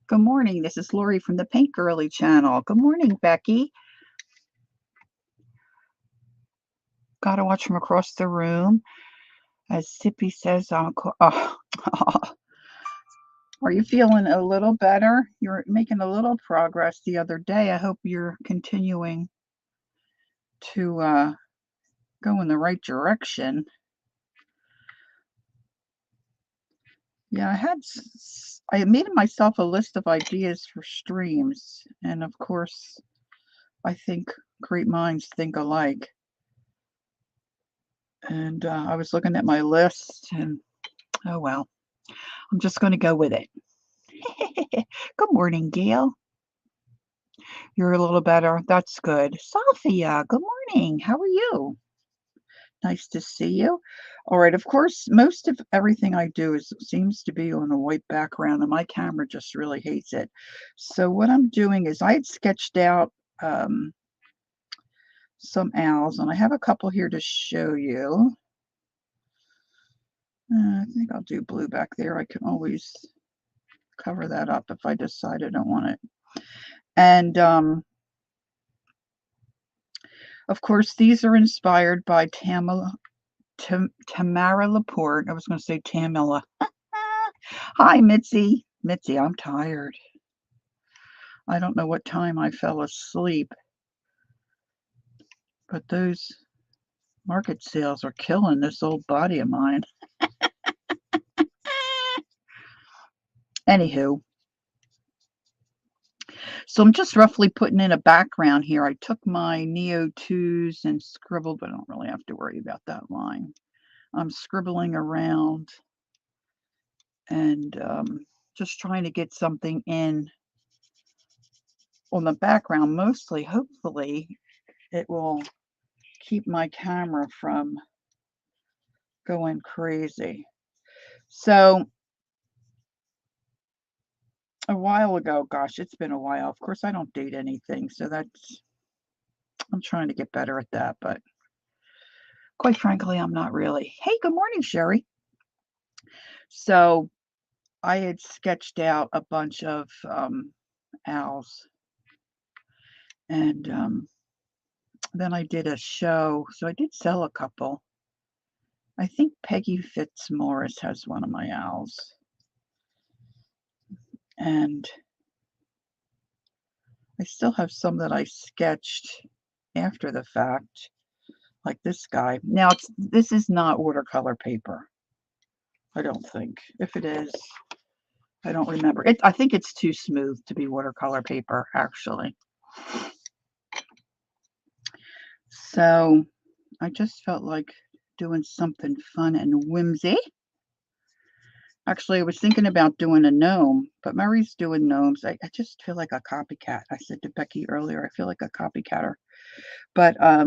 Good morning. This is Lori from the Paint Girly channel. Good morning, Becky. Gotta watch from across the room. As Sippy says, oh, are you feeling a little better? You're making a little progress the other day. I hope you're continuing to go in the right direction. Yeah, I made myself a list of ideas for streams, and of course, I think great minds think alike. And I was looking at my list, and oh well, I'm just going to go with it. Good morning, Gail. You're a little better. That's good. Sophia, good morning. How are you? Nice to see you. All right, of course, most of everything I do seems to be on a white background, and my camera just really hates it. So what I'm doing is I had sketched out some owls, and I have a couple here to show you. I think I'll do blue back there. I can always cover that up if I decide I don't want it. And of course, these are inspired by Tamara Laporte. I was going to say Tamila. Hi, Mitzi. Mitzi, I'm tired. I don't know what time I fell asleep, but those market sales are killing this old body of mine. Anywho, so I'm just roughly putting in a background here. I took my Neo 2s and scribbled, but I don't really have to worry about that line. I'm scribbling around and just trying to get something in on the background. Mostly, hopefully, it will keep my camera from going crazy. So a while ago, gosh, it's been a while. Of course, I don't date anything, so I'm trying to get better at that, but quite frankly, I'm not really. Hey, good morning, Sherry. So I had sketched out a bunch of owls, and then I did a show, so I did sell a couple. I think Peggy Fitzmaurice has one of my owls. And I still have some that I sketched after the fact, like this guy. Now, this is not watercolor paper, I don't think. If it is, I don't remember. I think it's too smooth to be watercolor paper, actually. So I just felt like doing something fun and whimsy. Actually, I was thinking about doing a gnome, but Murray's doing gnomes. I just feel like a copycat. I said to Becky earlier, I feel like a copycatter. But I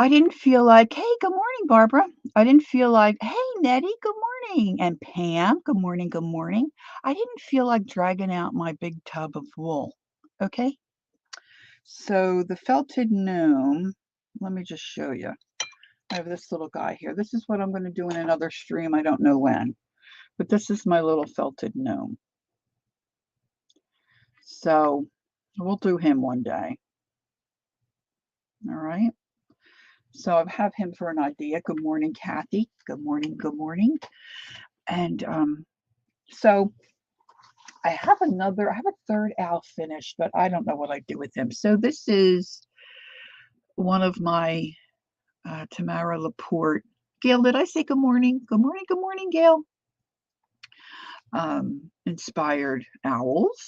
didn't feel like, hey, good morning, Barbara. I didn't feel like, hey, Nettie, good morning. And Pam, good morning, good morning. I didn't feel like dragging out my big tub of wool. Okay. So the felted gnome, let me just show you. I have this little guy here. This is what I'm going to do in another stream. I don't know when, but this is my little felted gnome. So we'll do him one day. All right. So I have him for an idea. Good morning, Kathy. Good morning. Good morning. And so I have a third owl finished, but I don't know what I do with him. So this is one of my Tamara Laporte. Gail, did I say good morning? Good morning. Good morning, Gail. Inspired owls.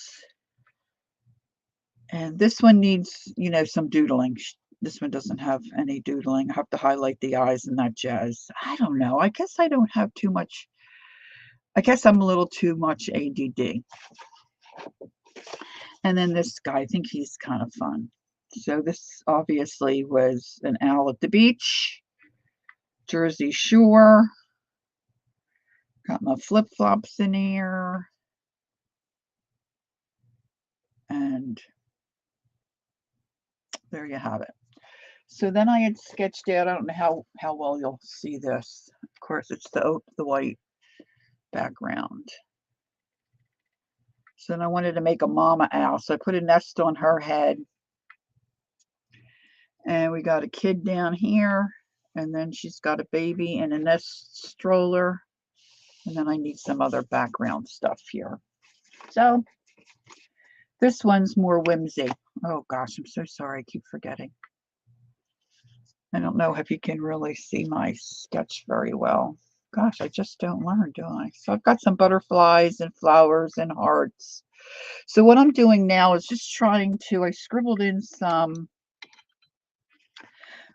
And this one needs, some doodling. This one doesn't have any doodling. I have to highlight the eyes and that jazz. I don't know. I guess I don't have too much. I guess I'm a little too much ADD. And then this guy, I think he's kind of fun. So this obviously was an owl at the beach, Jersey Shore. Got my flip-flops in here. And there you have it. So then I had sketched out, I don't know how well you'll see this. Of course, it's the white background. So then I wanted to make a mama owl. So I put a nest on her head. And we got a kid down here. And then she's got a baby and a nest stroller. And then I need some other background stuff here. So this one's more whimsy. Oh gosh, I'm so sorry. I keep forgetting. I don't know if you can really see my sketch very well. Gosh, I just don't learn, do I? So I've got some butterflies and flowers and hearts. So what I'm doing now is just trying to, I scribbled in some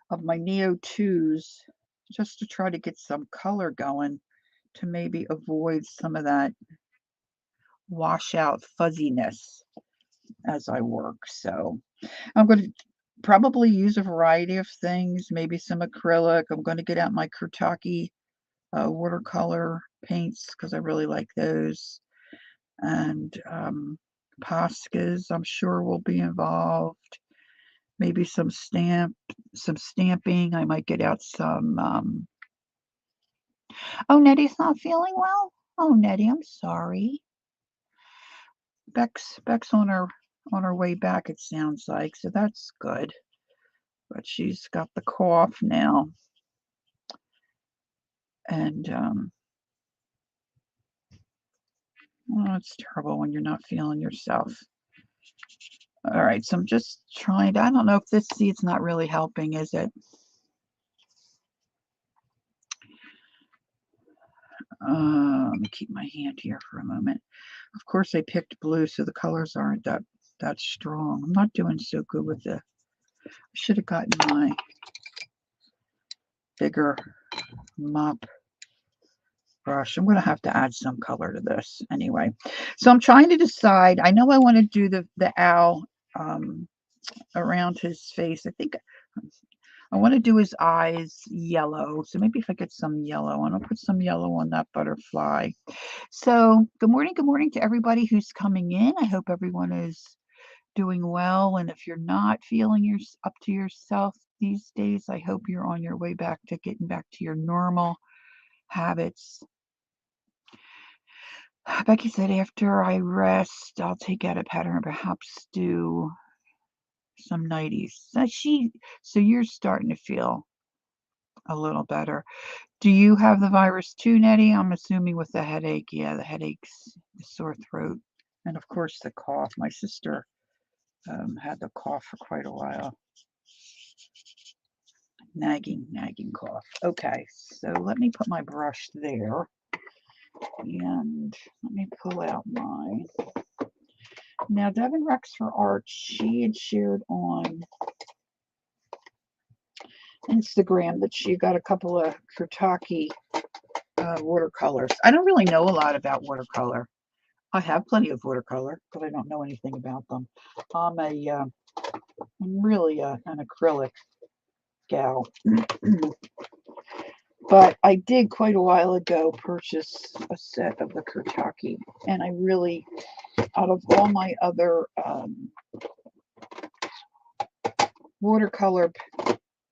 of my Neo 2s just to try to get some color going to maybe avoid some of that washout fuzziness as I work. So I'm going to probably use a variety of things, maybe some acrylic. I'm going to get out my Kurtaki watercolor paints because I really like those. And Poscas, I'm sure, will be involved. Maybe some stamping. I might get out some. Oh, Nettie's not feeling well. Oh, Nettie, I'm sorry. Beck's on her way back, it sounds like, so that's good. But she's got the cough now. And oh, it's terrible when you're not feeling yourself. All right, so I'm just trying to, I don't know if this seed's not really helping, is it? Let me keep my hand here for a moment. Of course, I picked blue, so the colors aren't that strong. I'm not doing so good with the, I should have gotten my bigger mop brush. I'm going to have to add some color to this anyway. So I'm trying to decide. I know I want to do the owl around his face. I think I want to do his eyes yellow. So maybe if I get some yellow, and I'll put some yellow on that butterfly. So good morning to everybody who's coming in. I hope everyone is doing well. And if you're not feeling up to yourself these days, I hope you're on your way back to getting back to your normal habits. Becky said, after I rest, I'll take out a pattern and perhaps do some nighties. So you're starting to feel a little better. Do you have the virus too, Nettie? I'm assuming with the headache. Yeah, the headaches, the sore throat, and of course the cough. My sister had the cough for quite a while. Nagging cough. Okay, so let me put my brush there. And let me pull out my. Now, Devin Rex for Art, she had shared on Instagram that she got a couple of Kurtaki watercolors. I don't really know a lot about watercolor. I have plenty of watercolor, but I don't know anything about them. I'm really an acrylic gal. But I did quite a while ago purchase a set of the Kurtaki, and I really, out of all my other watercolor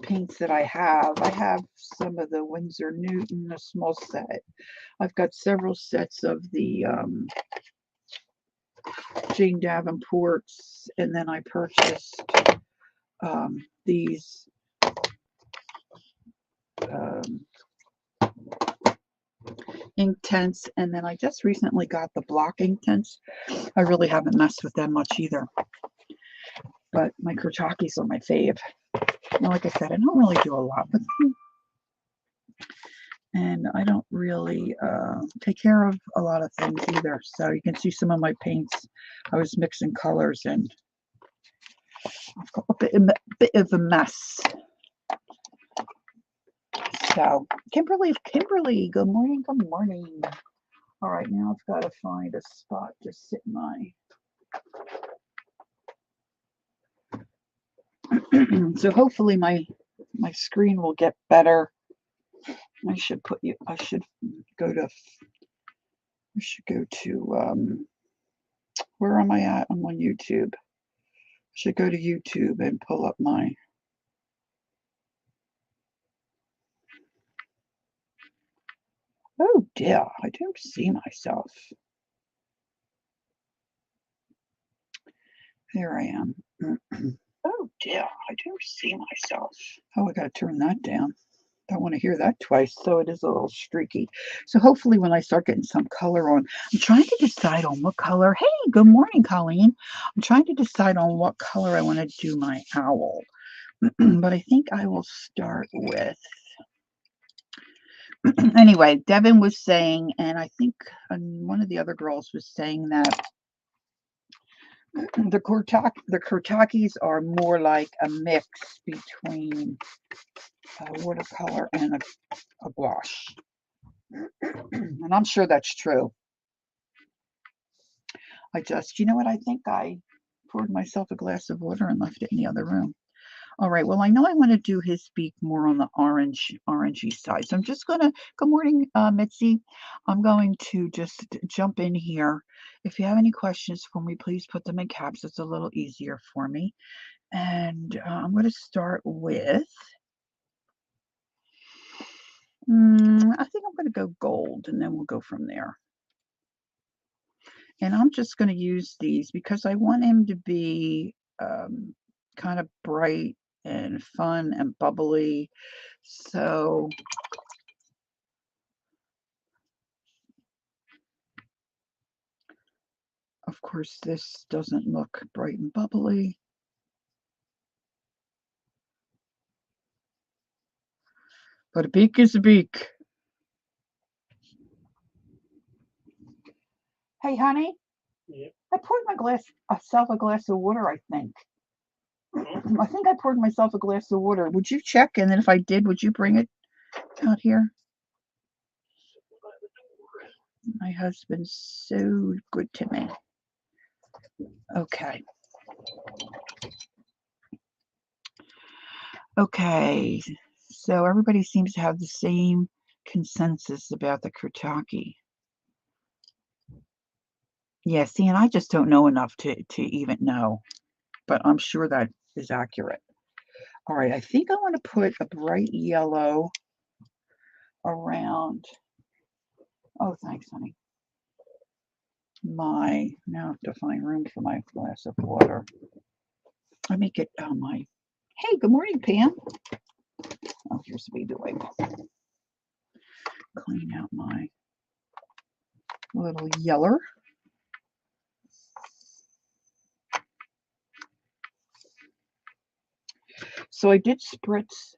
paints that I have some of the Winsor Newton, a small set. I've got several sets of the Jane Davenport's, and then I purchased these ink tints, and then I just recently got the block ink tints. I really haven't messed with them much either, but my Kurtakis are my fave. Now, like I said, I don't really do a lot with them, and I don't really take care of a lot of things either. So you can see some of my paints. I was mixing colors, and I've got a bit of a mess. So Kimberly, good morning, good morning. All right, now I've got to find a spot to sit my. So hopefully my screen will get better. I should go to where am I at? I'm on YouTube. I should go to YouTube and pull up my. Oh dear, I don't see myself. There I am. Oh dear, I do see myself. Oh, I gotta turn that down. Don't want to hear that twice, so it is a little streaky. So hopefully when I start getting some color on, I'm trying to decide on what color. Hey, good morning, Colleen. I'm trying to decide on what color I want to do my owl. But I think I will start with, anyway, Devin was saying, and I think one of the other girls was saying that the Kurtakis are more like a mix between watercolor and a gouache. And I'm sure that's true. You know what, I think I poured myself a glass of water and left it in the other room. All right, well, I know I want to do his beak more on the orangey side. So I'm just going to, good morning, Mitzi. I'm going to just jump in here. If you have any questions for me, please put them in caps. It's a little easier for me. And I'm going to start with, I think I'm going to go gold, and then we'll go from there. And I'm just going to use these because I want him to be kind of bright and fun and bubbly. So of course this doesn't look bright and bubbly. But a beak is a beak. Hey honey, yeah. I poured myself a glass of water, I think. I think I poured myself a glass of water. Would you check? And then if I did, would you bring it out here? My husband's so good to me. Okay. Okay. So everybody seems to have the same consensus about the Kurtaki. Yeah, see, and I just don't know enough to even know, but I'm sure that is accurate. All right, I think I want to put a bright yellow around. Oh, thanks, honey. Now I have to find room for my glass of water. Let me get my. Hey, good morning, Pam. Oh, here's the baby wipe. Clean out my little yeller. So I did spritz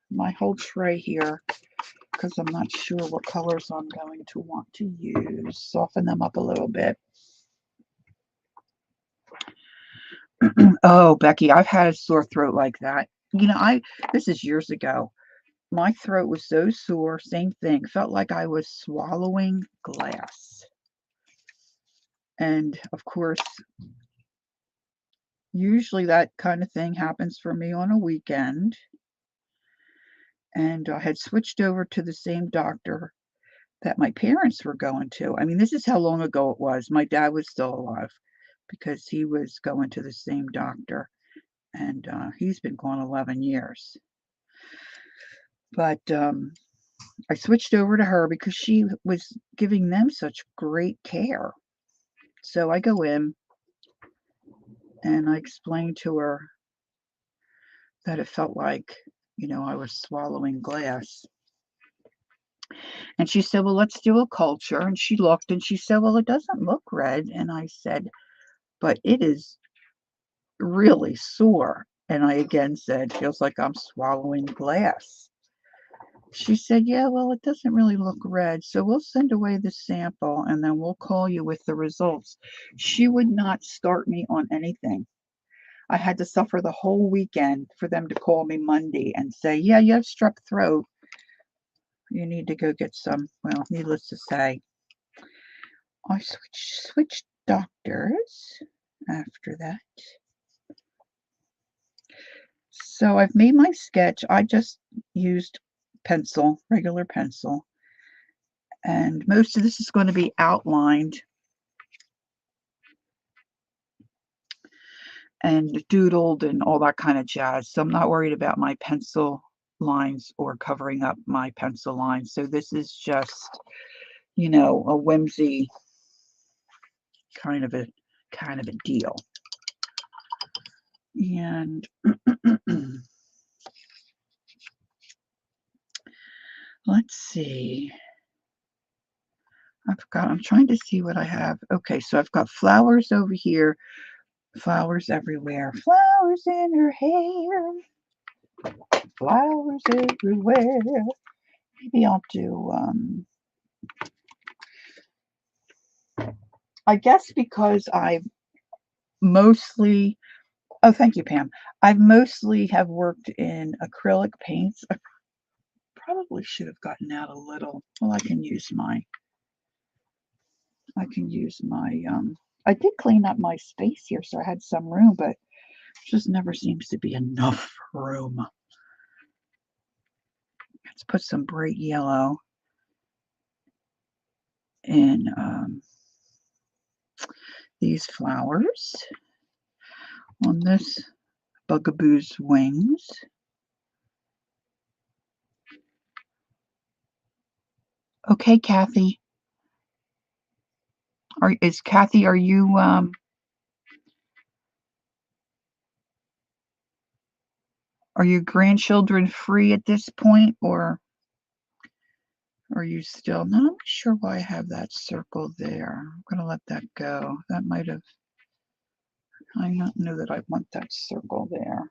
my whole tray here because I'm not sure what colors I'm going to want to use. Soften them up a little bit. Oh, Becky, I've had a sore throat like that. You know, this is years ago. My throat was so sore, same thing. Felt like I was swallowing glass. And of course, usually that kind of thing happens for me on a weekend. And I had switched over to the same doctor that my parents were going to. I mean, this is how long ago it was. My dad was still alive because he was going to the same doctor. And he's been gone 11 years. But I switched over to her because she was giving them such great care. So I go in and I explained to her that it felt like, you know, I was swallowing glass. And she said, well, let's do a culture. And she looked and she said, well, it doesn't look red. And I said, but it is really sore. And I again said, feels like I'm swallowing glass. She said, yeah, well, it doesn't really look red. So we'll send away the sample and then we'll call you with the results. She would not start me on anything. I had to suffer the whole weekend for them to call me Monday and say, yeah, you have strep throat. You need to go get some. Well, needless to say, I switched doctors after that. So I've made my sketch. I just used pencil, regular pencil. And most of this is going to be outlined and doodled and all that kind of jazz. So I'm not worried about my pencil lines or covering up my pencil lines. So this is just, you know, a whimsy kind of a deal. And let's see. I'm trying to see what I have. Okay, so I've got flowers over here, flowers everywhere, flowers in her hair, flowers everywhere. Maybe I'll do, I guess because I mostly, oh, thank you, Pam. I've mostly have worked in acrylic paints. I probably should have gotten out a little. Well, I did clean up my space here, so I had some room, but just never seems to be enough room. Let's put some bright yellow in these flowers on this bugaboo's wings. Okay, Kathy. Kathy, are your grandchildren free at this point, or are you still? No, I'm not sure why I have that circle there. I'm gonna let that go. That might have, I don't know that I want that circle there.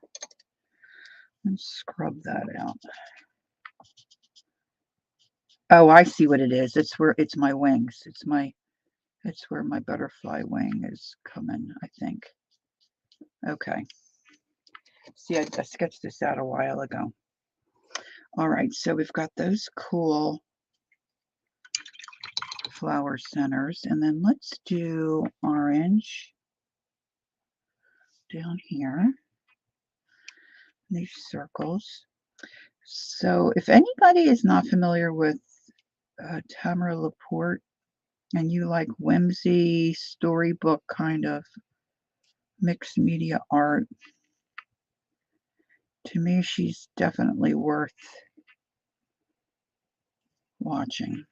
And scrub that out. Oh, I see what it is. It's my wings. It's where my butterfly wing is coming, I think. Okay. See, I sketched this out a while ago. All right, so we've got those cool flower centers, and then let's do orange down here, these circles. So if anybody is not familiar with Tamara Laporte and you like whimsy, storybook kind of mixed media art, to me she's definitely worth watching.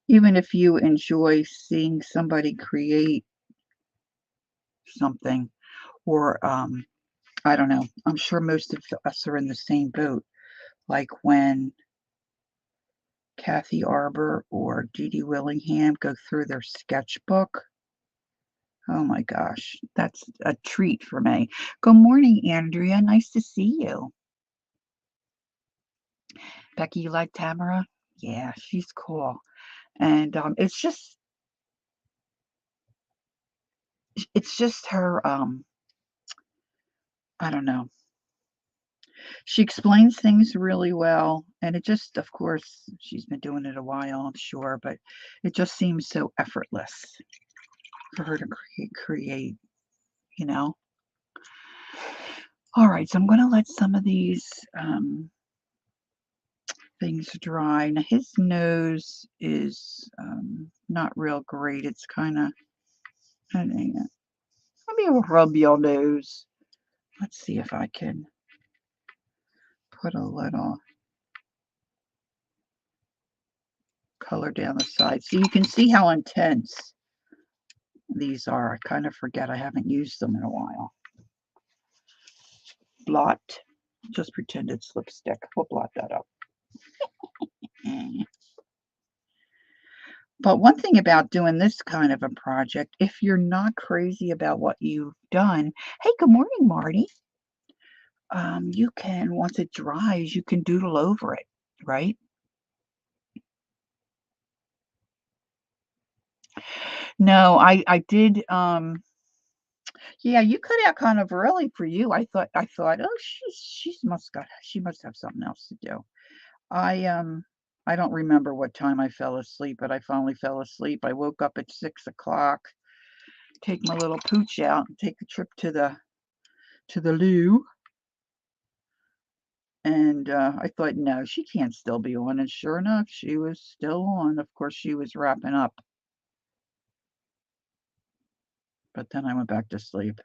Even if you enjoy seeing somebody create something, or I don't know, I'm sure most of us are in the same boat. Like when Kathy Arbor or Dee Dee Willingham go through their sketchbook. Oh my gosh, that's a treat for me. Good morning, Andrea. Nice to see you. Becky, you like Tamara? Yeah, she's cool. And it's just her, I don't know. She explains things really well, and it just, of course, she's been doing it a while, I'm sure, but it just seems so effortless for her to create, you know? All right, so I'm going to let some of these things dry. Now, his nose is not real great. It's kind of, let me rub your nose. Let's see if I can put a little color down the side so you can see how intense these are. I kind of forget I haven't used them in a while. Blot. Just pretend it's lipstick. We'll blot that up. But one thing about doing this kind of a project, if you're not crazy about what you've done, hey, good morning, Marty. You can, once it dries, you can doodle over it, right? No, I did, yeah, you cut out kind of early for you. I thought, oh, she must have something else to do. I don't remember what time I fell asleep, but I finally fell asleep. I woke up at 6 o'clock, take my little pooch out, and take a trip to the loo. And I thought, no, she can't still be on. And sure enough, she was still on. Of course, she was wrapping up. But then I went back to sleep.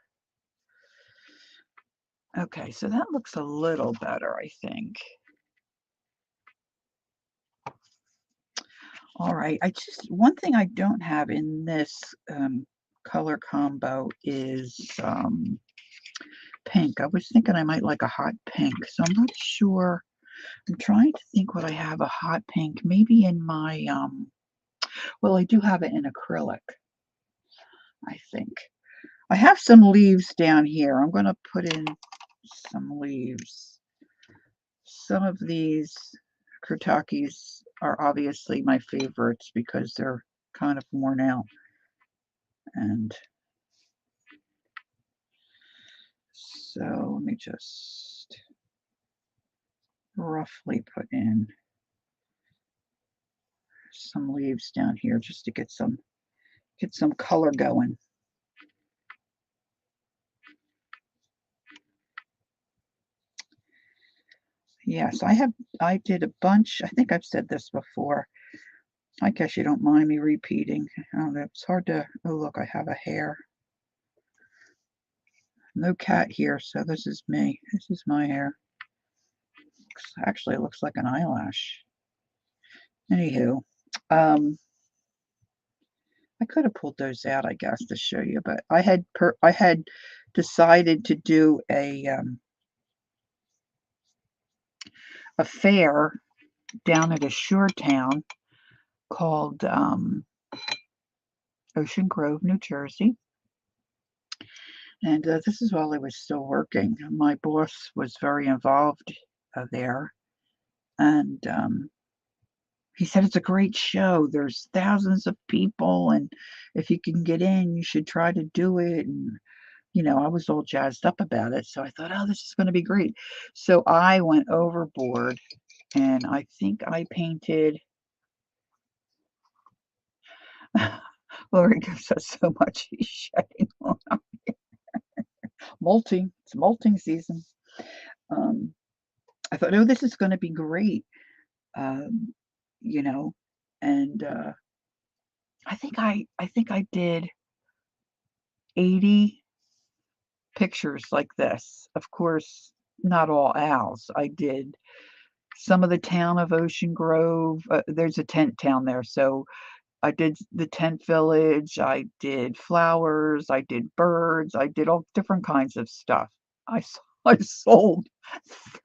Okay, so that looks a little better, I think. All right, one thing I don't have in this color combo is pink. I was thinking I might like a hot pink, so I'm not sure. I'm trying to think what I have a hot pink. Maybe in my, well, I do have it in acrylic, I think. I have some leaves down here. I'm going to put in some leaves. Some of these Kurtakis are obviously my favorites because they're kind of worn out. And so let me just roughly put in some leaves down here just to get some color going. Yes, I did a bunch. I think I've said this before. I guess you don't mind me repeating. It's hard to, oh look, I have a hair. No cat here, so this is me. This is my hair. Actually, it looks like an eyelash. Anywho, I could have pulled those out, I guess, to show you, but I had decided to do a fair down at a shore town called Ocean Grove, New Jersey. And this is while I was still working. My boss was very involved there. And he said, it's a great show. There's thousands of people. And if you can get in, you should try to do it. And, you know, I was all jazzed up about it. So I thought, oh, this is going to be great. So I went overboard. And I think I painted. Lori gives us so much. He's shedding on molting. It's molting season. I thought, oh, this is going to be great. You know, and I think I did 80 pictures like this. Of course, not all owls. I did some of the town of Ocean Grove. There's a tent town there, so I did the tent village. I did flowers. I did birds. I did all different kinds of stuff. I sold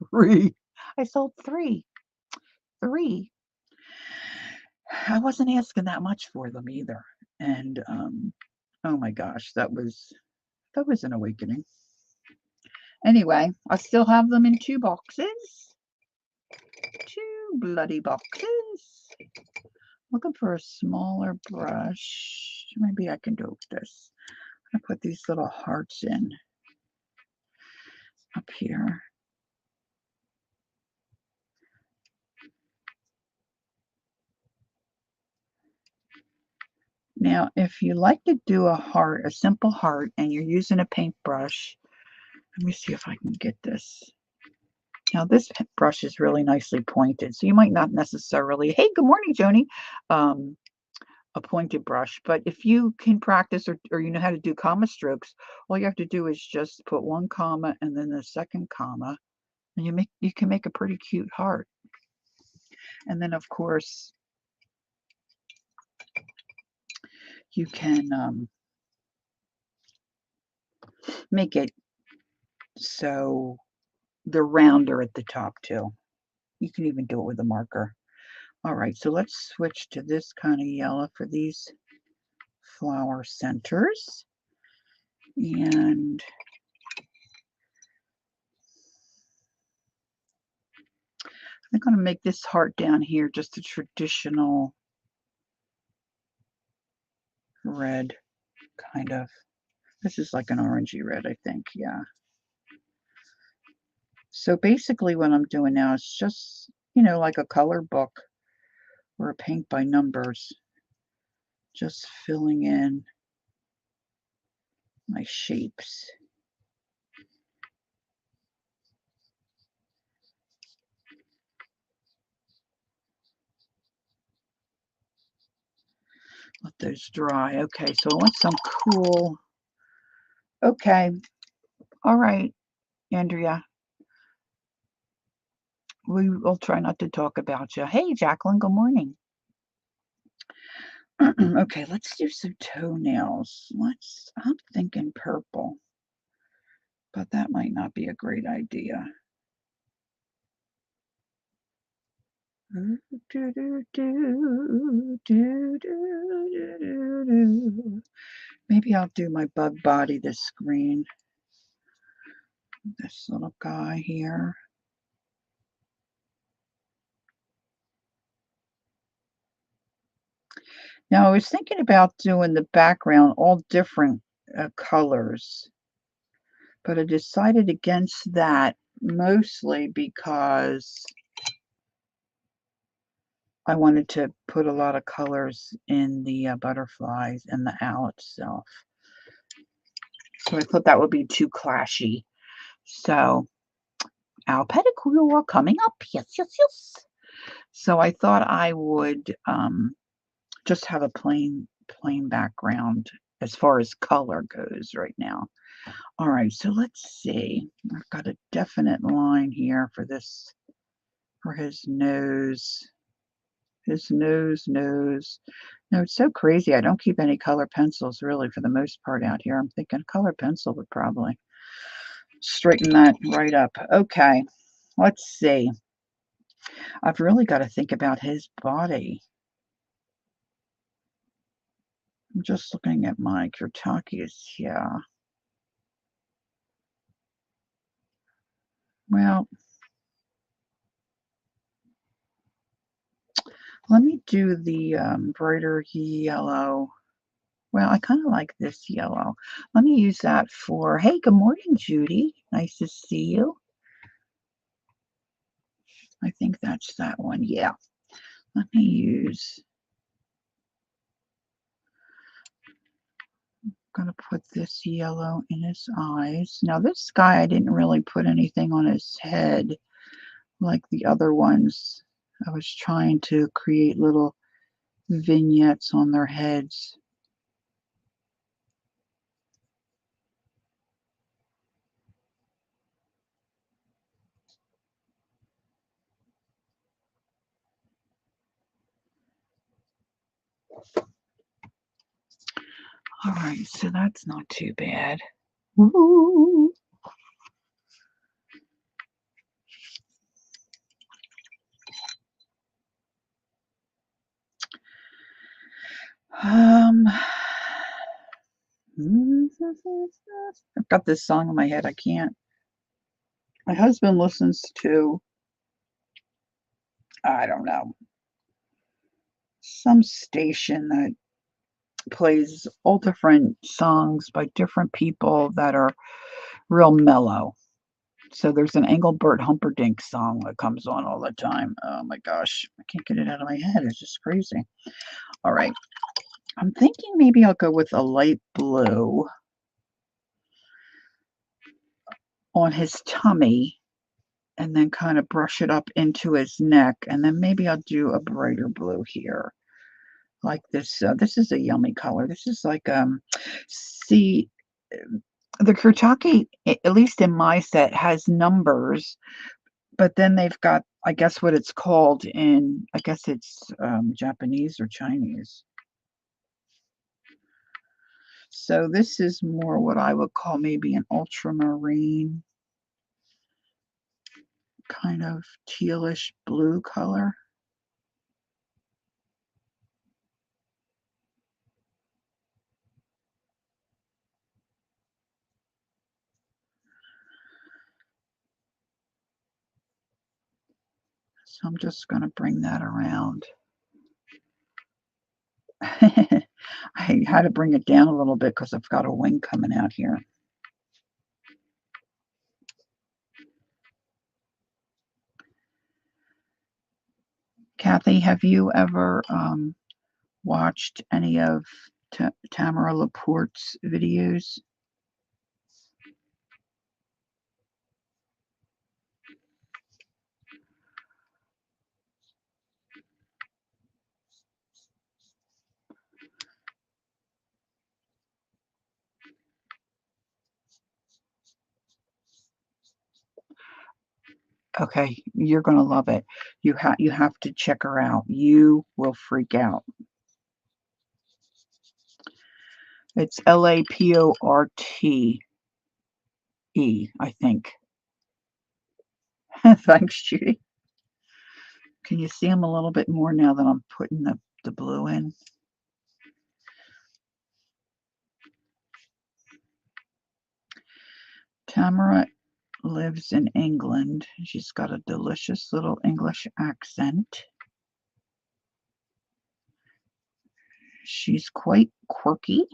three. I sold three. Three. I wasn't asking that much for them either. And oh my gosh, that was an awakening. Anyway, I still have them in 2 boxes. 2 bloody boxes. Looking for a smaller brush. Maybe I can do it with this. I'm gonna put these little hearts in up here. Now, if you like to do a heart, a simple heart, and you're using a paintbrush, let me see if I can get this. Now, this brush is really nicely pointed, so you might not necessarily, hey, good morning, Joni, a pointed brush, but if you can practice or you know how to do comma strokes, all you have to do is just put 1 comma and then the second comma, and you can make a pretty cute heart. And then, of course, you can make it so they're rounder at the top too. You can even do it with a marker. All right, so let's switch to this kind of yellow for these flower centers. And I'm going to make this heart down here just a traditional red, kind of. This is like an orangey red, I think. Yeah. So basically what I'm doing now is just, you know, like a color book or a paint by numbers. Just filling in my shapes. Let those dry. Okay, so I want some cool. Okay. All right, Andrea. We will try not to talk about you. Hey, Jacqueline, good morning. Okay, let's do some toenails. I'm thinking purple, but that might not be a great idea. Do, do, do, do, do, do, do. Maybe I'll do my bug body this green. This little guy here. Now, I was thinking about doing the background all different colors, but I decided against that mostly because I wanted to put a lot of colors in the butterflies and the owl itself. So I thought that would be too clashy. So, owl pedicure coming up. Yes, yes, yes. So I thought I would just have a plain background as far as color goes right now. All right, so let's see. I've got a definite line here for this, for his nose. His nose. No, it's so crazy. I don't keep any color pencils really for the most part out here. I'm thinking color pencil would probably straighten that right up. Okay, let's see. I've really got to think about his body. I'm just looking at my Kirtakis here. Well, let me do the brighter yellow. Well, I kind of like this yellow. Let me use that for, hey, good morning, Judy. Nice to see you. I think that's that one. Yeah. Let me use, I'm going to put this yellow in his eyes. Now, this guy, I didn't really put anything on his head like the other ones. I was trying to create little vignettes on their heads. All right, so that's not too bad. Woo! Um, I've got this song in my head. I can't. My husband listens to, I don't know, some station that plays all different songs by different people that are real mellow. So there's an Engelbert Humperdinck song that comes on all the time. Oh my gosh, I can't get it out of my head. It's just crazy. All right. I'm thinking maybe I'll go with a light blue on his tummy and then kind of brush it up into his neck. And then maybe I'll do a brighter blue here. Like this. This is a yummy color. This is like, see, the Kurtaki, at least in my set, has numbers, but then they've got, I guess what it's called in, I guess it's Japanese or Chinese. So this is more what I would call maybe an ultramarine, kind of tealish blue color. So I'm just going to bring that around. I had to bring it down a little bit because I've got a wing coming out here. Kathy, have you ever watched any of Tamara Laporte's videos? Okay, you're going to love it. You have to check her out. You will freak out. It's Laporte, I think. Thanks, Judy. Can you see them a little bit more now that I'm putting the blue in? Tamara lives in England. She's got a delicious little English accent. She's quite quirky.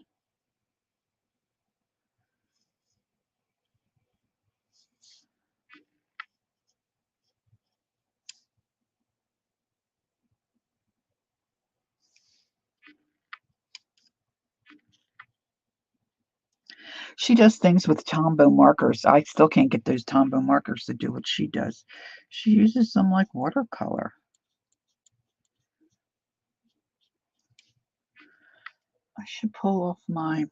She does things with Tombow markers. I still can't get those Tombow markers to do what she does. She uses them like watercolor. I should pull off my...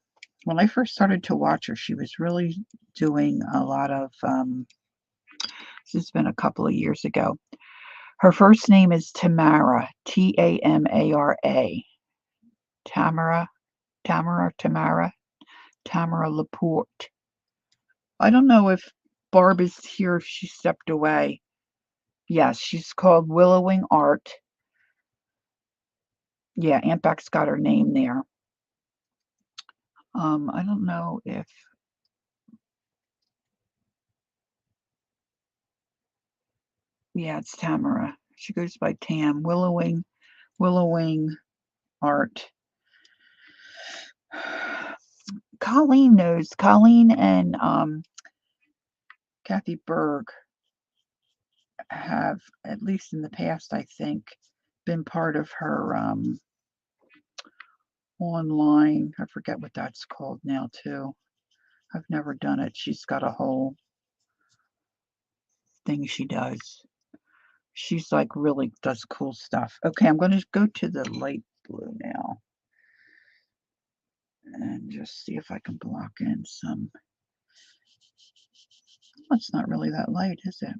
When I first started to watch her, she was really doing a lot of... this has been a couple of years ago. Her first name is Tamara, Tamara. Tamara Laporte. I don't know if Barb is here, if she stepped away. Yes, she's called Willowing Art. Yeah, Aunt Beck's got her name there. I don't know if... Yeah, it's Tamara. She goes by Tam. Willowing Art. Colleen knows. Colleen and Kathy Berg have, at least in the past, I think, been part of her online. I forget what that's called now, too. I've never done it. She's got a whole thing she does. She's like really does cool stuff. Okay, I'm going to go to the light blue now and just see if I can block in some. Oh, it's not really that light, is it?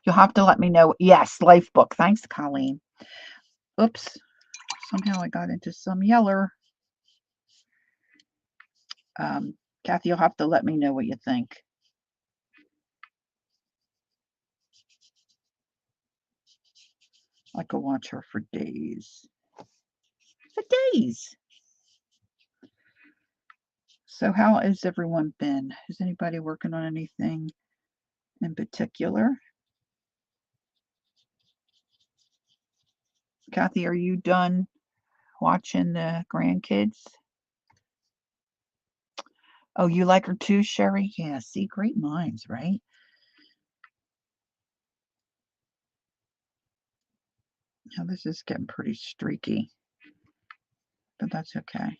You'll have to let me know. Yes, Life Book. Thanks, Colleen. Oops. Somehow I got into some yeller. Kathy, you'll have to let me know what you think. I could watch her for days. For days. So how has everyone been? Is anybody working on anything in particular? Kathy, are you done watching the grandkids? Oh, you like her too, Sherry? Yeah, see, great minds, right? Now this is getting pretty streaky, but that's okay.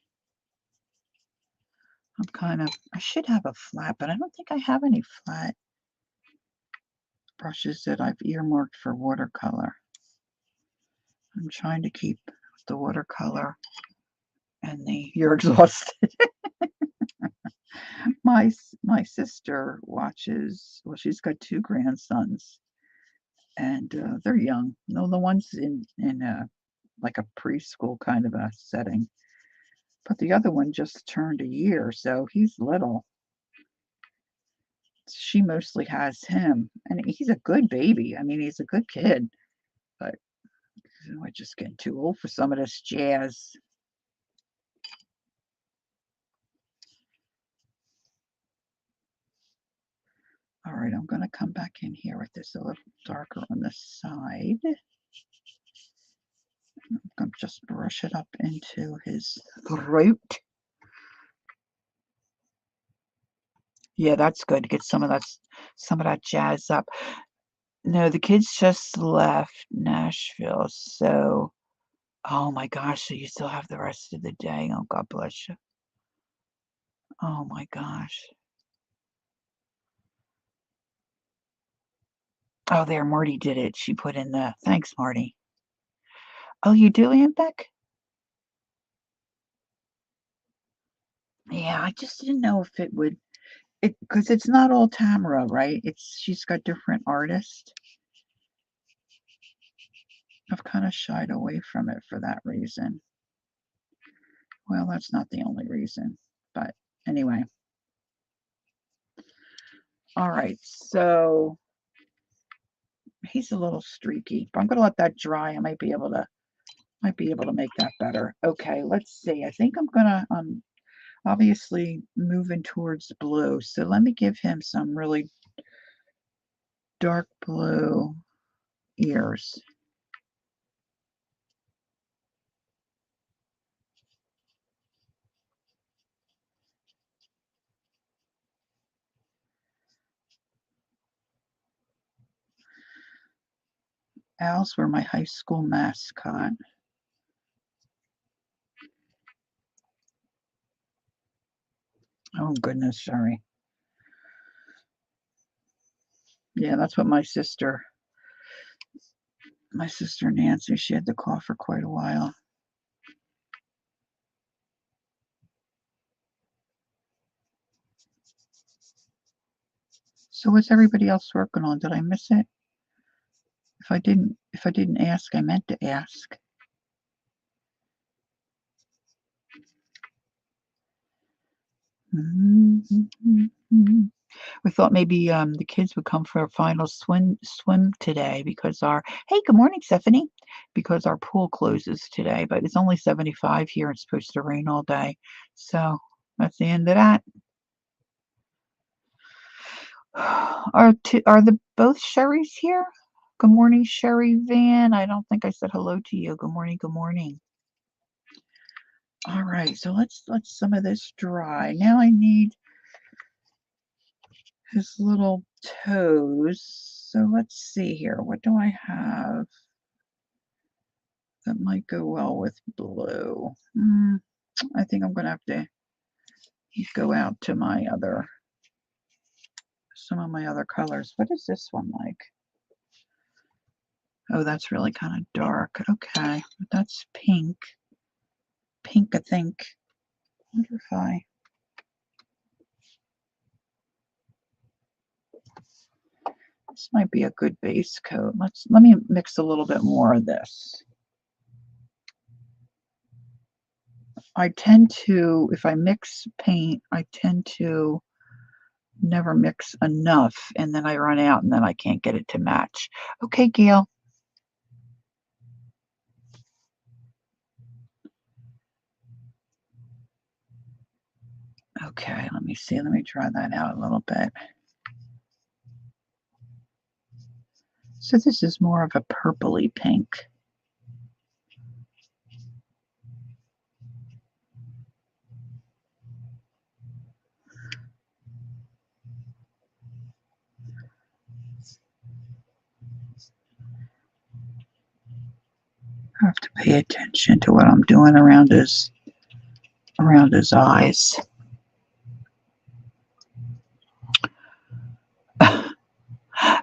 I should have a flat, but I don't think I have any flat brushes that I've earmarked for watercolor. I'm trying to keep the watercolor and you're exhausted. My sister watches, well, she's got two grandsons, and they're young. No, the one's in like a preschool kind of a setting, but the other one just turned a year, so he's little. She mostly has him, and he's a good baby. I mean, he's a good kid, but we're just getting too old for some of this jazz. All right, I'm going to come back in here with this a little darker on the side. I'm going to just brush it up into his throat. Yeah, that's good to get some of that jazz up. No, the kids just left Nashville, so oh my gosh, so you still have the rest of the day. Oh, God bless you. Oh my gosh. Oh, there, Marty did it. She put in the thanks, Marty. Oh, you do, Aunt Beck? Yeah, I just didn't know if it would, because it's not all Tamara, right? She's got different artists. I've kind of shied away from it for that reason. Well, that's not the only reason, but anyway. All right, so he's a little streaky, but I'm going to let that dry. I might be able to make that better. Okay, let's see. I think I'm going to obviously moving towards blue. So let me give him some really dark blue ears. Owls were my high school mascot. Oh goodness, sorry. Yeah, that's what my sister Nancy, she had the cough for quite a while. So what's everybody else working on? Did I miss it? If I didn't ask, I meant to ask. We thought maybe the kids would come for a final swim today because hey, good morning, Stephanie, because our pool closes today, but it's only 75 here. It's supposed to rain all day, so that's the end of that. Are the both Sherrys here? Good morning, Sherry Van. I don't think I said hello to you. Good morning. Good morning. All right, so let's let some of this dry. Now I need his little toes. So let's see here. What do I have that might go well with blue? I think I'm going to have to go out to some of my other colors. What is this one like? Oh, that's really kind of dark. Okay, that's pink. Pink, I think. I wonder if this might be a good base coat. Let me mix a little bit more of this. I tend to, if I mix paint, I tend to never mix enough, and then I run out, and then I can't get it to match. Okay, Gail. Okay, let me see. Let me try that out a little bit. So this is more of a purpley pink. I have to pay attention to what I'm doing around his eyes.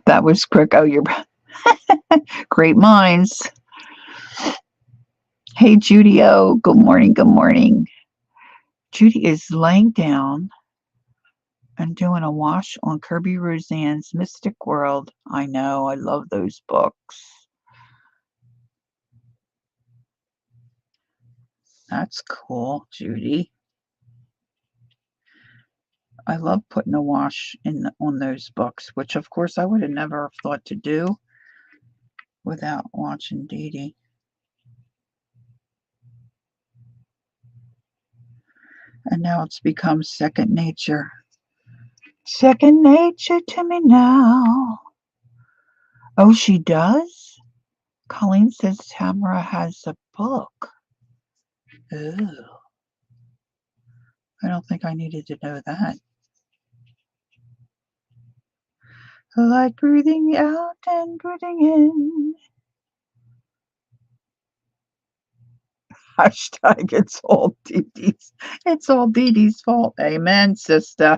That was quick. Oh, you're great minds. Hey, Judy O. Good morning. Good morning. Judy is laying down and doing a wash on Kirby Roseanne's Mystic World. I know. I love those books. That's cool, Judy. I love putting a wash on those books, which of course I would have never thought to do without watching Dee Dee. And now it's become second nature. Second nature to me now. Oh, she does? Colleen says Tamara has a book. Ooh. I don't think I needed to know that. Like breathing out and breathing in. Hashtag it's all Dee Dee's. It's all Dee Dee's fault. Amen, sister.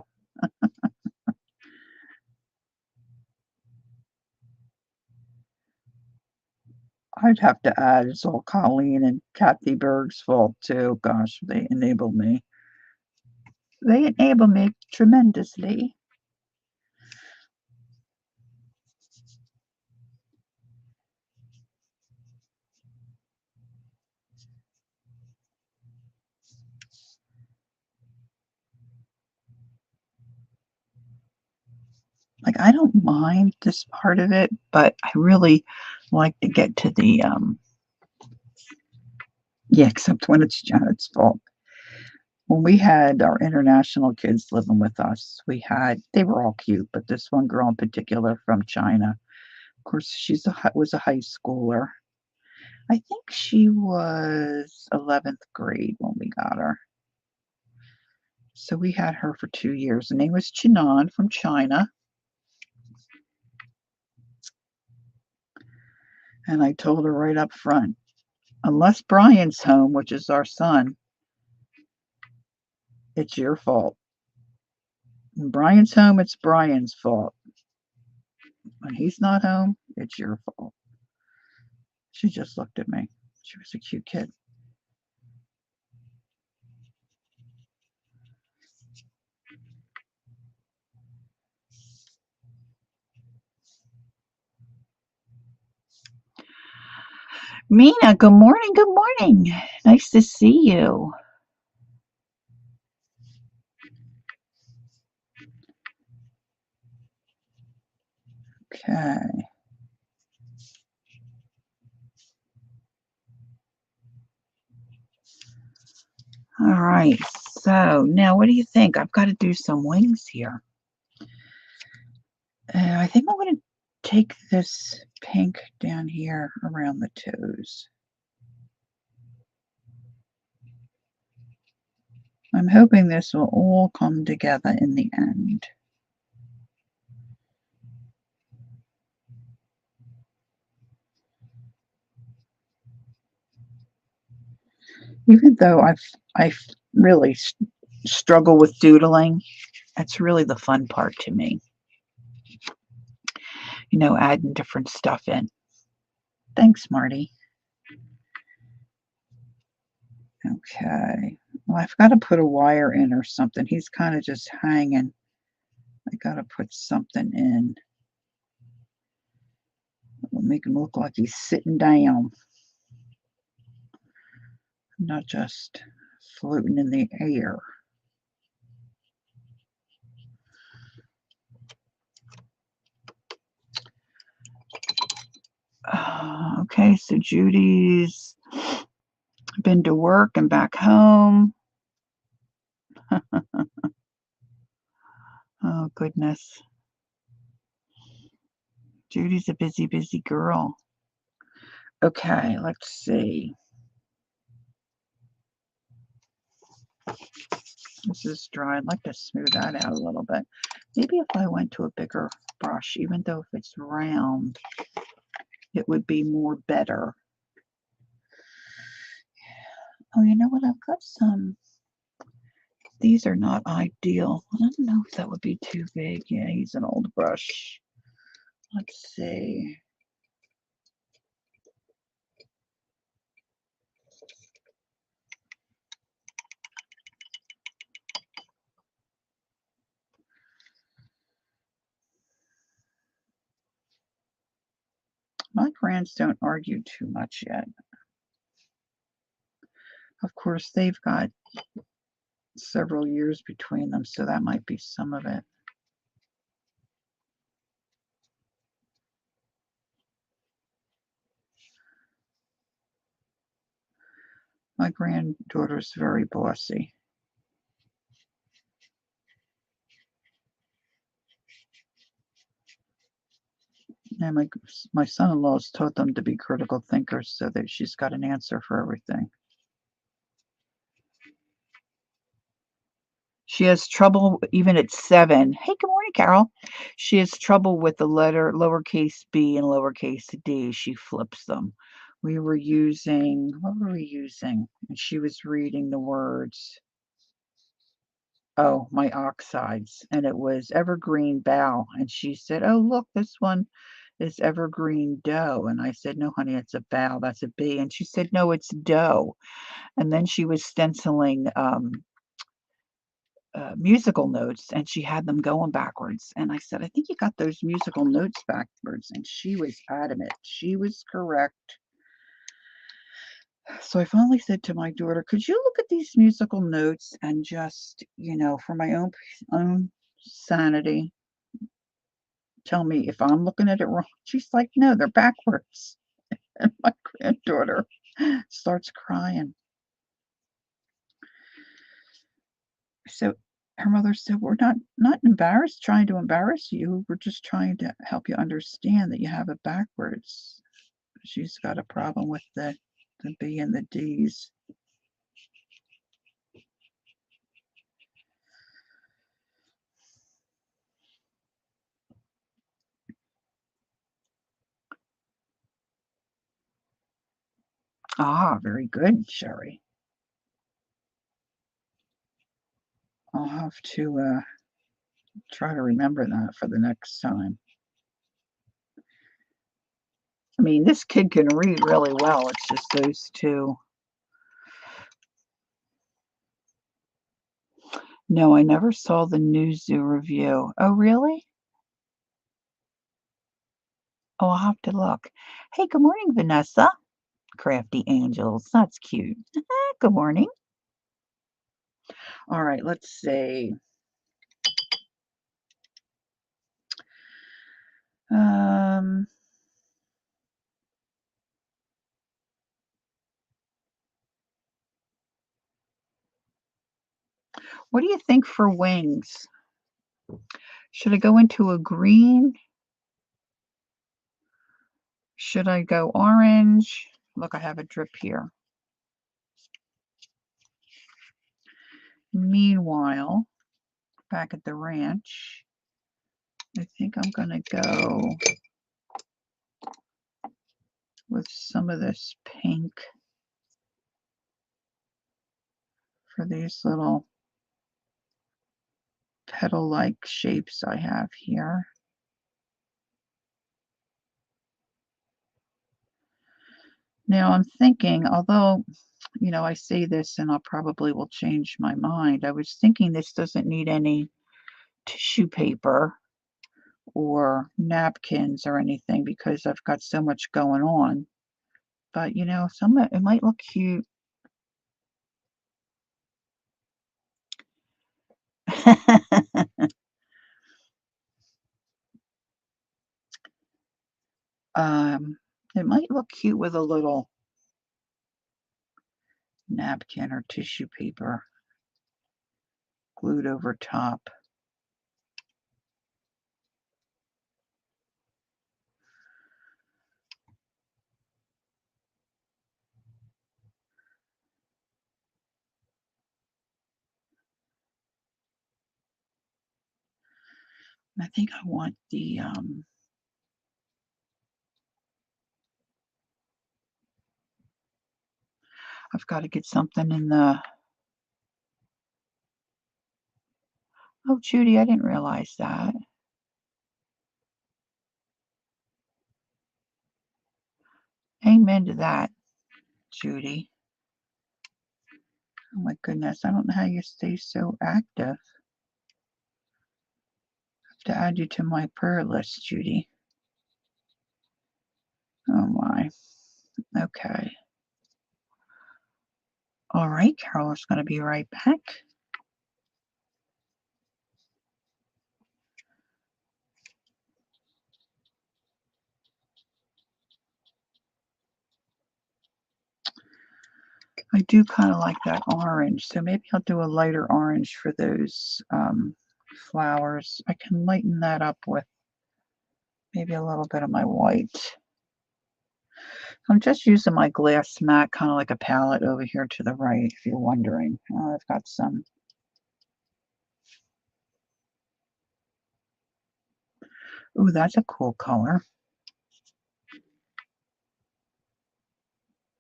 I'd have to add it's all Colleen and Kathy Berg's fault too. Gosh, they enable me. They enable me tremendously. Like, I don't mind this part of it, but I really like to get to the, yeah, except when it's Janet's fault. When we had our international kids living with us, they were all cute, but this one girl in particular from China, of course, was a high schooler. I think she was 11th grade when we got her. So we had her for 2 years. Her name was Chinan from China, and I told her right up front, "Unless Brian's home," which is our son, "it's your fault. When Brian's home, it's Brian's fault. When he's not home, it's your fault." She just looked at me. She was a cute kid. Mina, good morning, good morning. Nice to see you. Okay. All right. So now what do you think? I've got to do some wings here. I think I'm going to take this pink down here around the toes. I'm hoping this will all come together in the end. Even though I really struggle with doodling, that's really the fun part to me. You know, adding different stuff in. Thanks, Marty. Okay. Well, I've got to put a wire in or something. He's kind of just hanging. I got to put something in. It'll make him look like he's sitting down, not just floating in the air. Okay, so Judy's been to work and back home. Oh, goodness. Judy's a busy, busy girl. Okay, let's see. This is dry. I'd like to smooth that out a little bit. Maybe if I went to a bigger brush, even though if it's round, it would be more better. Oh, you know what? I've got some. These are not ideal. I don't know if that would be too big. Yeah, he's an old brush. Let's see. My grands don't argue too much yet. Of course, they've got several years between them, so that might be some of it. My granddaughter's very bossy. And my son-in-law's taught them to be critical thinkers so that she's got an answer for everything. She has trouble even at 7. Hey, good morning, Carol. She has trouble with the letter lowercase b and lowercase d. She flips them. What were we using? And she was reading the words. Oh, my oxides. And it was evergreen bough. And she said, oh, look, this one is evergreen dough. And I said, no, honey, it's a bough. That's a B. And she said, no, it's dough. And then she was stenciling musical notes and she had them going backwards. And I said, I think you got those musical notes backwards. And she was adamant. She was correct. So I finally said to my daughter, could you look at these musical notes and just, for my own sanity, tell me if I'm looking at it wrong. She's like, "No, they're backwards." And my granddaughter starts crying. So her mother said, "We're not embarrassed, trying to embarrass you. We're just trying to help you understand that you have it backwards." She's got a problem with the B and the D's. Ah, very good, Sherry. I'll have to try to remember that for the next time. I mean, this kid can read really well. It's just those two. No, I never saw the New Zoo review. Oh, really? Oh, I'll have to look. Hey, good morning, Vanessa. Crafty Angels. That's cute. Good morning. All right, let's see. Um, what do you think for wings? Should I go into a green? Should I go orange? Look, I have a drip here. Meanwhile, back at the ranch, I think I'm going to go with some of this pink for these little petal-like shapes I have here. Now I'm thinking, although, I say this and I probably will change my mind. I was thinking this doesn't need any tissue paper or napkins or anything because I've got so much going on. But, it might look cute. Um, it might look cute with a little napkin or tissue paper glued over top. I think I want I've got to get something in the, oh, Judy, I didn't realize that. Amen to that, Judy. Oh my goodness, I don't know how you stay so active. I have to add you to my prayer list, Judy. Oh my. Okay. All right, Carol's going to be right back. I do kind of like that orange, so maybe I'll do a lighter orange for those flowers. I can lighten that up with maybe a little bit of my white. I'm just using my glass mat, kind of like a palette over here to the right, if you're wondering. I've got some. Ooh, that's a cool color.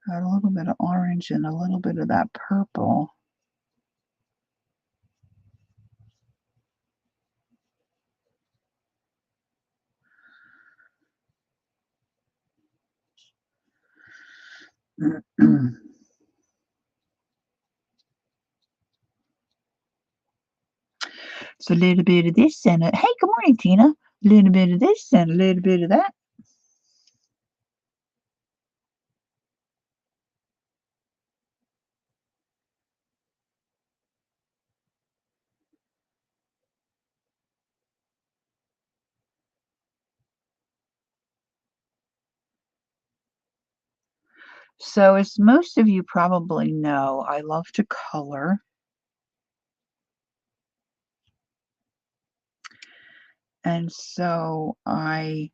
Got a little bit of orange and a little bit of that purple. So a little bit of this and hey, good morning, Tina. A little bit of this and a little bit of that. So as most of you probably know, I love to color. And so I've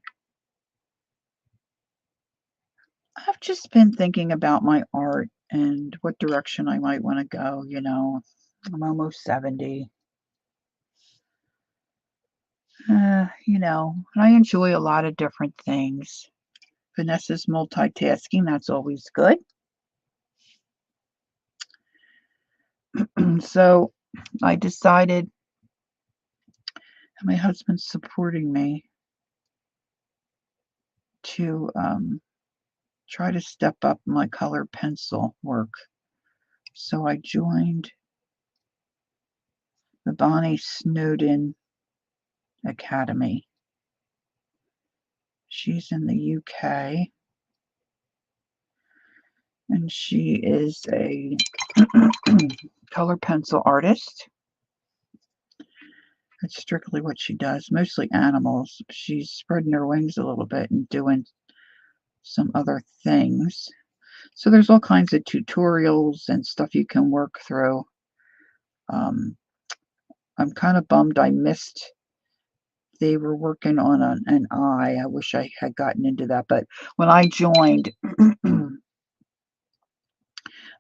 just been thinking about my art and what direction I might want to go, you know. I'm almost 70. You know, and I enjoy a lot of different things. Vanessa's multitasking, that's always good. So I decided, and my husband's supporting me, to try to step up my color pencil work. So I joined the Bonnie Snowden Academy. She's in the UK, and she is a color pencil artist. That's strictly what she does, mostly animals. She's spreading her wings a little bit and doing some other things. So there's all kinds of tutorials and stuff you can work through. Um, I'm kind of bummed I missed. They were working on an eye. I wish I had gotten into that. But when I joined,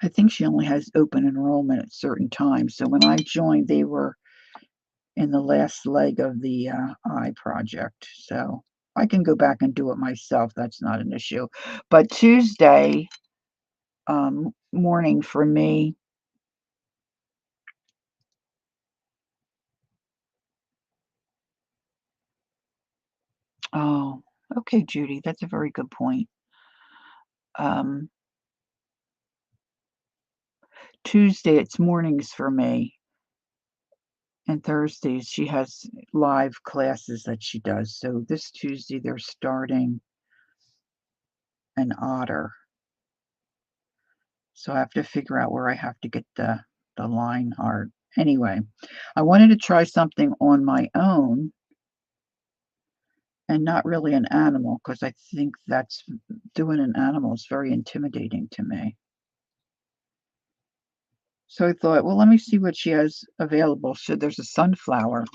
I think she only has open enrollment at certain times. So when I joined, they were in the last leg of the eye project. So I can go back and do it myself. That's not an issue. But Tuesday morning for me, oh, okay, Judy, that's a very good point. Um, Tuesday, it's mornings for me. And Thursdays, she has live classes that she does. So this Tuesday, they're starting an otter. So I have to figure out where I have to get the line art. Anyway, I wanted to try something on my own and not really an animal because I think that's doing an animal is very intimidating to me. So I thought, well, let me see what she has available. So there's a sunflower.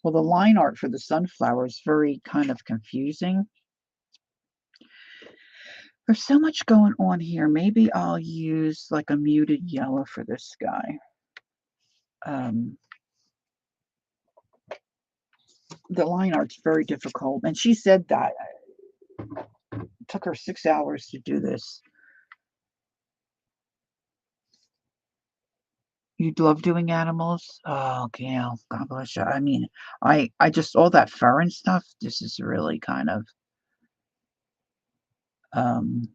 Well, the line art for the sunflower is very kind of confusing. There's so much going on here. Maybe I'll use like a muted yellow for this guy. The line art's very difficult, and she said that. It took her 6 hours to do this. You'd love doing animals? Oh, Gail, God bless you. I mean, I just all that fur and stuff, this is really kind of, um,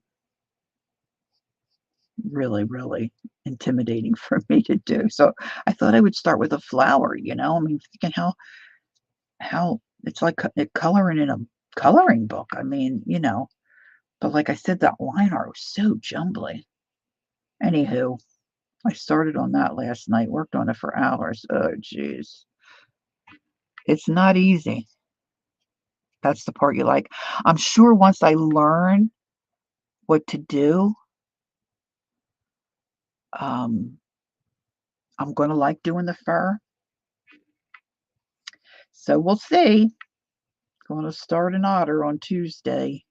really, really intimidating for me to do. So I thought I would start with a flower, you know? I mean, thinking how it's like coloring in a coloring book. I mean, you know, but like I said, that line art was so jumbly. Anywho, I started on that last night, worked on it for hours. Oh, jeez. It's not easy. That's the part you like. I'm sure once I learn what to do, um, I'm going to like doing the fur. So we'll see. Going to start an otter on Tuesday.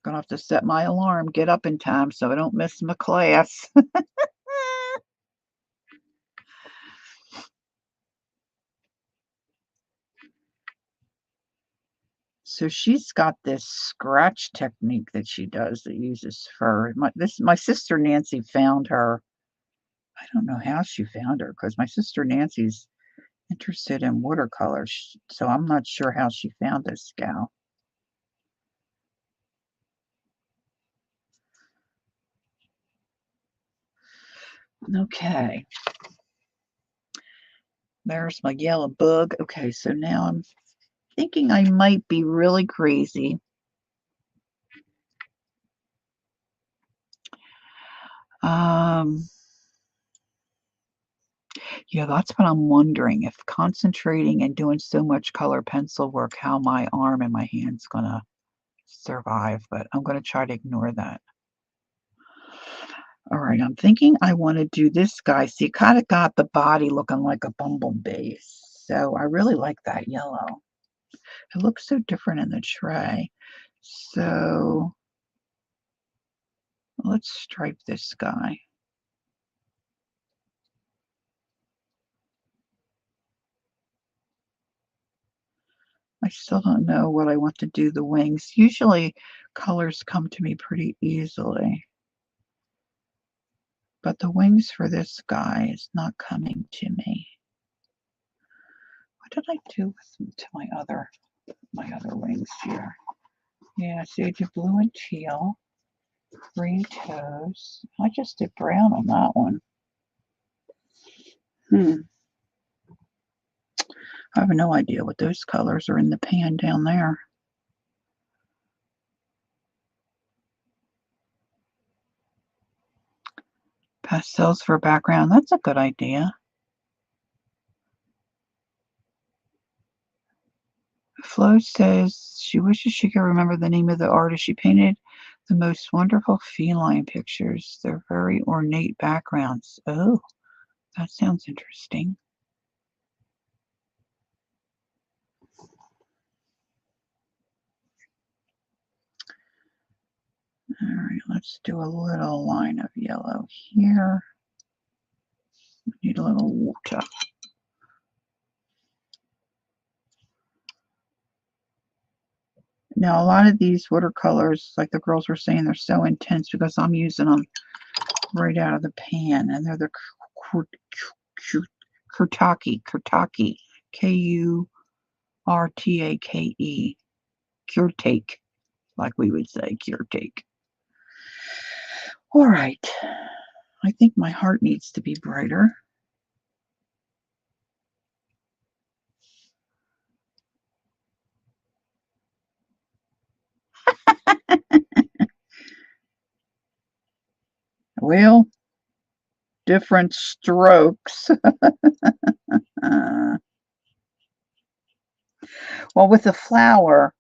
Gonna have to set my alarm, get up in time so I don't miss my class. So she's got this scratch technique that she does that uses fur. My sister Nancy found her. I don't know how she found her because my sister Nancy's interested in watercolors, so I'm not sure how she found this gal. Okay, there's my yellow bug. Okay, so now I'm thinking I might be really crazy. Um, yeah, that's what I'm wondering, if concentrating and doing so much color pencil work, how my arm and my hand's gonna survive, but I'm going to try to ignore that. All right, I'm thinking I want to do this guy. See, kind of got the body looking like a bumblebee. So I really like that yellow. It looks so different in the tray. So let's stripe this guy. I still don't know what I want to do the wings. Usually colors come to me pretty easily. But the wings for this guy is not coming to me. What did I do to my other wings here? Yeah, see, I did blue and teal, green toes. I just did brown on that one. I have no idea what those colors are in the pan down there. Pastels for background, that's a good idea. Flo says she wishes she could remember the name of the artist. She painted the most wonderful feline pictures. They're very ornate backgrounds. Oh, that sounds interesting. All right, let's do a little line of yellow here. We need a little water. Now, a lot of these watercolors, like the girls were saying, they're so intense because I'm using them right out of the pan, and they're the Kurtake, Kurtake, Kurtake, like we would say, Kurtake. All right, I think my heart needs to be brighter. Well, different strokes. Well, with the flower,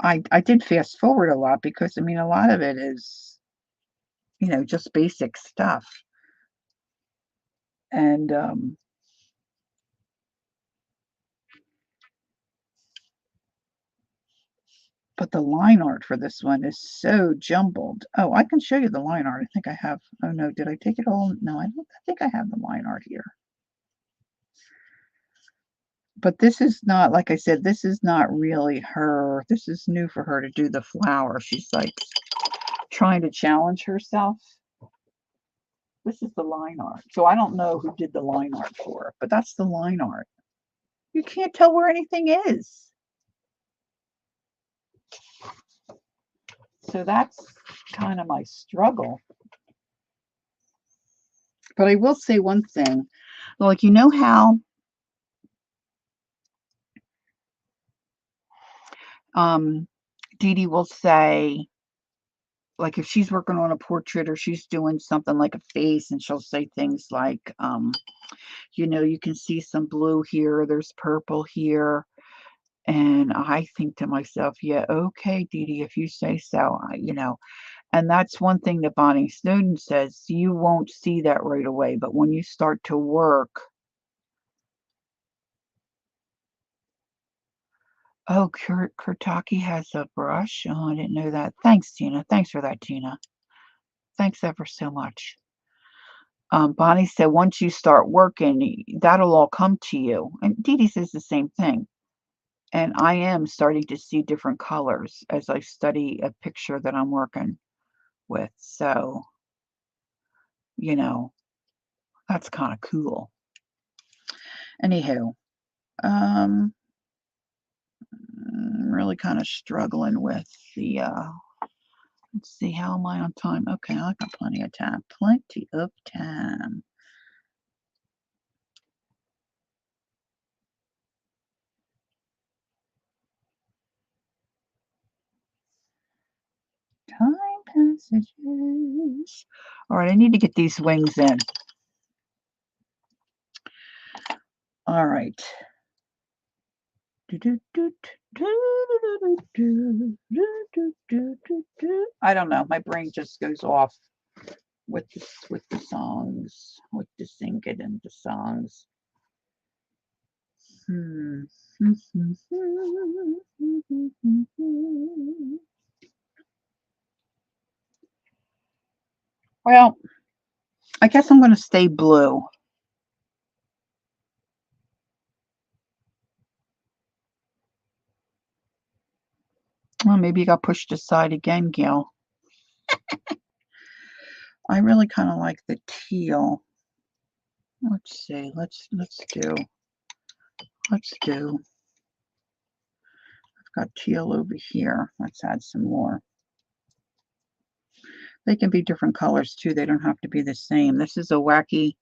I did fast forward a lot because, I mean, a lot of it is, you know, just basic stuff. And but the line art for this one is so jumbled. Oh, I can show you the line art. I think I have. Oh no, did I take it all? No, I don't. I think I have the line art here. But this is not, like I said, this is not really her. This is new for her to do the flower. She's like trying to challenge herself. This is the line art. So I don't know who did the line art for it, but that's the line art. You can't tell where anything is. So that's kind of my struggle. But I will say one thing. Like, you know how Dee Dee will say, like, if she's working on a portrait or she's doing something like a face, and she'll say things like, you know, you can see some blue here, there's purple here. And I think to myself, yeah, okay, Dee Dee, if you say so, you know. And that's one thing that Bonnie Snowden says, you won't see that right away, but when you start to work. Oh, Kurtaki has a brush. Oh, I didn't know that. Thanks, Tina. Thanks for that, Tina. Thanks ever so much. Bonnie said, once you start working, that'll all come to you. And Dee Dee says the same thing. And I am starting to see different colors as I study a picture that I'm working with. So, you know, that's kind of cool. Anywho, I'm really kind of struggling with the, let's see, how am I on time? Okay, I got plenty of time. Plenty of time. Time passages. All right, I need to get these wings in. All right. I don't know. My brain just goes off with the songs, with the singing and the songs. Well, I guess I'm going to stay blue. Well, maybe you got pushed aside again, Gail. I really kind of like the teal. Let's see. Let's do. I've got teal over here. Let's add some more. They can be different colors too. They don't have to be the same. This is a wacky.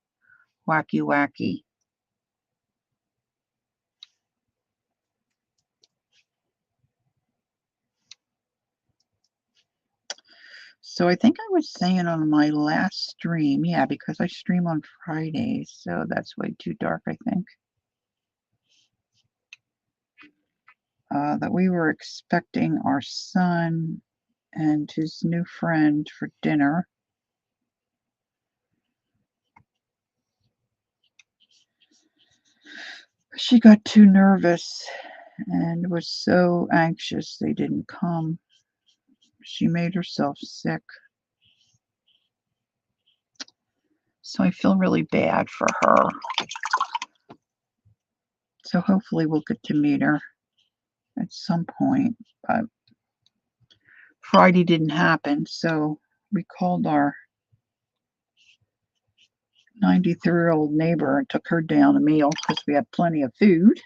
So I think I was saying on my last stream, yeah, because I stream on Fridays, so that's way too dark, I think, that we were expecting our son and his new friend for dinner. She got too nervous and was so anxious they didn't come. She made herself sick. So I feel really bad for her. So hopefully we'll get to meet her at some point. But Friday didn't happen, so we called our 93-year-old neighbor and took her down a meal because we had plenty of food.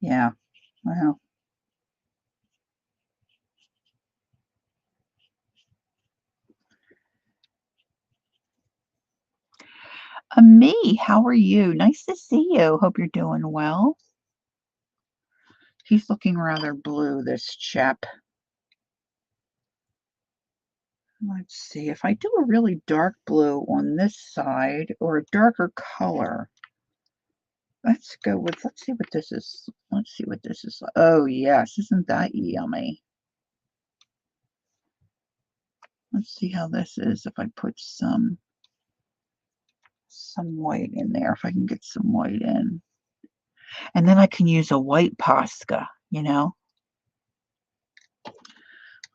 Yeah, well. Me, how are you? Nice to see you. Hope you're doing well. He's looking rather blue, this chap. Let's see, if I do a really dark blue on this side or a darker color, let's see what this is. Let's see what this is. Oh, yes, isn't that yummy? Let's see how this is if I put some white in there, if I can get some white in. And then I can use a white Posca, you know.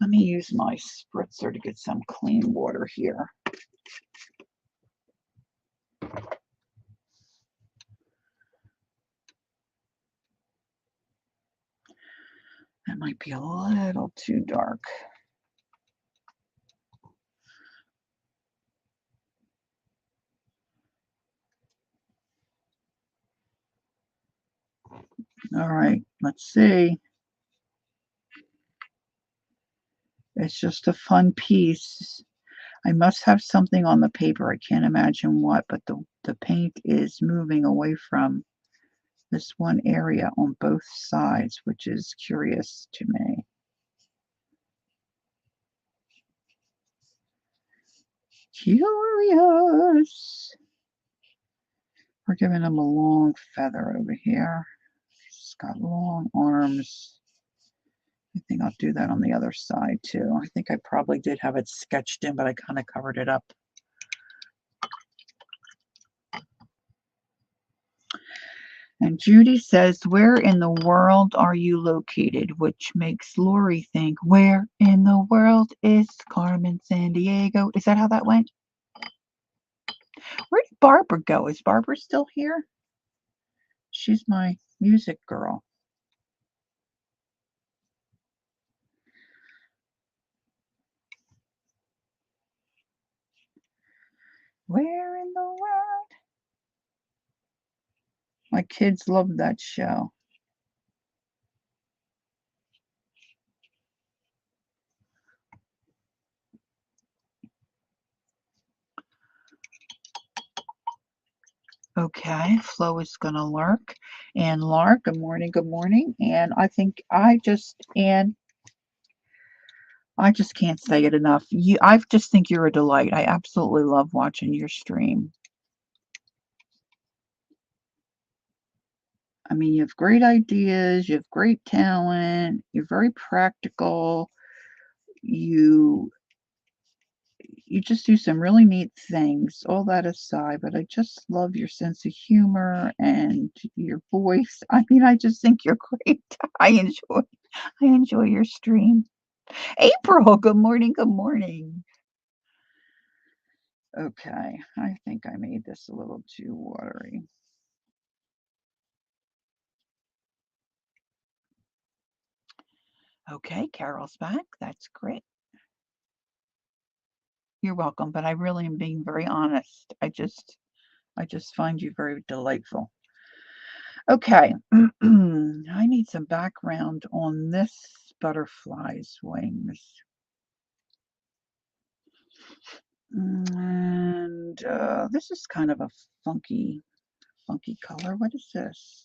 Let me use my spritzer to get some clean water here. That might be a little too dark. All right, let's see. It's just a fun piece. I must have something on the paper. I can't imagine what, but the paint is moving away from this one area on both sides, which is curious to me. Curious. We're giving him a long feather over here. He's got long arms. I think I'll do that on the other side too. I think I probably did have it sketched in, but I kind of covered it up. And Judy says, where in the world are you located? Which makes Lori think, where in the world is Carmen Sandiego? Is that how that went? Where did Barbara go? Is Barbara still here? She's my music girl. Where in the world? My kids love that show. Okay, Flo is going to lurk. And Lark, good morning, good morning. And I think Anne, I just can't say it enough. I just think you're a delight. I absolutely love watching your stream. I mean, you have great ideas, you have great talent, you're very practical. You you just do some really neat things, all that aside, but I just love your sense of humor and your voice. I mean, I just think you're great. I enjoy your stream. April, good morning, good morning. Okay, I think I made this a little too watery. Okay, Carol's back. That's great. You're welcome, but I really am being very honest. I just find you very delightful. Okay, I need some background on this butterfly's wings. And this is kind of a funky color. What is this?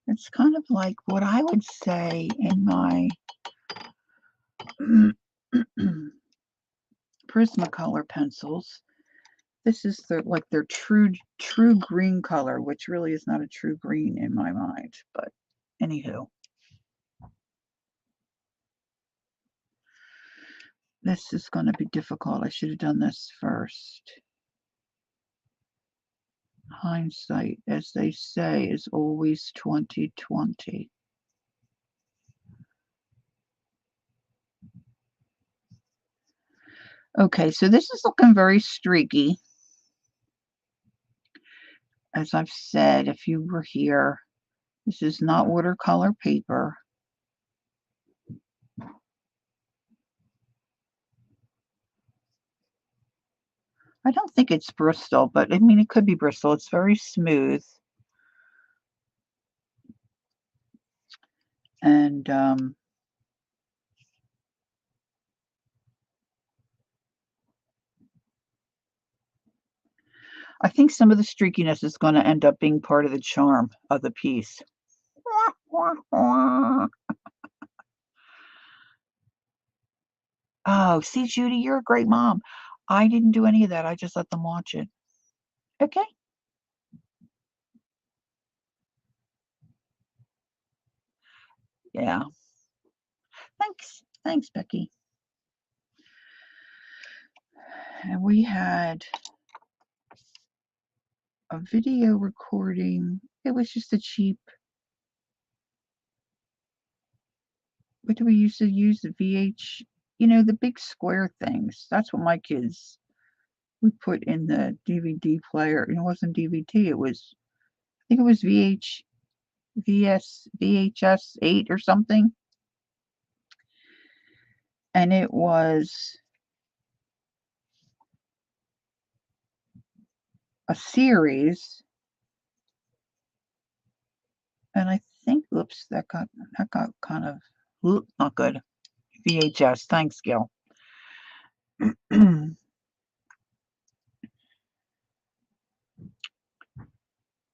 It's kind of like what I would say in my Prismacolor pencils. This is their true green color, which really is not a true green in my mind. But anywho, this is going to be difficult. I should have done this first. Hindsight, as they say, is always 20/20. Okay, so this is looking very streaky. As I've said, if you were here, this is not watercolor paper. I don't think it's Bristol, but I mean, it could be Bristol. It's very smooth. And I think some of the streakiness is going to end up being part of the charm of the piece. Oh, see, Judy, you're a great mom. I didn't do any of that. I just let them watch it. Okay. Yeah. Thanks. Thanks, Becky. And we had a video recording. It was just a cheap, what do we used to use? The VH, the big square things. That's what my kids would put in the DVD player. It wasn't DVD. I think it was VHS 8 or something. And it was a series. And I think, oops, that got kind of not good. VHS. Thanks, Gil.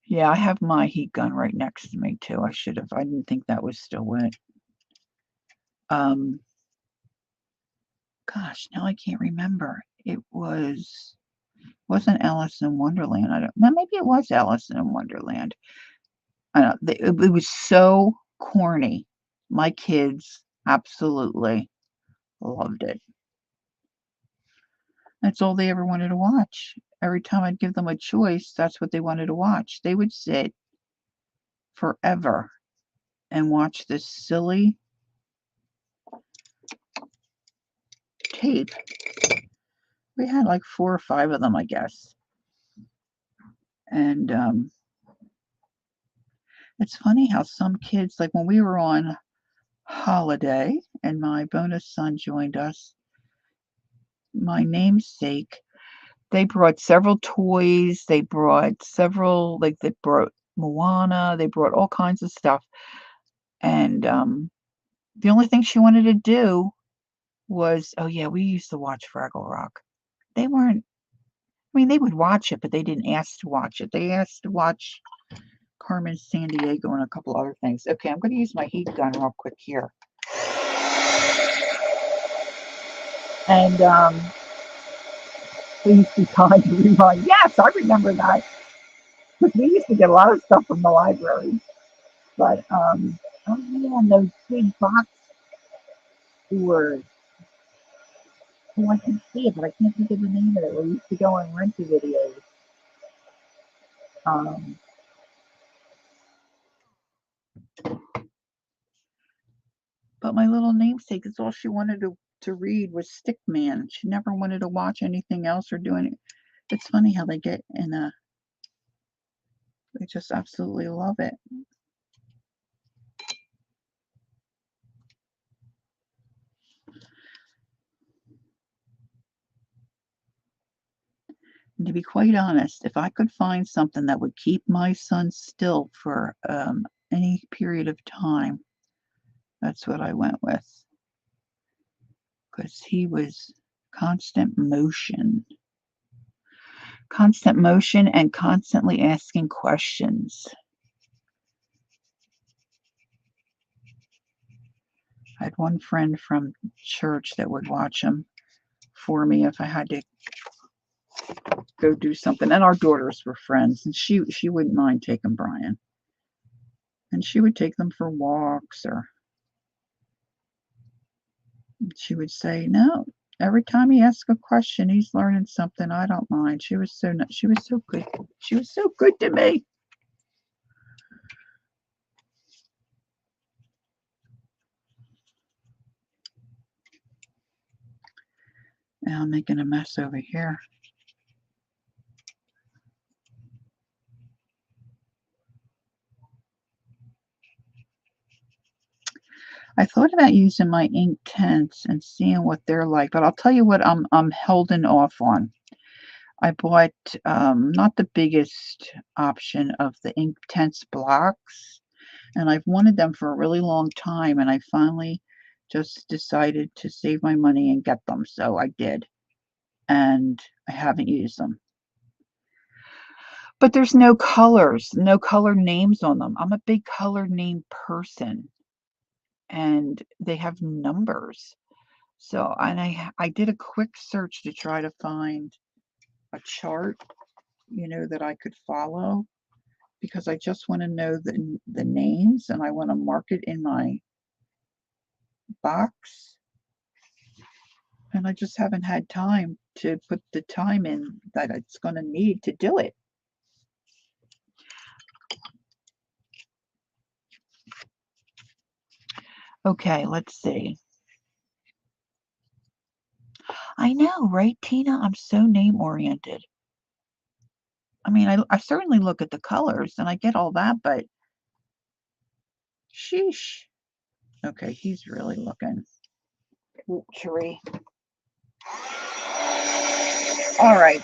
Yeah, I have my heat gun right next to me too. I should have. I didn't think that was still wet. Gosh, now I can't remember. It wasn't Alice in Wonderland. I don't. Well, maybe it was Alice in Wonderland. I don't. It was so corny. My kids absolutely loved it. That's all they ever wanted to watch. Every time I'd give them a choice, that's what they wanted to watch. They would sit forever and watch this silly tape. We had like 4 or 5 of them, I guess. And it's funny how some kids, like when we were on holiday and my bonus son joined us, my namesake, they brought several toys. They brought several, like they brought Moana. They brought all kinds of stuff. And the only thing she wanted to do was, oh yeah, we used to watch Fraggle Rock. They weren't, I mean, they would watch it, but they didn't ask to watch it. They asked to watch Carmen Sandiego and a couple other things. Okay, I'm going to use my heat gun real quick here. And please be kind to rewind. Yes, I remember that. Because we used to get a lot of stuff from the library. But, oh man, those big box stores. Oh, I can see it, but I can't think of the name of it. We used to go and rent the videos. But my little namesake is all she wanted to read was Stickman. She never wanted to watch anything else or do anything. It's funny how they get in a, they just absolutely love it. And to be quite honest, if I could find something that would keep my son still for any period of time, that's what I went with. Because he was constant motion and constantly asking questions. I had one friend from church that would watch him for me if I had to go do something. And our daughters were friends, and she wouldn't mind taking Brian. And she would take them for walks, or she would say, "No, every time he asks a question, he's learning something. I don't mind." She was so good. She was so good to me. Now I'm making a mess over here. I thought about using my ink tints and seeing what they're like, but I'll tell you what I'm holding off on. I bought not the biggest option of the ink tints blocks, and I've wanted them for a really long time, and I finally just decided to save my money and get them, so I did, and I haven't used them. But there's no colors, no color names on them. I'm a big color name person, and they have numbers. So, and I did a quick search to try to find a chart, that I could follow, because I just want to know the names, and I want to mark it in my box. And I just haven't had time to put the time in that it's going to need to do it. Okay, let's see. I know, right, Tina? I'm so name oriented. I mean, I certainly look at the colors and I get all that, but sheesh. Okay, he's really looking. Ooh, tree. All right.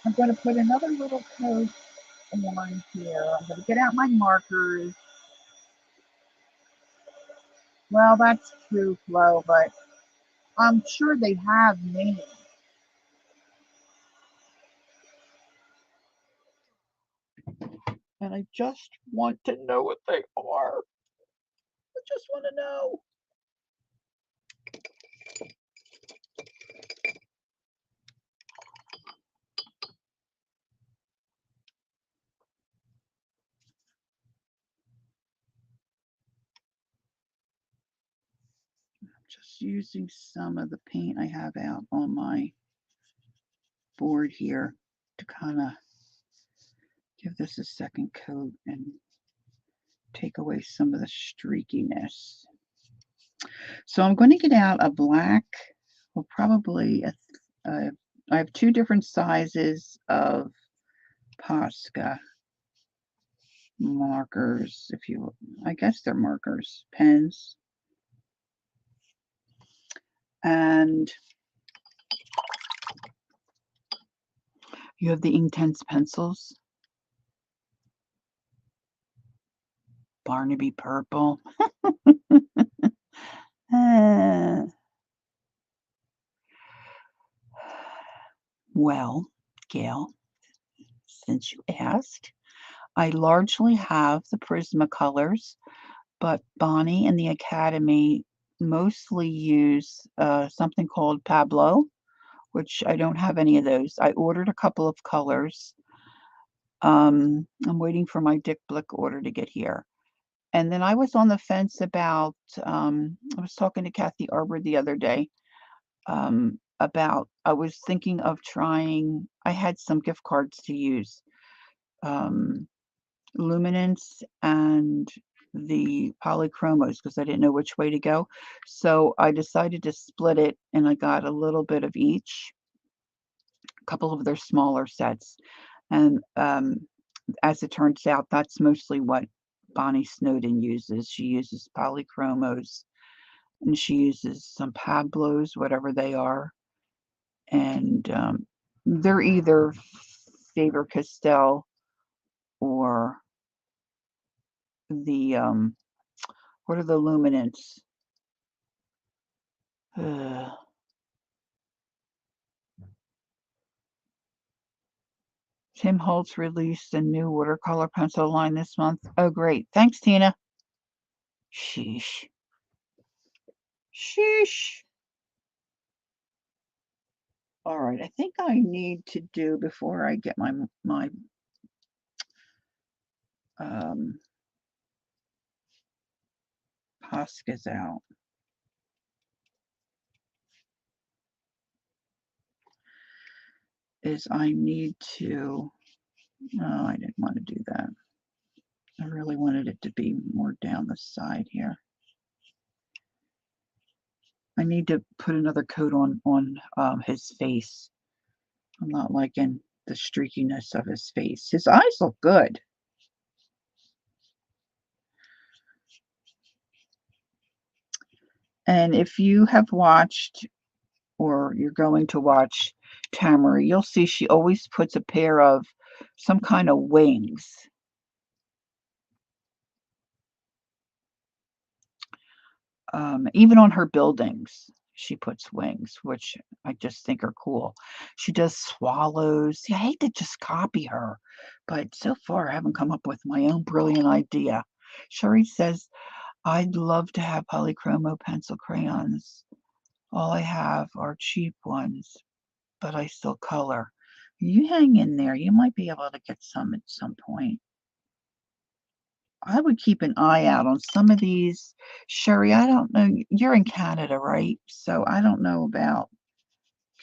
I'm going to put another little coat on here. I'm going to get out my markers. Well, that's true, Flo, but I'm sure they have names. And I just want to know what they are. I just want to know. I'm just using some of the paint I have out on my board here to kind of give this a second coat and take away some of the streakiness. So I'm going to get out a black, well, probably I have two different sizes of Posca markers, I guess they're markers, pens. And you have the Inktense pencils. Barnaby purple. Well, scale, since you asked. I largely have the Prismacolors, but Bonnie and the Academy mostly use something called Pablo, which I don't have any of those. I ordered a couple of colors. I'm waiting for my Dick Blick order to get here. And then I was on the fence about, I was talking to Kathy Arbor the other day about, I was thinking of trying, I had some gift cards to use, Luminance and the polychromos because I didn't know which way to go. So I decided to split it and I got a little bit of each, a couple of their smaller sets. And as it turns out, that's mostly what Bonnie Snowden uses. She uses polychromos and she uses some Pablos, whatever they are. And they're either Faber-Castell or the, what are the luminants? Tim Holtz released a new watercolor pencil line this month. Oh, great. Thanks, Tina. Sheesh. Sheesh. All right. I think I need to do, before I get my Poscas out, is I need to, no, I didn't want to do that. I really wanted it to be more down the side here. I need to put another coat on his face. I'm not liking the streakiness of his face. His eyes look good. And if you have watched or you're going to watch Tamara, you'll see she always puts a pair of some kind of wings. Even on her buildings, she puts wings, which I just think are cool. She does swallows. See, I hate to just copy her, but so far I haven't come up with my own brilliant idea. Sherry says, I'd love to have polychromo pencil crayons. All I have are cheap ones, but I still color. You hang in there. You might be able to get some at some point. I would keep an eye out on some of these. Sherry, I don't know. You're in Canada, right? So I don't know about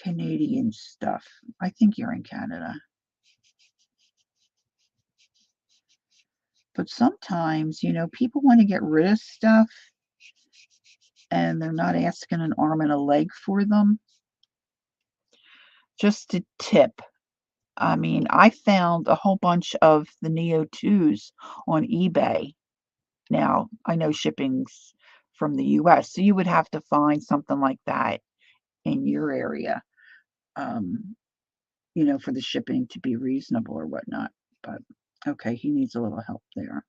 Canadian stuff. I think you're in Canada. But sometimes, people want to get rid of stuff and they're not asking an arm and a leg for them. Just a tip. I mean, I found a whole bunch of the Neo 2s on eBay. Now, I know shipping's from the US, so you would have to find something like that in your area, for the shipping to be reasonable or whatnot. But okay, he needs a little help there.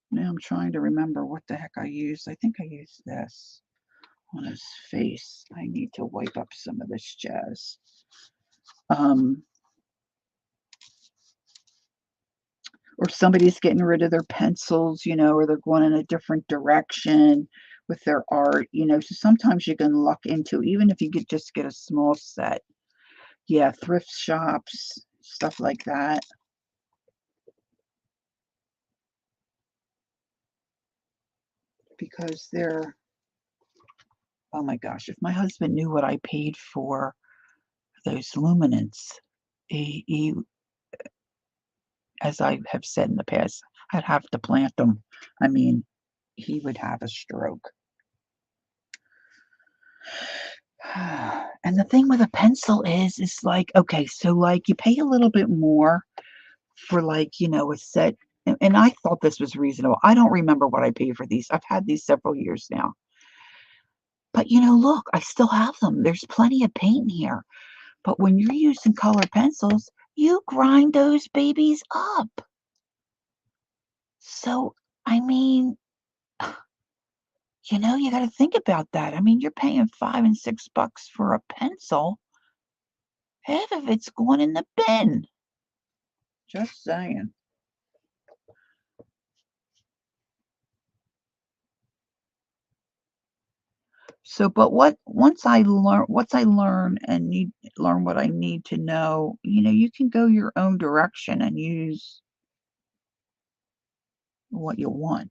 Now I'm trying to remember what the heck I used. I think I used this on his face. I need to wipe up some of this jazz. Or somebody's getting rid of their pencils, or they're going in a different direction with their art, so sometimes you can luck into, even if you could just get a small set. Yeah, thrift shops, stuff like that. Because they're, oh my gosh, if my husband knew what I paid for those luminants, he, as I have said in the past, I'd have to plant them. I mean, he would have a stroke. And the thing with a pencil is like, okay, so like you pay a little bit more for like, a set. And I thought this was reasonable. I don't remember what I paid for these. I've had these several years now. But look, I still have them. There's plenty of paint here. But when you're using colored pencils, you grind those babies up. So, I mean, you got to think about that. I mean, you're paying $5 and $6 for a pencil. Half of it's gone in the bin. Just saying. So, but once I learn and learn what I need to know, you can go your own direction and use what you want.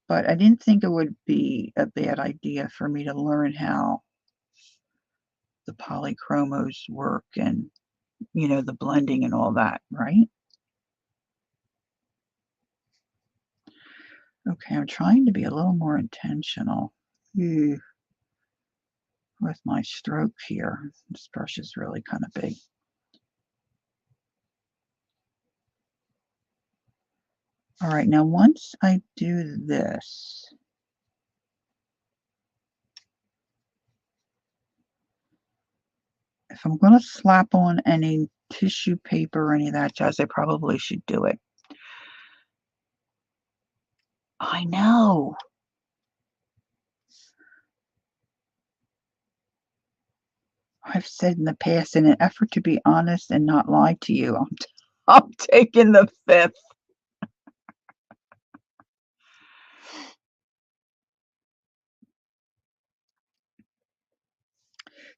But I didn't think it would be a bad idea for me to learn how the polychromos work and, the blending and all that, right? Okay, I'm trying to be a little more intentional with my stroke here. This brush is really kind of big. All right, now once I do this, if I'm going to slap on any tissue paper or any of that jazz, I probably should do it. I know. I've said in the past, in an effort to be honest and not lie to you, I'm taking the fifth.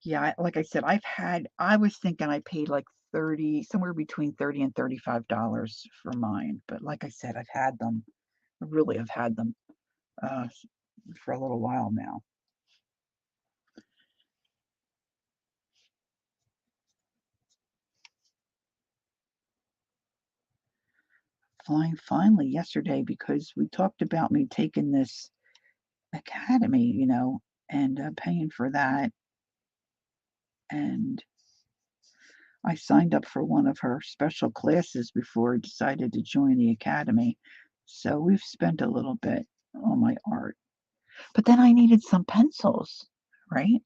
Yeah, like I said, I was thinking I paid like 30, somewhere between 30 and $35 for mine. But like I said, I've had them. I really have had them uh, for a little while now. Flying finally yesterday because we talked about me taking this academy, and paying for that. And I signed up for one of her special classes before I decided to join the academy. So we've spent a little bit on my art. But then I needed some pencils, right?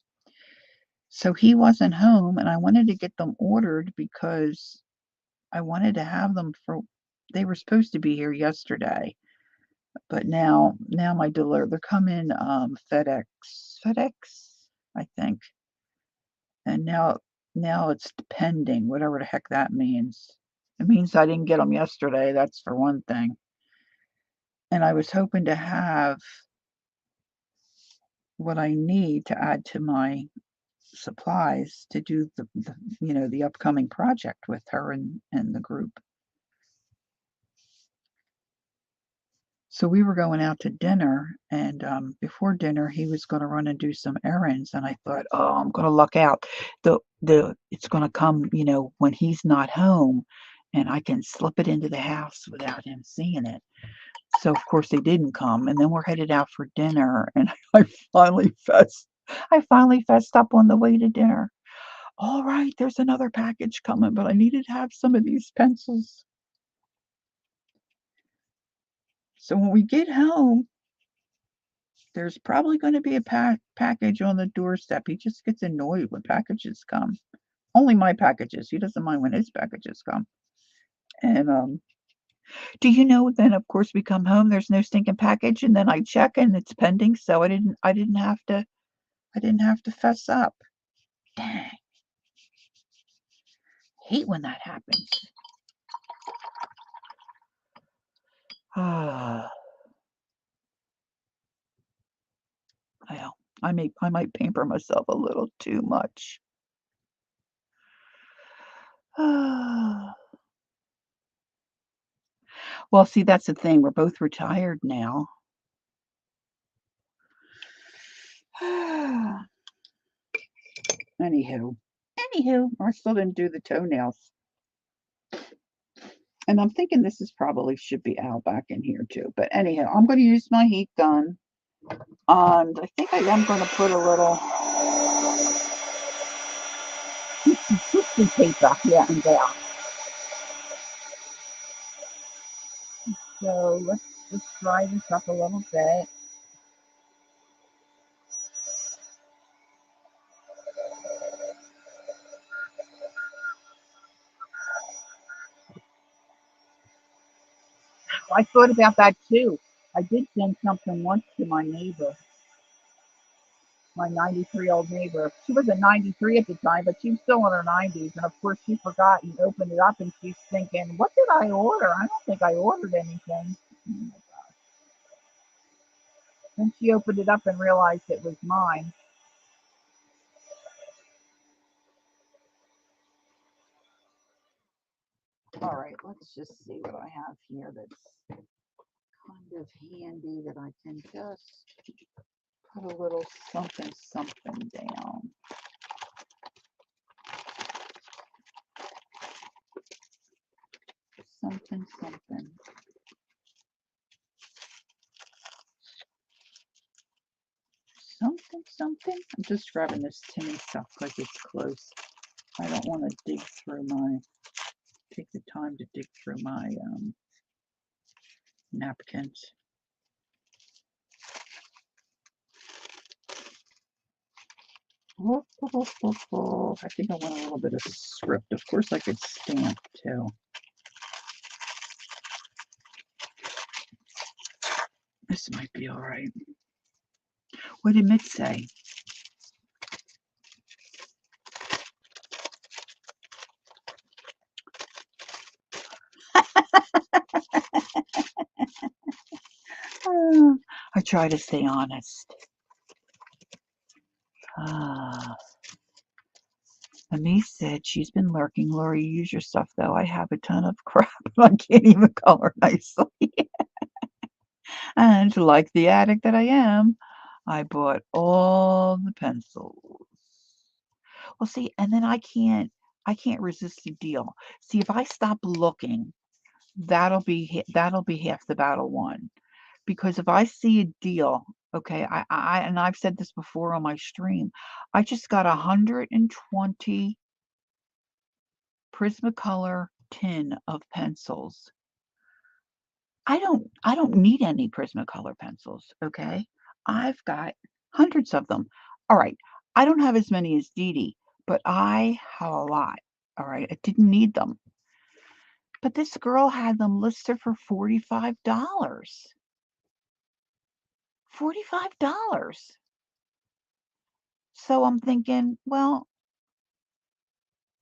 So he wasn't home and I wanted to get them ordered because I wanted to have them they were supposed to be here yesterday. But now my they're coming FedEx, I think. And now it's pending, whatever the heck that means. It means I didn't get them yesterday, that's for one thing. And I was hoping to have what I need to add to my supplies to do the upcoming project with her and the group. So we were going out to dinner, and before dinner, he was going to run and do some errands, and I thought, oh, I'm going to luck out. It's going to come, when he's not home, and I can slip it into the house without him seeing it. So of course he didn't come, and then we're headed out for dinner, and I finally fessed up on the way to dinner. All right, there's another package coming, but I needed to have some of these pencils. So when we get home, there's probably going to be a package on the doorstep. He just gets annoyed when packages come. Only my packages. He doesn't mind when his packages come. And do you know? Then of course we come home. There's no stinking package, and then I check and it's pending. So I didn't have to fess up. Dang, hate when that happens. Ah, well, I might pamper myself a little too much. Well, see, that's the thing. We're both retired now. Anywho, I still didn't do the toenails. And I'm thinking this is probably should be out back in here too. But anyhow, I'm going to use my heat gun. And I think I am going to put a little tissue paper here and there. So let's just dry this up a little bit. I thought about that too. I did send something once to my neighbor. my 93-year-old neighbor. She wasn't 93 at the time, but she was still in her 90s. And of course, she forgot and opened it up, and she's thinking, "What did I order? I don't think I ordered anything." Then she opened it up and realized it was mine. All right, let's just see what I have here that's kind of handy that I can just put a little something something down. Something something. Something something. I'm just grabbing this tinny stuff because it's close. I don't want to dig through take the time to dig through my napkins. I think I want a little bit of script. Of course, I could stamp too. This might be all right. What did Mitt say? I try to stay honest. Anise said she's been lurking. Lori, use your stuff though. I have a ton of crap. I can't even color nicely. And like the addict that I am, I bought all the pencils. Well, see, and then I can't resist the deal. See, if I stop looking, that'll be half the battle won. Because if I see a deal, okay, and I've said this before on my stream, I just got 120 Prismacolor tin of pencils. I don't need any Prismacolor pencils, okay? I've got hundreds of them. All right, I don't have as many as Dee Dee, but I have a lot. All right, I didn't need them. But this girl had them listed for $45. $45. So I'm thinking, well,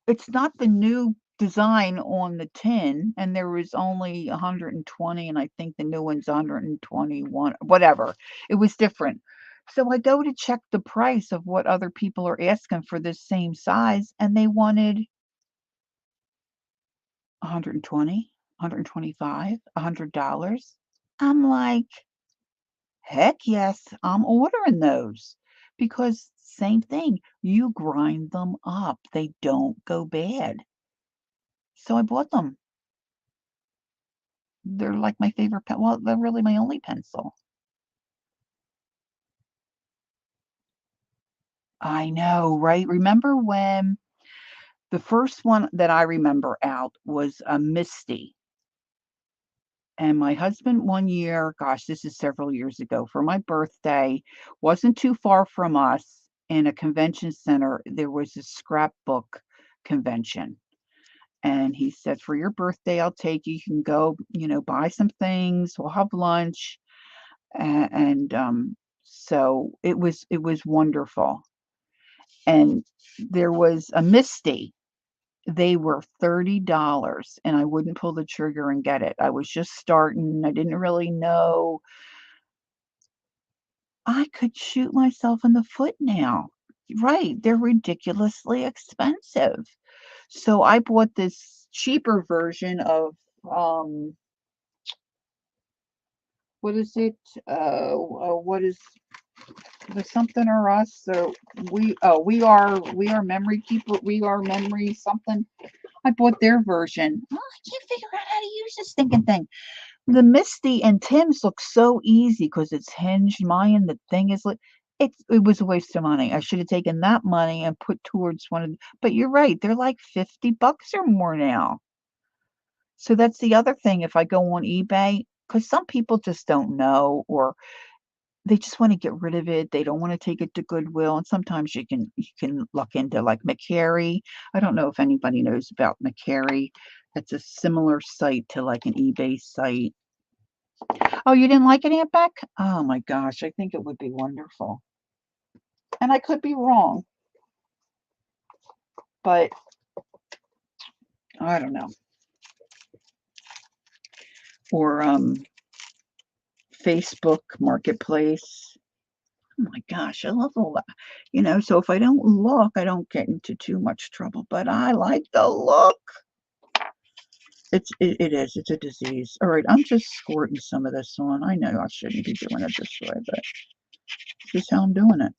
it's not the new design on the tin, and there was only 120, and I think the new one's 121, whatever. It was different. So I go to check the price of what other people are asking for this same size, and they wanted 120, 125, $100. I'm like, heck yes, I'm ordering those because same thing, you grind them up, they don't go bad. So I bought them. They're like my favorite pen. Well, they're really my only pencil. I know, right? Remember when the first one that I remember out was a Misty. And my husband one year, gosh, this is several years ago, for my birthday, wasn't too far from us in a convention center, there was a scrapbook convention. And he said, for your birthday, I'll take you. You can go, buy some things. We'll have lunch. And so it was wonderful. And there was a Misty. They were $30, and I wouldn't pull the trigger and get it. I was just starting. I didn't really know. I could shoot myself in the foot now. Right, they're ridiculously expensive. So I bought this cheaper version of what is it? What is the something or us? So we are memory keeper. We are memory something. I bought their version. Oh, I can't figure out how to use this stinking thing. The Misty and Tim's look so easy because it's hinged. Mine, the thing is like it was a waste of money. I should have taken that money and put towards one of. But you're right, they're like $50 or more now. So that's the other thing. If I go on eBay, because some people just don't know, or they just want to get rid of it. They don't want to take it to Goodwill. And sometimes you can look into like McCary. I don't know if anybody knows about McCary. It's a similar site to like an eBay site. Oh, you didn't like it, Aunt Beck? Oh my gosh, I think it would be wonderful. And I could be wrong, but I don't know. Or Facebook Marketplace. Oh my gosh, I love all that. You know, so if I don't look, I don't get into too much trouble, but I like to look. It is. It's a disease. All right, I'm just squirting some of this on. I know I shouldn't be doing it this way, but this is how I'm doing it.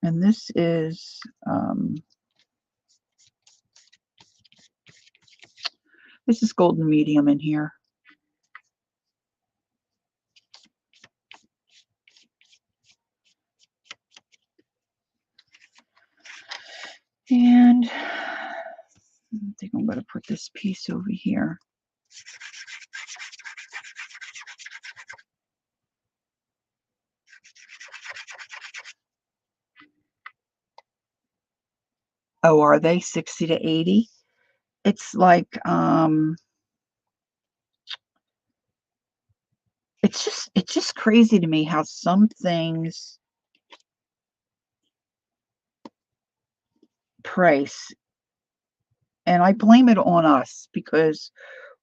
And this is golden medium in here. And I think I'm going to put this piece over here. Oh, are they 60 to 80? It's like it's just crazy to me how some things price, and I blame it on us because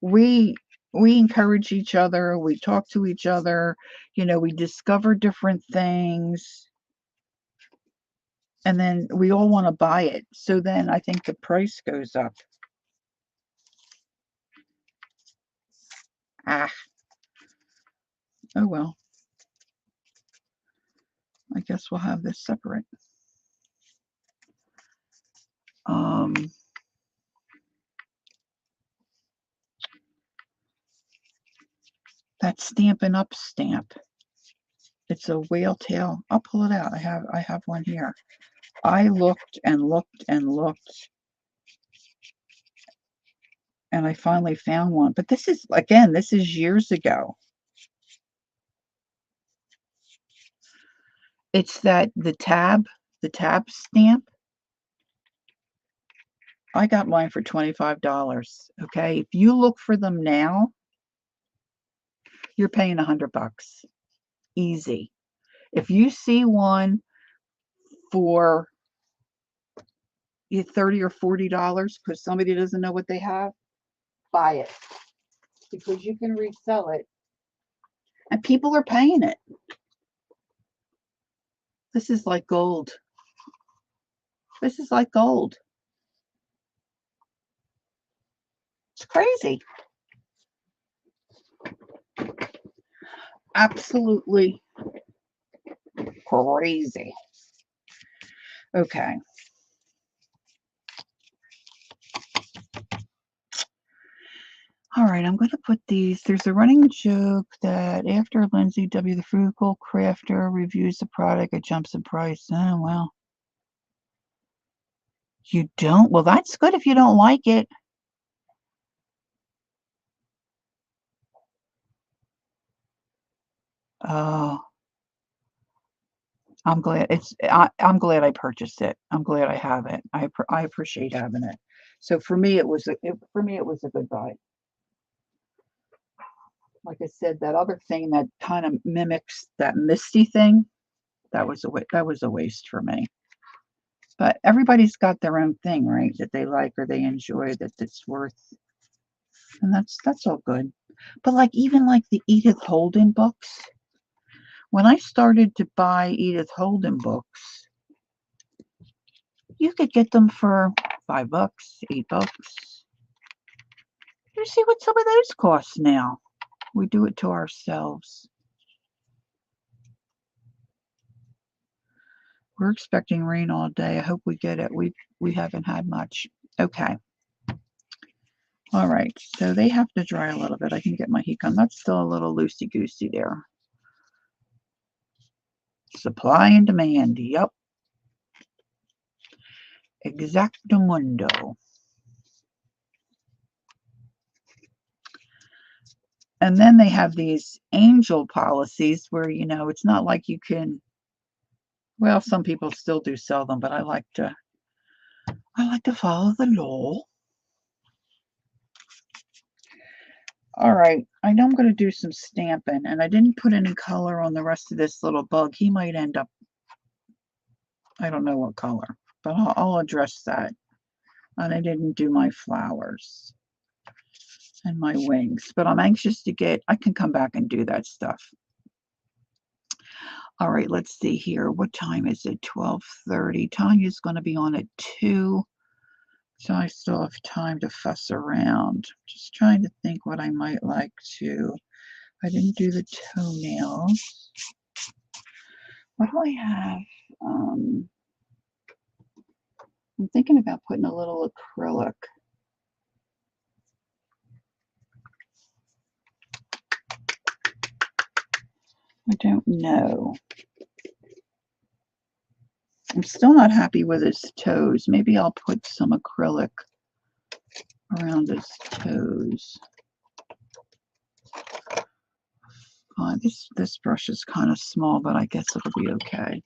we encourage each other, we talk to each other, you know, we discover different things, and then we all want to buy it. So then I think the price goes up. Ah, oh well. I guess we'll have this separate. That Stampin' Up stamp. It's a whale tail. I'll pull it out. I have one here. I looked and looked and looked, and I finally found one. But this is, again, this is years ago. It's the tab stamp. I got mine for $25. Okay, if you look for them now, you're paying $100. Easy. If you see one for $30 or $40 because somebody doesn't know what they have, buy it. Because you can resell it. And people are paying it. This is like gold. This is like gold. It's crazy. Absolutely crazy. Okay. All right, I'm going to put these. There's a running joke that after Lindsay W., the frugal crafter, reviews the product, it jumps in price. Oh, well. You don't? Well, that's good if you don't like it. Oh, I'm glad I'm glad I purchased it. I'm glad I have it. I appreciate having it. So for me, it was a good buy. Like I said, that other thing that kind of mimics that misty thing, that was a waste for me. But everybody's got their own thing, right? That they like or they enjoy, that it's worth, and that's all good. But like even like the Edith Holden books, when I started to buy Edith Holden books, you could get them for $5, $8. You see what some of those cost now. We do it to ourselves. We're expecting rain all day. I hope we get it. We haven't had much. Okay. All right. So they have to dry a little bit. I can get my heat gun. That's still a little loosey-goosey there. Supply and demand. Yep. Exactamundo. And then they have these angel policies where, you know, it's not like you can, well, some people still do sell them, but I like to follow the law. All right, I know I'm going to do some stamping, and I didn't put any color on the rest of this little bug. He might end up, I don't know what color, but I'll address that. And I didn't do my flowers and my wings, but I'm anxious to get, I can come back and do that stuff. All right, let's see here. What time is it? 12:30. Tanya's going to be on at 2, so I still have time to fuss around. Just trying to think what I might like to. I didn't do the toenails. What do I have? I'm thinking about putting a little acrylic. I don't know. I'm still not happy with his toes. Maybe I'll put some acrylic around his toes. This brush is kind of small, but I guess it'll be okay.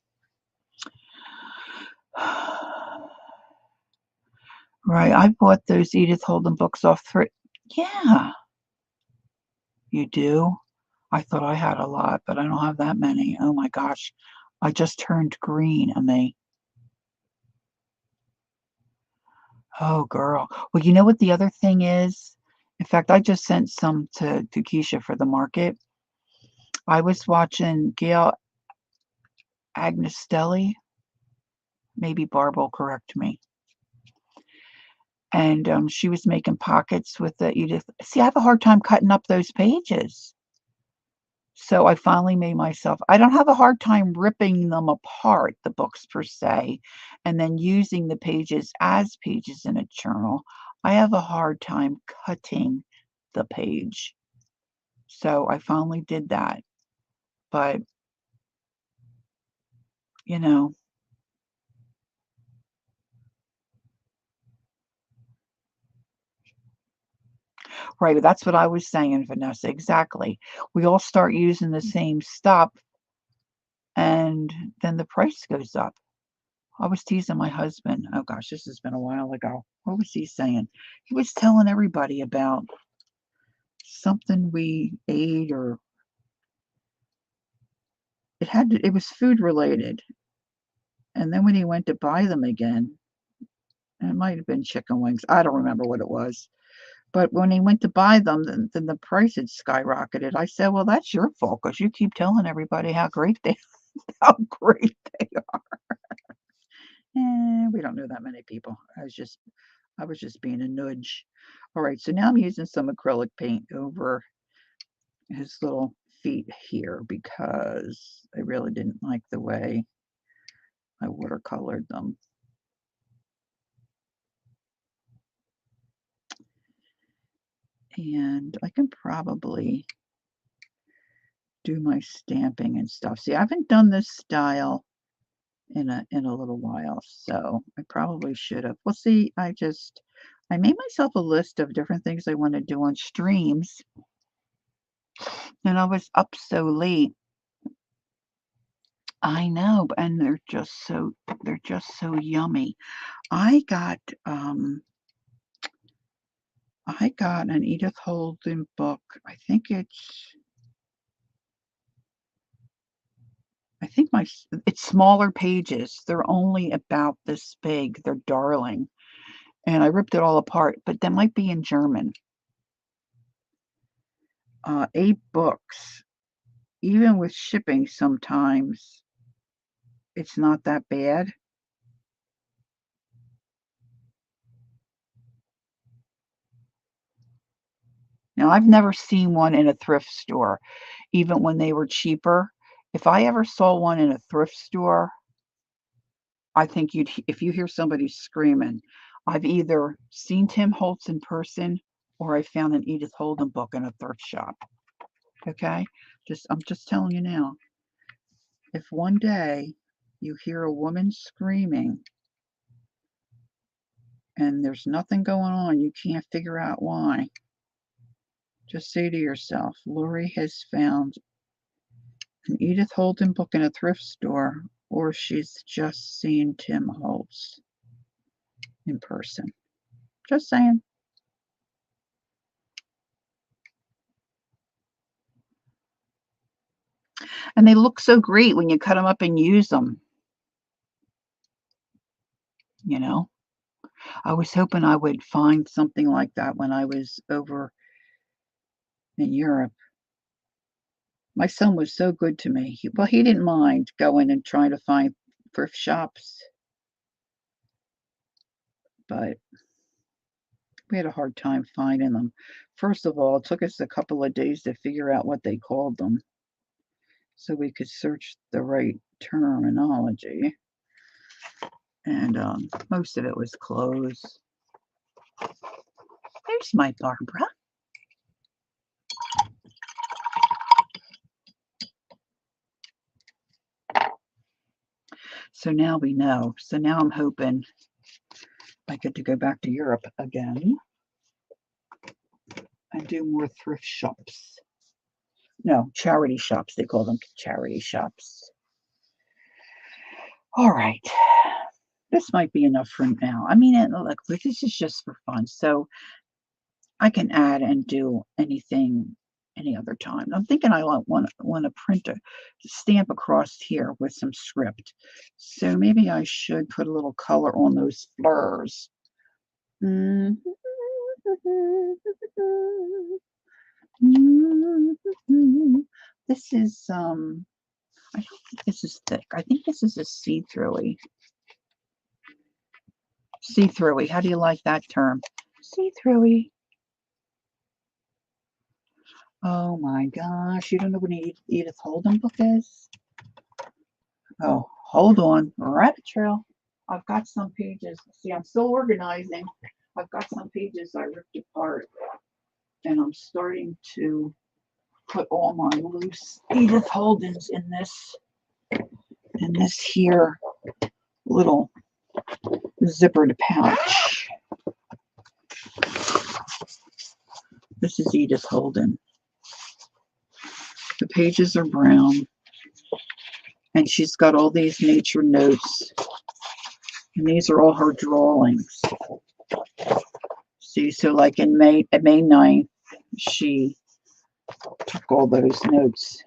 Right, I bought those Edith Holden books off thrift. Yeah, you do? I thought I had a lot, but I don't have that many. Oh my gosh, I just turned green and they. Oh, girl. Well, you know what the other thing is? In fact, I just sent some to Keisha for the market. I was watching Gail Agnestelli. Maybe Barb will correct me. And she was making pockets with the Edith. See, I have a hard time cutting up those pages. So I finally made myself, I don't have a hard time ripping them apart, the books per se, and then using the pages as pages in a journal. I have a hard time cutting the page. So I finally did that. But, you know, right, that's what I was saying, Vanessa, exactly. We all start using the same stuff, and then the price goes up. I was teasing my husband. Oh gosh, this has been a while ago. What was he saying? He was telling everybody about something we ate, or it was food related. And then when he went to buy them again, it might have been chicken wings. I don't remember what it was. But when he went to buy them, then the price had skyrocketed. I said, "Well, that's your fault because you keep telling everybody how great they how great they are." We don't know that many people. I was just being a nudge. All right, so now I'm using some acrylic paint over his little feet here because I really didn't like the way I watercolored them. And I can probably do my stamping and stuff. See, I haven't done this style in a little while, so I probably should have. Well, see, I made myself a list of different things I want to do on streams, and I was up so late. I know, and they're just so yummy. I got um I got an Edith Holden book. It's smaller pages. They're only about this big. They're darling. And I ripped it all apart, but that might be in German. 8 books. Even with shipping sometimes it's not that bad. Now, I've never seen one in a thrift store, even when they were cheaper. If I ever saw one in a thrift store, I think if you hear somebody screaming, I've either seen Tim Holtz in person or I found an Edith Holden book in a thrift shop. Okay? I'm just telling you now. If one day you hear a woman screaming and there's nothing going on, you can't figure out why, just say to yourself, Lori has found an Edith Holden book in a thrift store, or she's just seen Tim Holtz in person. Just saying. And they look so great when you cut them up and use them, you know. I was hoping I would find something like that when I was over in Europe. My son was so good to me. Well, he didn't mind going and trying to find thrift shops, but we had a hard time finding them. First of all, it took us a couple of days to figure out what they called them so we could search the right terminology. And most of it was clothes. There's my Barbara. So now we know. So now I'm hoping I get to go back to Europe again and do more thrift shops. No, charity shops. They call them charity shops. All right. This might be enough for now. I mean, look, this is just for fun. So I can add and do anything any other time. I'm thinking I want to print a stamp across here with some script. So maybe I should put a little color on those fleurs. This is I don't think this is thick. I think this is a see-throughy. See-throughy. How do you like that term? See-throughy. Oh my gosh, you don't know what an Edith Holden book is? Oh, hold on. Rabbit trail. I've got some pages. See, I'm still organizing. I've got some pages I ripped apart. And I'm starting to put all my loose Edith Holdens in this here little zippered pouch. This is Edith Holden. The pages are brown. And she's got all these nature notes. And these are all her drawings. See, so like in May 9th, she took all those notes.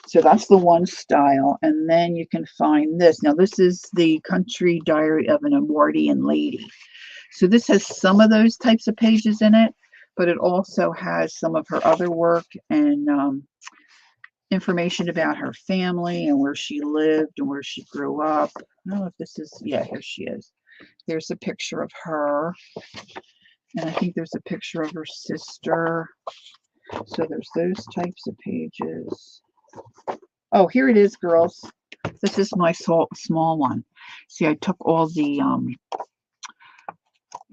So that's the one style. And then you can find this. Now, this is the Country Diary of an Edwardian Lady. So this has some of those types of pages in it, but it also has some of her other work and information about her family and where she lived and where she grew up. I don't know if this is, yeah, here she is. There's a picture of her. And I think there's a picture of her sister. So there's those types of pages. Oh, here it is, girls. This is my small one. See, I took all the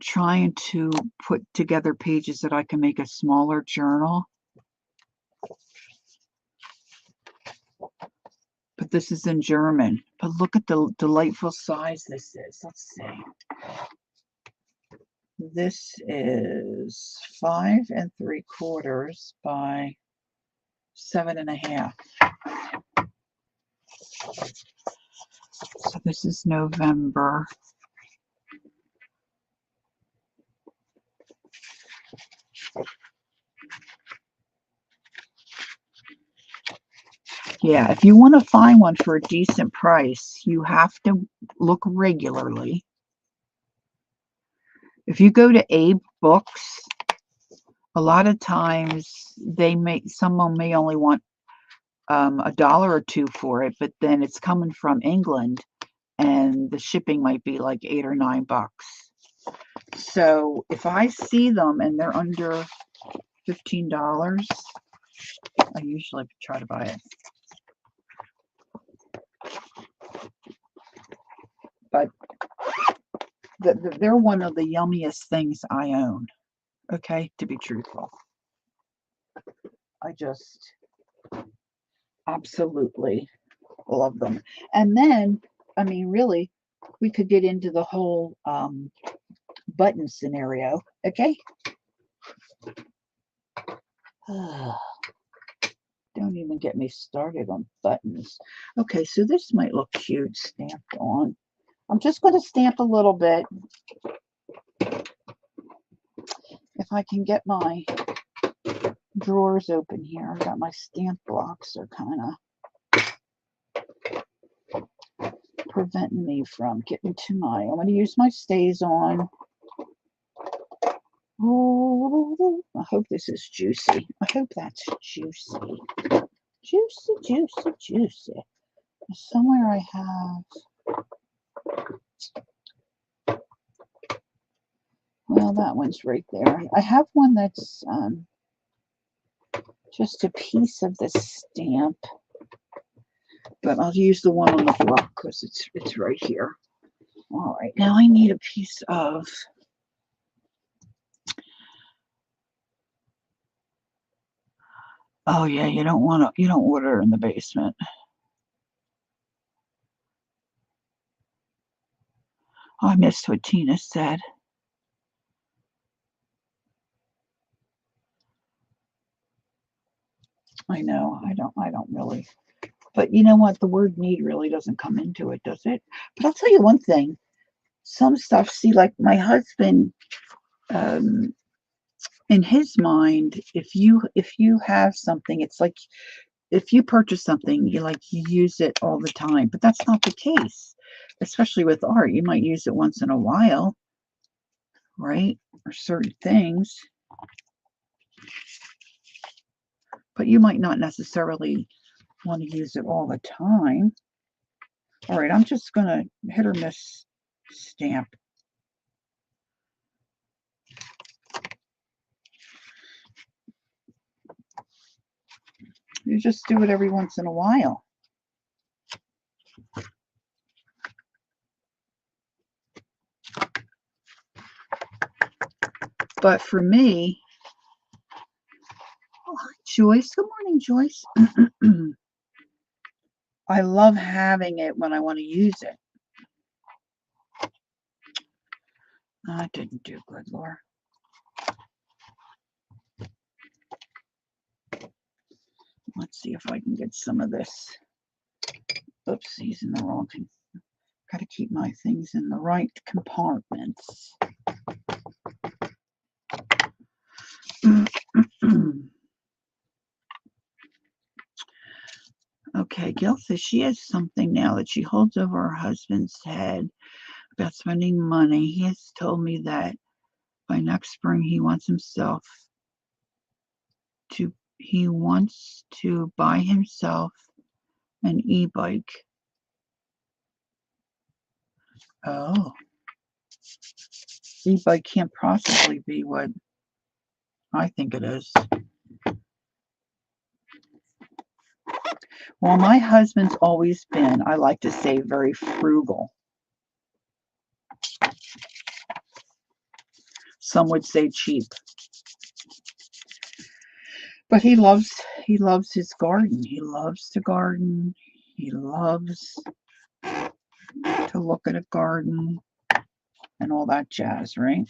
trying to put together pages that I can make a smaller journal. But this is in German. But look at the delightful size this is. Let's see. This is 5 3/4 by 7 1/2. So this is November. Yeah, if you want to find one for a decent price, you have to look regularly. If you go to Abe Books, a lot of times someone may only want $1 or $2 for it, but then it's coming from England and the shipping might be like $8 or $9. So if I see them and they're under $15, I usually try to buy it. But they're one of the yummiest things I own. Okay, to be truthful. I just absolutely love them. And then, I mean, really, we could get into the whole button scenario, okay? Don't even get me started on buttons. Okay, so this might look cute stamped on. I'm just going to stamp a little bit. If I can get my drawers open here. I got my stamp blocks are kind of preventing me from getting to my, I'm going to use my stays on. Oh, I hope this is juicy. I hope that's juicy. Juicy, juicy, juicy. Somewhere I have, well, that one's right there. I have one that's just a piece of the stamp, but I'll use the one on the block because it's right here. All right, now I need a piece of, oh yeah, you don't order in the basement. Oh, I missed what Tina said. I know, I don't really. But you know what? The word need really doesn't come into it, does it? But I'll tell you one thing. Some stuff, see, like my husband, in his mind, if you have something, it's like if you purchase something, you use it all the time. But that's not the case, especially with art. You might use it once in a while, right? Or certain things. But you might not necessarily want to use it all the time. All right, I'm just going to hit or miss stamp. You just do it every once in a while. But for me, oh, hi, Joyce. Good morning, Joyce. I love having it when I want to use it. I didn't do good, Laura. Let's see if I can get some of this. Oopsies, in the wrong thing. Got to keep my things in the right compartments. Okay, Gil says she has something now that she holds over her husband's head about spending money. He has told me that by next spring he wants to buy himself an e-bike. Oh. E-bike can't possibly be what I think it is. Well, my husband's always been, I like to say, very frugal. Some would say cheap. But he loves his garden. He loves to garden. He loves to look at a garden and all that jazz, right?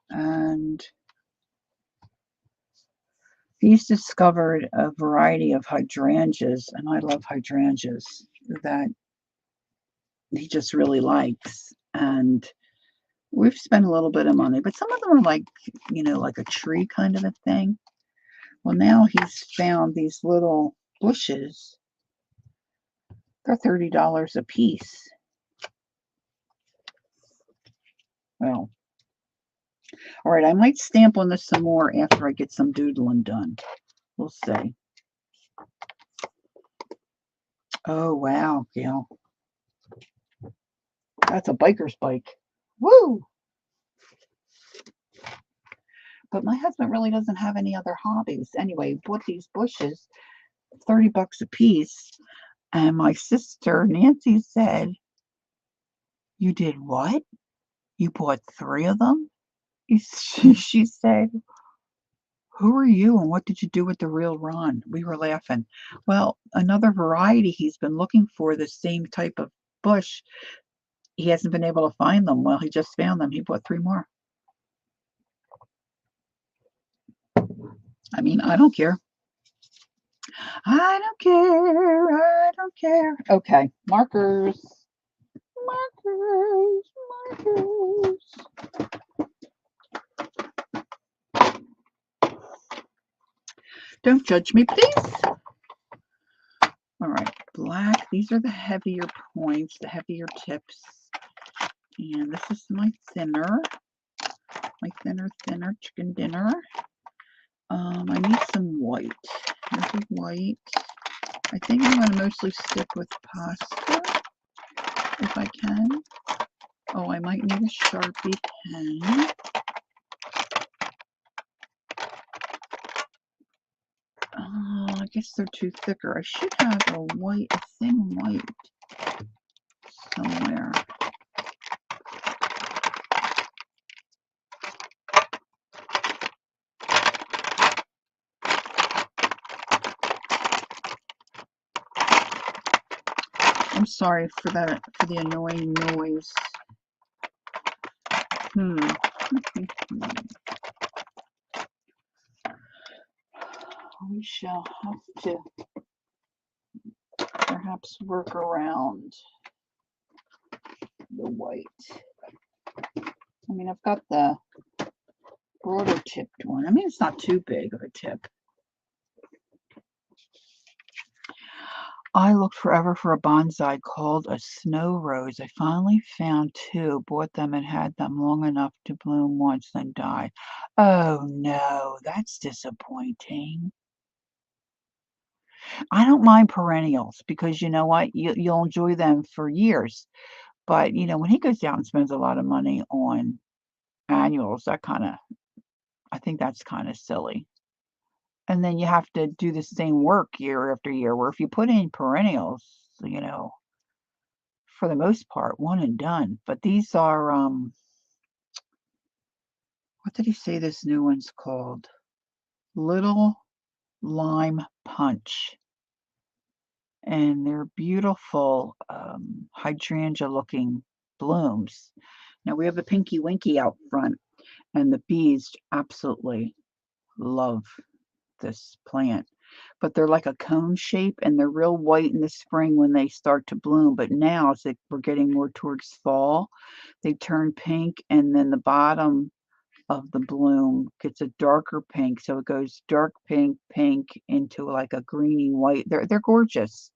And he's discovered a variety of hydrangeas, and I love hydrangeas, that he just really likes. And we've spent a little bit of money, but some of them are like, like a tree kind of a thing. Well, now he's found these little bushes. They're $30 a piece. Well, all right, I might stamp on this some more after I get some doodling done. We'll see. Oh, wow, Gail. That's a biker's bike. Woo! But my husband really doesn't have any other hobbies. Anyway, bought these bushes, $30 a piece. And my sister, Nancy, said, "You did what? You bought 3 of them?" She said, "Who are you and what did you do with the real Ron?" We were laughing. Well, another variety he's been looking for, the same type of bush. He hasn't been able to find them. Well, he just found them. He bought 3 more. I mean, I don't care. I don't care. I don't care. Okay, markers. Markers. Markers. Don't judge me, please. All right, black. These are the heavier points, the heavier tips. And this is my thinner chicken dinner. I need some white. Here's the white. I think I'm going to mostly stick with pasta if I can. Oh, I might need a Sharpie pen. I guess they're too thicker. I should have a thin white somewhere. I'm sorry for that, for the annoying noise. We shall have to perhaps work around the white. I mean, I've got the broader tipped one. I mean, it's not too big of a tip. I looked forever for a bonsai called a snow rose. I finally found two, bought them and had them long enough to bloom once, then die. Oh no, that's disappointing. I don't mind perennials because you know what? You'll enjoy them for years. But, you know, when he goes out and spends a lot of money on annuals, I think that's kind of silly. And then you have to do the same work year after year, where if you put in perennials, you know, for the most part, one and done. But these are, what did he say this new one's called? Little Lime Punch. And they're beautiful hydrangea-looking blooms. Now we have a Pinky Winky out front, and the bees absolutely love this plant. But they're like a cone shape, and they're real white in the spring when they start to bloom. But now, as we're getting more towards fall, they turn pink, and then the bottom of the bloom gets a darker pink. So it goes dark pink, pink into like a greeny white. They're gorgeous.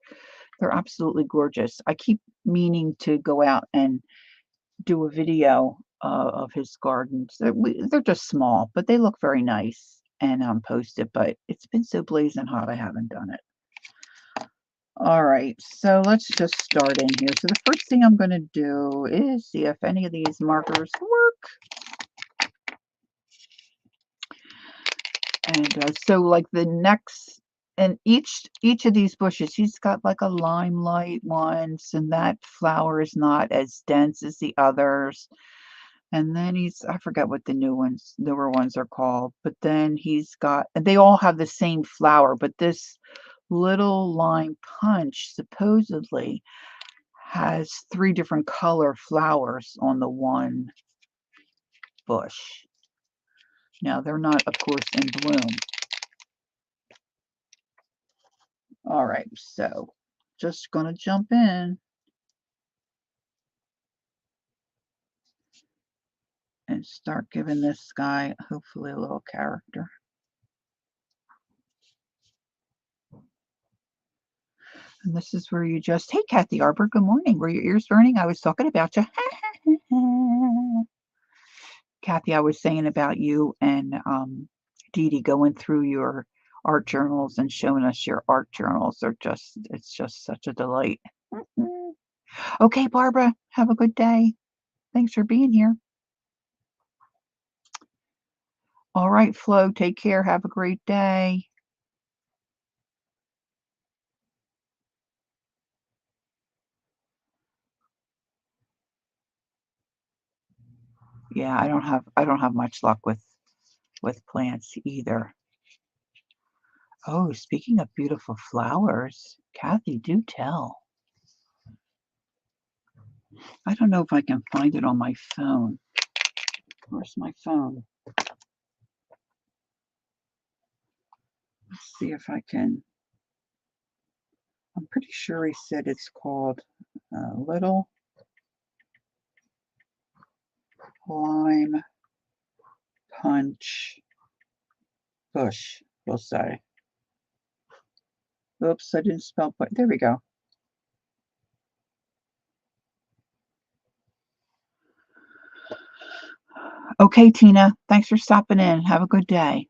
They're absolutely gorgeous. I keep meaning to go out and do a video of his gardens. They're just small, but they look very nice, and post it. But it's been so blazing hot, I haven't done it. All right, so let's just start in here. So the first thing I'm going to do is see if any of these markers work. And so like the next, and each of these bushes, he's got like a limelight ones, and that flower is not as dense as the others. And then I forget what the newer ones are called, but then he's got, they all have the same flower, but this Little Lime Punch supposedly has 3 different color flowers on the one bush. Now they're not, of course, in bloom. All right, so just gonna jump in and start giving this guy hopefully a little character. And this is where you just, hey, Kathy Arbor, good morning. Were your ears burning? I was talking about you. Kathy, I was saying about you and Dee Dee going through your art journals and showing us your art journals. It's just such a delight. Okay, Barbara, have a good day. Thanks for being here. All right, Flo, take care. Have a great day. Yeah, I don't have much luck with plants either. Oh, speaking of beautiful flowers, Kathy, do tell. I don't know if I can find it on my phone. Where's my phone? Let's see if I can. I'm pretty sure he said it's called Little Lime Punch Bush, we'll say. Oops, I didn't spell put. There we go. Okay, Tina, thanks for stopping in. Have a good day.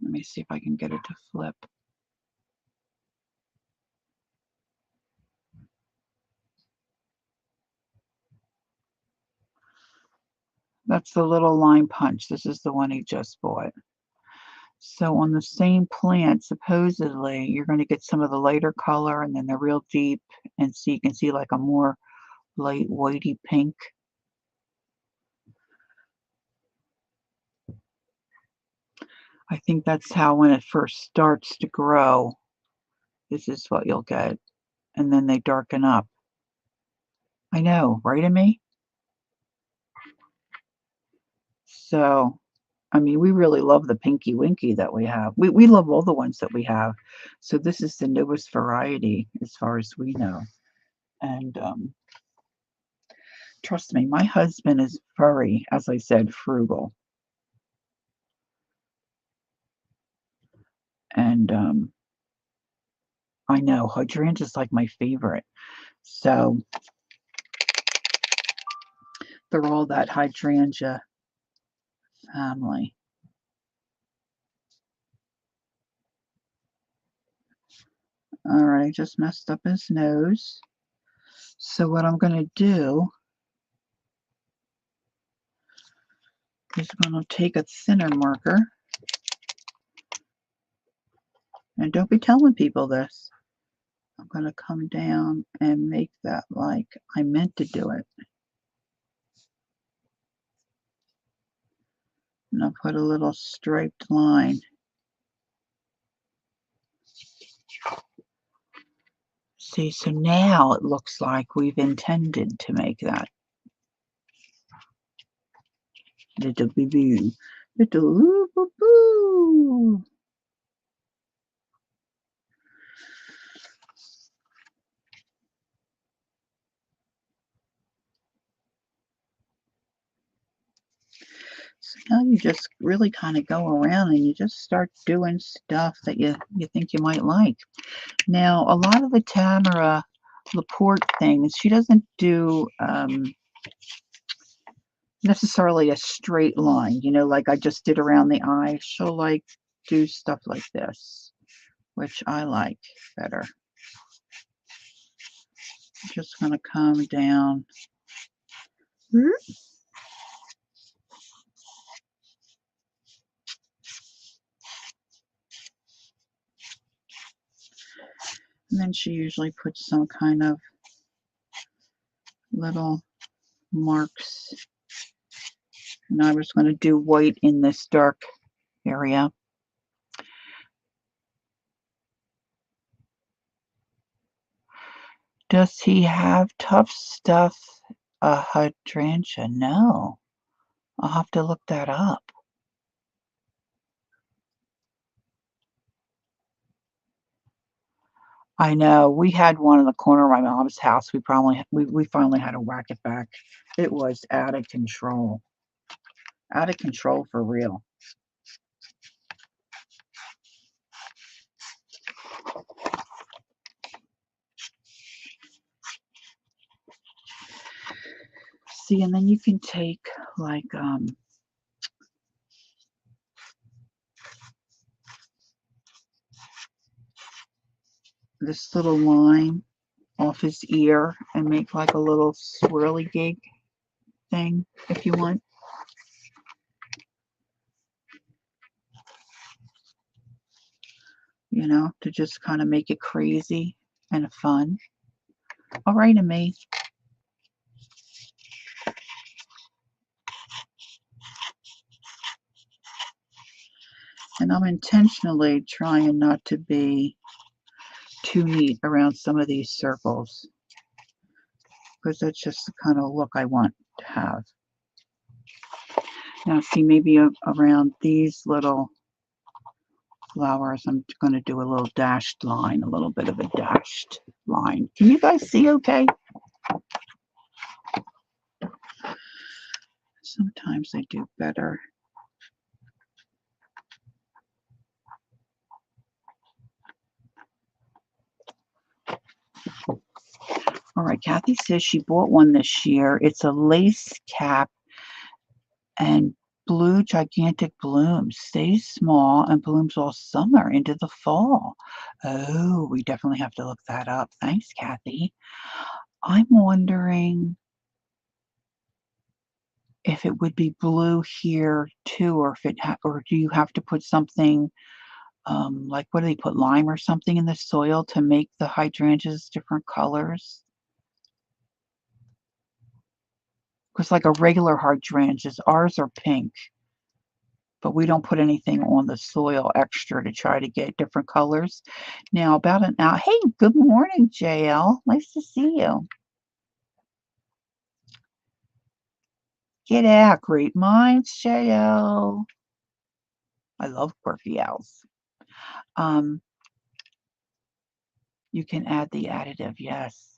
Let me see if I can get it to flip. That's the little line punch. This is the one he just bought. So on the same plant, supposedly, you're going to get some of the lighter color and then the real deep, and so you can see like a more light whitey pink. I think that's how when it first starts to grow, this is what you'll get. And then they darken up. I know, right, Amy? So, I mean, we really love the Pinky Winky that we have. We love all the ones that we have. So this is the newest variety as far as we know. And trust me, my husband is very, as I said, frugal. And I know hydrangea is like my favorite. So they're all that hydrangea family. All right, I just messed up his nose. So what I'm going to do is I'm going to take a thinner marker. And don't be telling people this. I'm going to come down and make that like I meant to do it. And I'll put a little striped line. See, so now it looks like we've intended to make that. Little boo-boo. Little boo-boo. So now you just really kind of go around and you just start doing stuff that you think you might like. Now, a lot of the Tamara Laporte things, she doesn't do necessarily a straight line, you know, like I just did around the eye. She'll like do stuff like this, which I like better. I'm just going to come down. And then she usually puts some kind of little marks. And I was going to do white in this dark area. Does he have tough stuff? A hydrangea? No. I'll have to look that up. I know. We had one in the corner of my mom's house. We finally had to whack it back. It was out of control. Out of control for real. See, and then you can take like this little line off his ear and make like a little swirly gig thing if you want. You know, to just kind of make it crazy and fun. All right, Amy. And I'm intentionally trying not to be too neat around some of these circles because that's just the kind of look I want to have. Now see, maybe around these little flowers, I'm going to do a little dashed line, a little bit of a dashed line. Can you guys see okay? Sometimes I do better. All right, Kathy says she bought one this year. It's a lace cap and blue gigantic blooms. Stays small and blooms all summer into the fall. Oh, we definitely have to look that up. Thanks, Kathy. I'm wondering if it would be blue here too, or if or do you have to put something like what do they put, lime or something in the soil to make the hydrangeas different colors? Because like a regular hydrangeas, ours are pink, but we don't put anything on the soil extra to try to get different colors. Now about an hour. Hey, good morning, JL. Nice to see you. Get out, great minds, JL. I love quirky owls. You can add the additive, yes.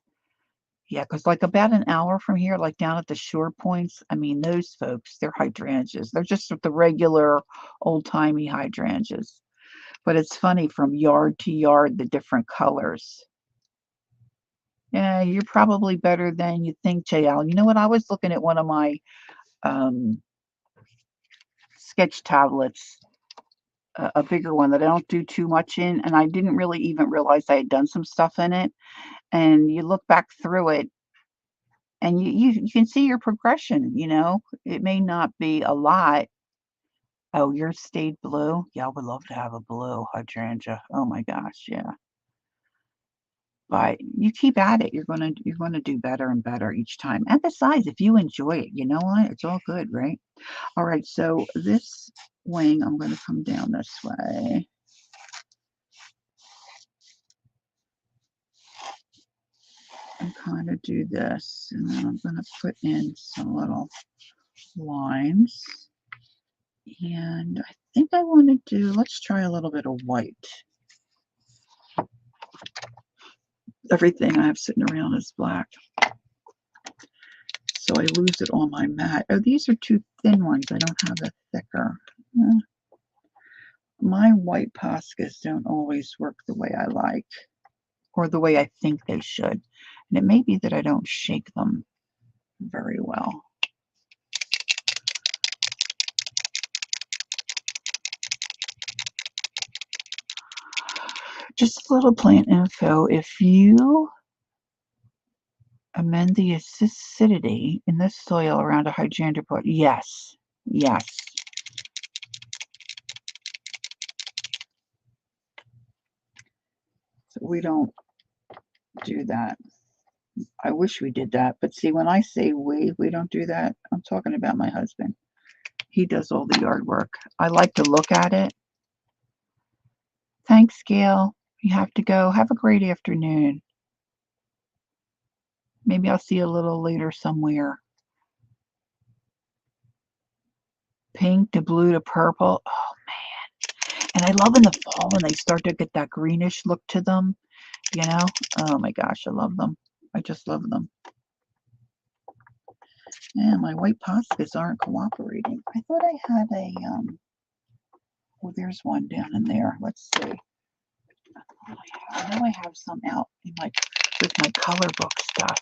Yeah, because like about an hour from here, like down at the shore points, I mean, those folks, they're hydrangeas. They're just the regular old-timey hydrangeas. But it's funny from yard to yard, the different colors. Yeah, you're probably better than you think, JL. You know what? I was looking at one of my sketch tablets, a bigger one that I don't do too much in, and I didn't really even realize I had done some stuff in it. And you look back through it, and you can see your progression, you know. It may not be a lot. Oh, yours stayed blue? Yeah, I would love to have a blue hydrangea. Oh my gosh, yeah. But you keep at it. You're gonna do better and better each time. And besides, if you enjoy it, you know what? It's all good, right? All right, so this wing, I'm gonna come down this way. And kind of do this, and then I'm gonna put in some little lines. And I think I want to do, let's try a little bit of white. Everything I have sitting around is black, so I lose it on my mat. Oh, these are too thin ones. I don't have a thicker. My white Poscas don't always work the way I like, or the way I think they should. And it may be that I don't shake them very well. Just a little plant info. If you amend the acidity in the soil around a hydrangea pot, yes, yes. So we don't do that. I wish we did that, but see, when I say we don't do that, I'm talking about my husband. He does all the yard work. I like to look at it. Thanks, Gail. You have to go. Have a great afternoon. Maybe I'll see you a little later somewhere. Pink to blue to purple. Oh, man. And I love in the fall when they start to get that greenish look to them, you know? Oh, my gosh, I love them. I just love them. Yeah, my white Poscas aren't cooperating. I thought I had a, oh, there's one down in there. Let's see. I know I have some out in with my color book stuff.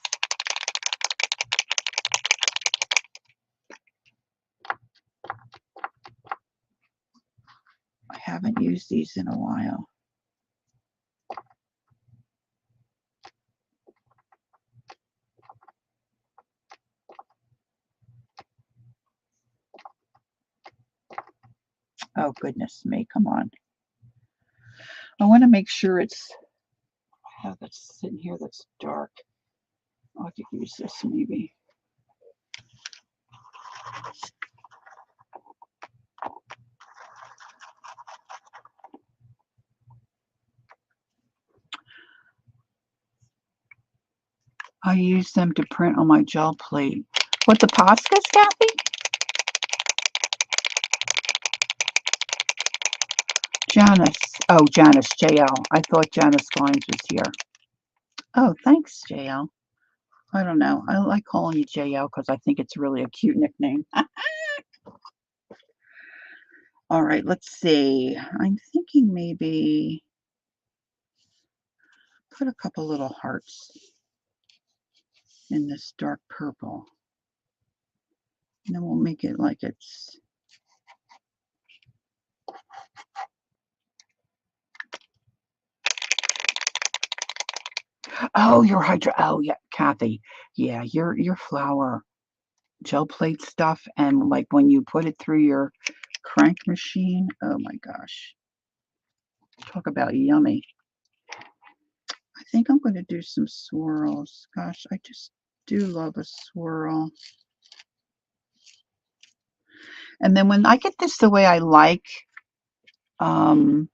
I haven't used these in a while. Oh, goodness me, come on. I want to make sure it's, I have it sitting here that's dark. I could use this maybe. I use them to print on my gel plate. What, the Poscas, Kathy? Janice. Oh, Janice, JL. I thought Janice Glines was here. Oh, thanks, JL. I don't know. I like calling you JL because I think it's really a cute nickname. All right, let's see. I'm thinking maybe put a couple little hearts. in this dark purple. And then we'll make it like it's... Oh, your oh yeah, Kathy. Yeah, your flower gel plate stuff, and like when you put it through your crank machine, oh my gosh. Talk about yummy. I think I'm going to do some swirls. Gosh, I just do love a swirl. And then when I get this the way I like, you've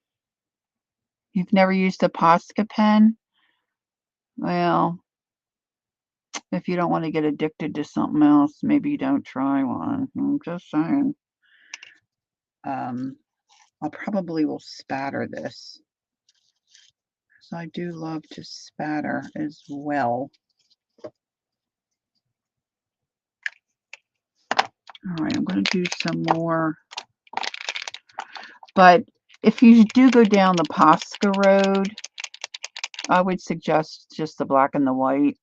never used a Posca pen? Well, if you don't want to get addicted to something else, maybe don't try one. I'm just saying. I probably will spatter this. So I do love to spatter as well. All right, I'm going to do some more. But if you do go down the Posca road, I would suggest just the black and the white.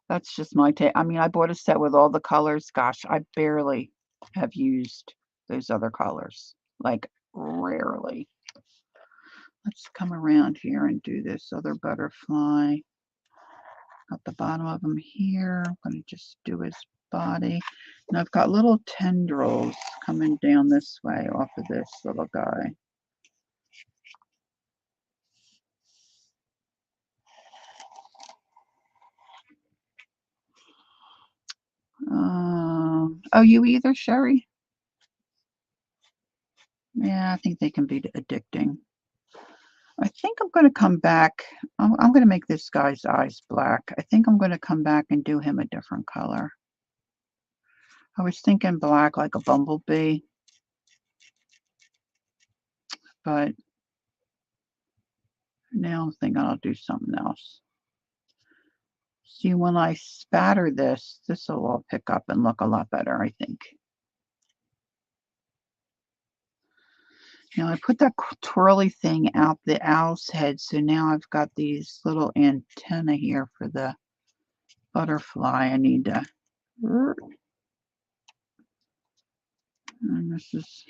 That's just my take. I mean, I bought a set with all the colors. Gosh, I barely have used those other colors. Like, rarely. Let's come around here and do this other butterfly. Got the bottom of him here. I'm going to just do his body. And I've got little tendrils coming down this way off of this little guy. Oh, you either, Sherry? Yeah, I think they can be addicting. I think I'm going to come back. I'm going to make this guy's eyes black. I think I'm going to come back and do him a different color. I was thinking black like a bumblebee, but now I'm thinking I'll do something else. See, when I spatter this, this will all pick up and look a lot better, I think. Now I put that twirly thing out the owl's head, so now I've got these little antennae here for the butterfly. I need to... And this is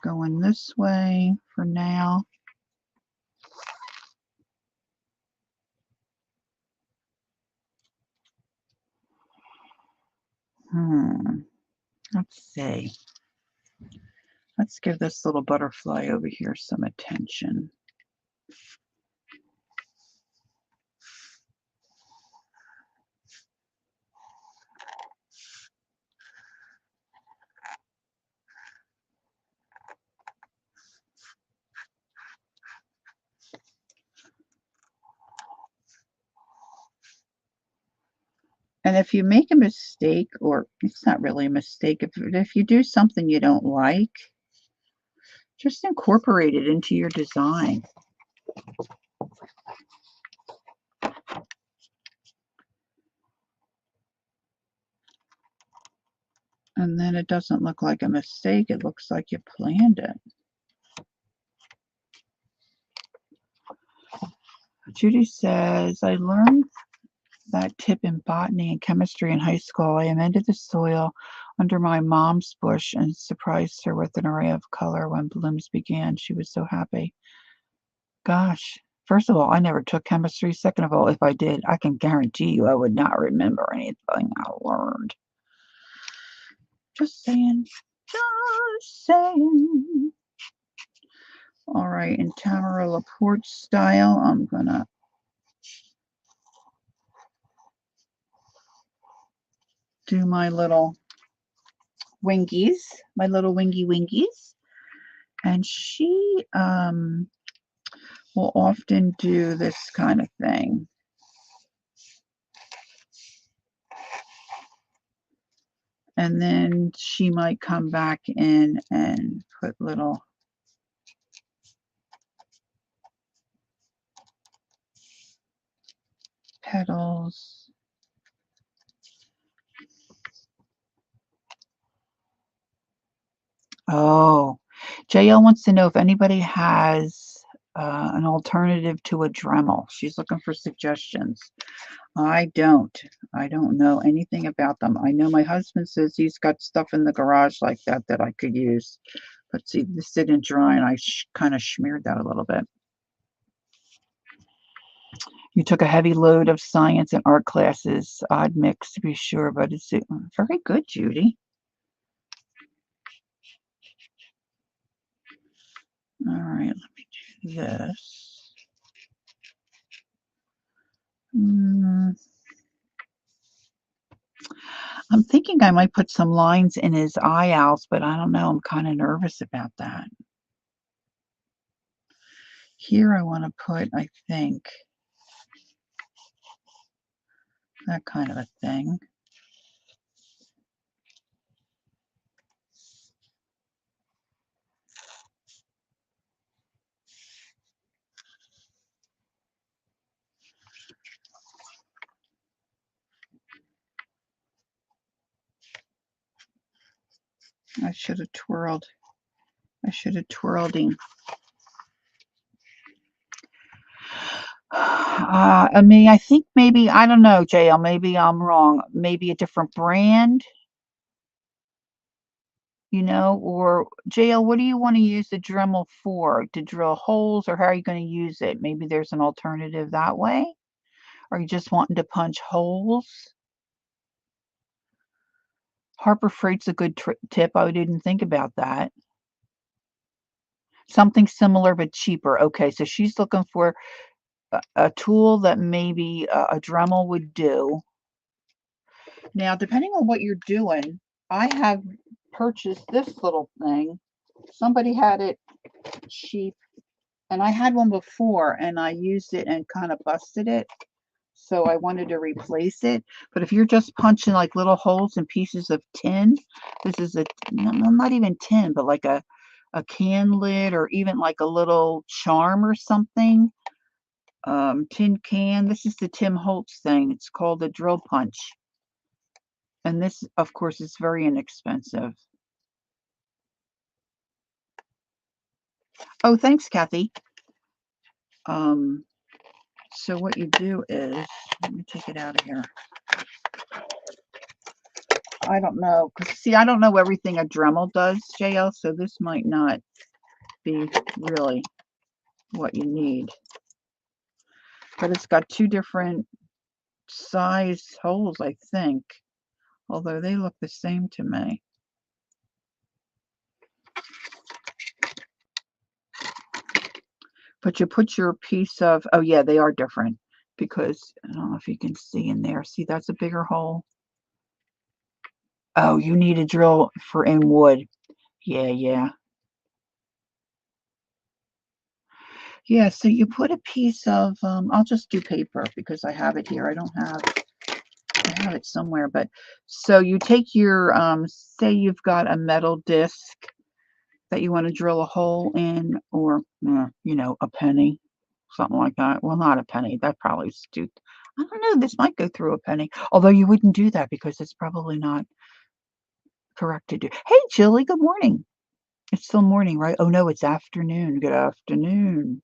going this way for now. Let's see. Let's give this little butterfly over here some attention. And if you make a mistake, or it's not really a mistake, if you do something you don't like, just incorporate it into your design. And then it doesn't look like a mistake. It looks like you planned it. Judy says, I learned that tip in botany and chemistry in high school. I amended the soil under my mom's bush and surprised her with an array of color when blooms began. She was so happy. Gosh, first of all, I never took chemistry. Second of all, if I did, I can guarantee you I would not remember anything I learned. Just saying. Just saying. All right, in Tamara Laporte style, I'm gonna do my little wingies, my little wingies. And she will often do this kind of thing. And then she might come back in and put little petals. Oh, JL wants to know if anybody has an alternative to a Dremel. She's looking for suggestions. I don't know anything about them. I know my husband says he's got stuff in the garage like that that I could use. But see, this didn't dry, and I kind of smeared that a little bit. You took a heavy load of science and art classes. Odd mix, to be sure, but it's very good, Judy. All right, let me do this. I'm thinking I might put some lines in his OWLS, but I don't know. I'm kind of nervous about that. Here I want to put, I think, that kind of a thing. I should have twirled. I should have twirled him. I mean, I think maybe, I don't know, JL, maybe I'm wrong. Maybe a different brand, you know, or JL, what do you want to use the Dremel for? To drill holes, or how are you going to use it? Maybe there's an alternative that way? Or you just wanting to punch holes? Harbor Freight's a good tip. I didn't think about that. Something similar but cheaper. Okay, so she's looking for a tool that maybe a Dremel would do. Now, depending on what you're doing, I have purchased this little thing. Somebody had it cheap, and I had one before, and I used it and kind of busted it. So I wanted to replace it. But if you're just punching like little holes in pieces of tin, this is not even tin, but like a can lid, or even like a little charm or something. Tin can. This is the Tim Holtz thing. It's called a drill punch. And this, of course, is very inexpensive. Oh, thanks, Kathy. So what you do is, let me take it out of here. I don't know, because see, I don't know everything a Dremel does, JL, so this might not be really what you need. But it's got two different size holes, I think, although they look the same to me. But you put your piece of, oh yeah, they are different, because I don't know if you can see in there. See, that's a bigger hole. Oh, you need a drill for in wood. Yeah. Yeah, so you put a piece of, I'll just do paper because I have it here. I have it somewhere, but so you take your, say you've got a metal disc that you want to drill a hole in, or, you know, a penny, something like that. Well, not a penny. That probably is too, I don't know, this might go through a penny, although you wouldn't do that because it's probably not correct to do. Hey, Jilly, good morning. It's still morning, right? Oh, no, it's afternoon. Good afternoon.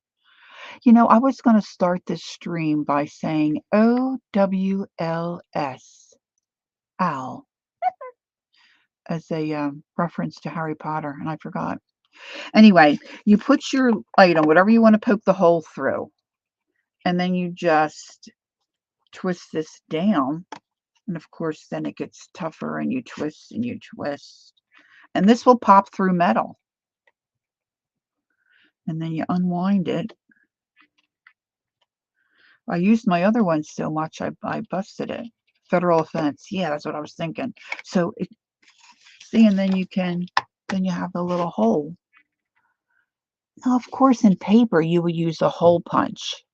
You know, I was going to start this stream by saying OWLS, OWL, as a reference to Harry Potter, and I forgot. Anyway, you put your item, whatever you want to poke the hole through, and then you just twist this down. And of course, then it gets tougher, and you twist and you twist. And this will pop through metal. And then you unwind it. I used my other one so much, I busted it. Federal offense. Yeah, that's what I was thinking. So, see, and then you have the little hole. Now, of course, in paper, you would use a hole punch,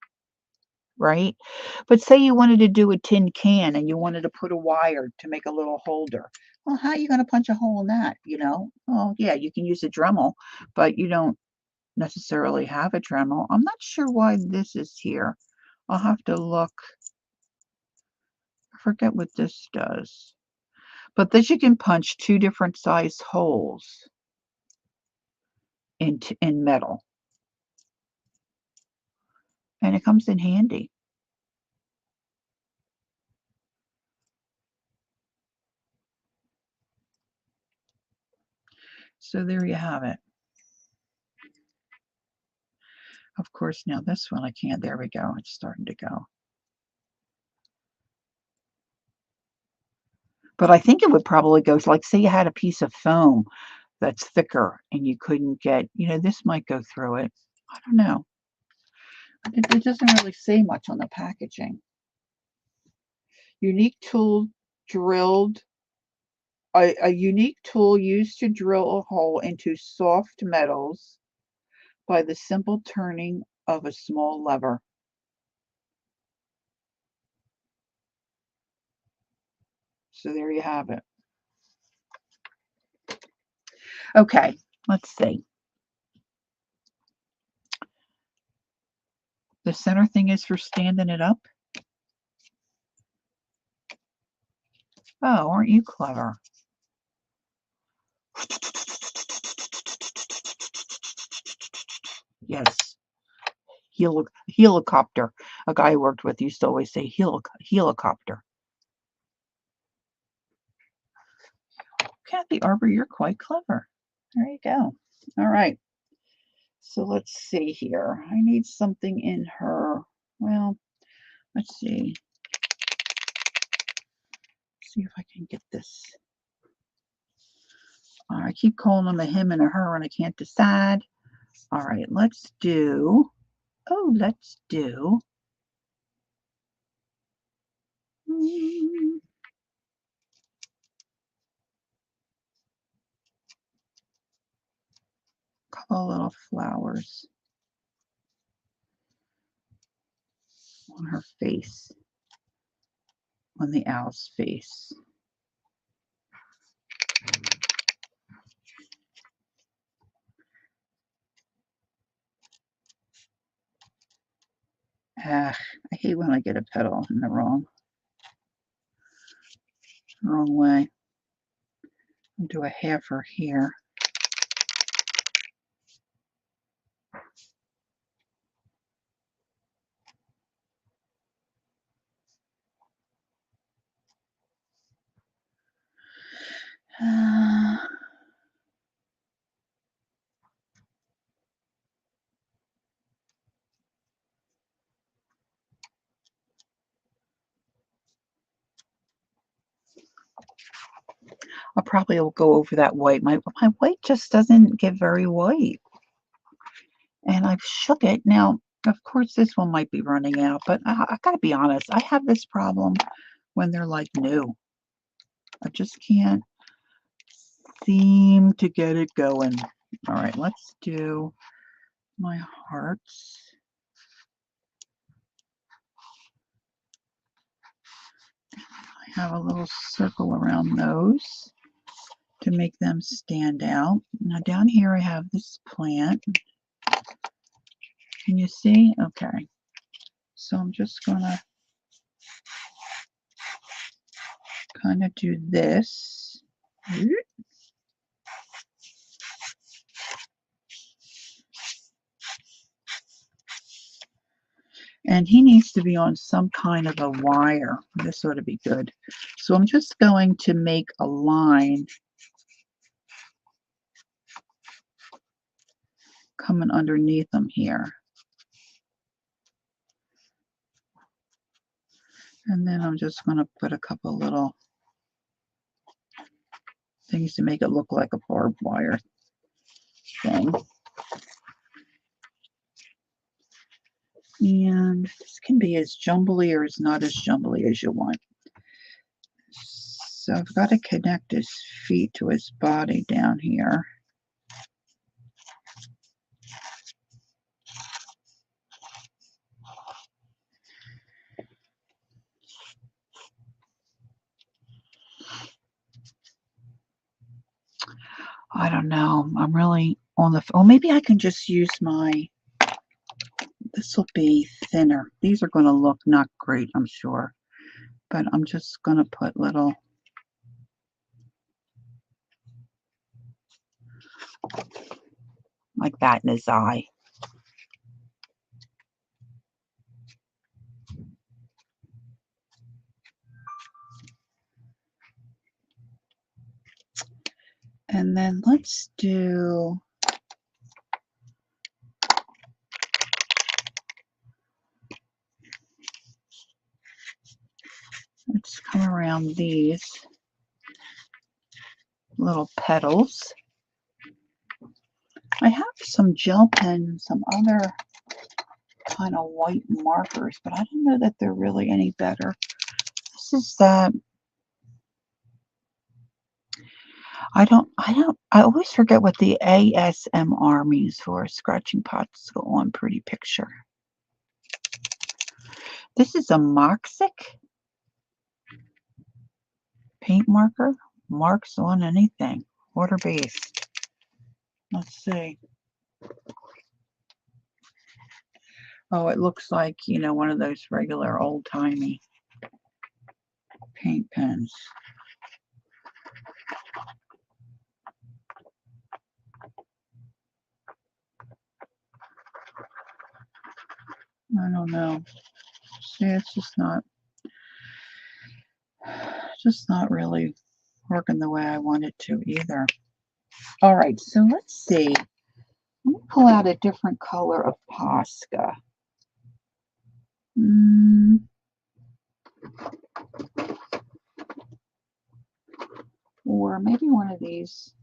right? But say you wanted to do a tin can and you wanted to put a wire to make a little holder. Well, how are you going to punch a hole in that, you know? Oh, yeah, you can use a Dremel, but you don't necessarily have a Dremel. I'm not sure why this is here. I'll have to look. I forget what this does. But this, you can punch two different size holes in metal. and it comes in handy. So there you have it. Of course, now this one I can't. There we go. It's starting to go. But I think it would probably go, like, say you had a piece of foam that's thicker and you couldn't get, this might go through it. I don't know. It doesn't really say much on the packaging. Unique tool drilled. A unique tool used to drill a hole into soft metals by the simple turning of a small lever. So there you have it. Okay, let's see. The center thing is for standing it up. Oh, aren't you clever? Yes. Helicopter. A guy I worked with used to always say helicopter. Kathy Arbor, you're quite clever. There you go. All right. So let's see here. I need something in her. Well, let's see. See if I can get this. I keep calling them a him and a her, and I can't decide. All right, let's do. Oh, let's do. Couple little flowers on her face, on the owl's face. I hate when I get a petal in the wrong way. I'll do a halfer here. I probably will go over that white. My white just doesn't get very white. And I've shook it. Now, of course, this one might be running out, but I got to be honest. I have this problem when they're like new. I just can't seem to get it going. All right, let's do my hearts. I have a little circle around those to make them stand out. Now down here I have this plant. Can you see? Okay. So I'm just going to kind of do this. And he needs to be on some kind of a wire. This ought to be good. So I'm just going to make a line coming underneath them here. And then I'm just going to put a couple little things to make it look like a barbed wire thing. And this can be as jumbly or as not as jumbly as you want. So I've got to connect his feet to his body down here. I don't know. I'm really on the... Oh, maybe I can just use my... This will be thinner. These are going to look not great, I'm sure. But I'm just going to put little... like that in his eye. And then let's come around these little petals. I have some gel pens, some other kind of white markers, but I don't know that they're really any better. This is that. I always forget what the ASMR means for scratching particle on pretty picture. This is a Moxic paint marker. Marks on anything. Water-based. Let's see. Oh, it looks like, you know, one of those regular old-timey paint pens. I don't know. See, it's just not really working the way I want it to either. All right, so let's see. Let me pull out a different color of Posca. Or maybe one of these.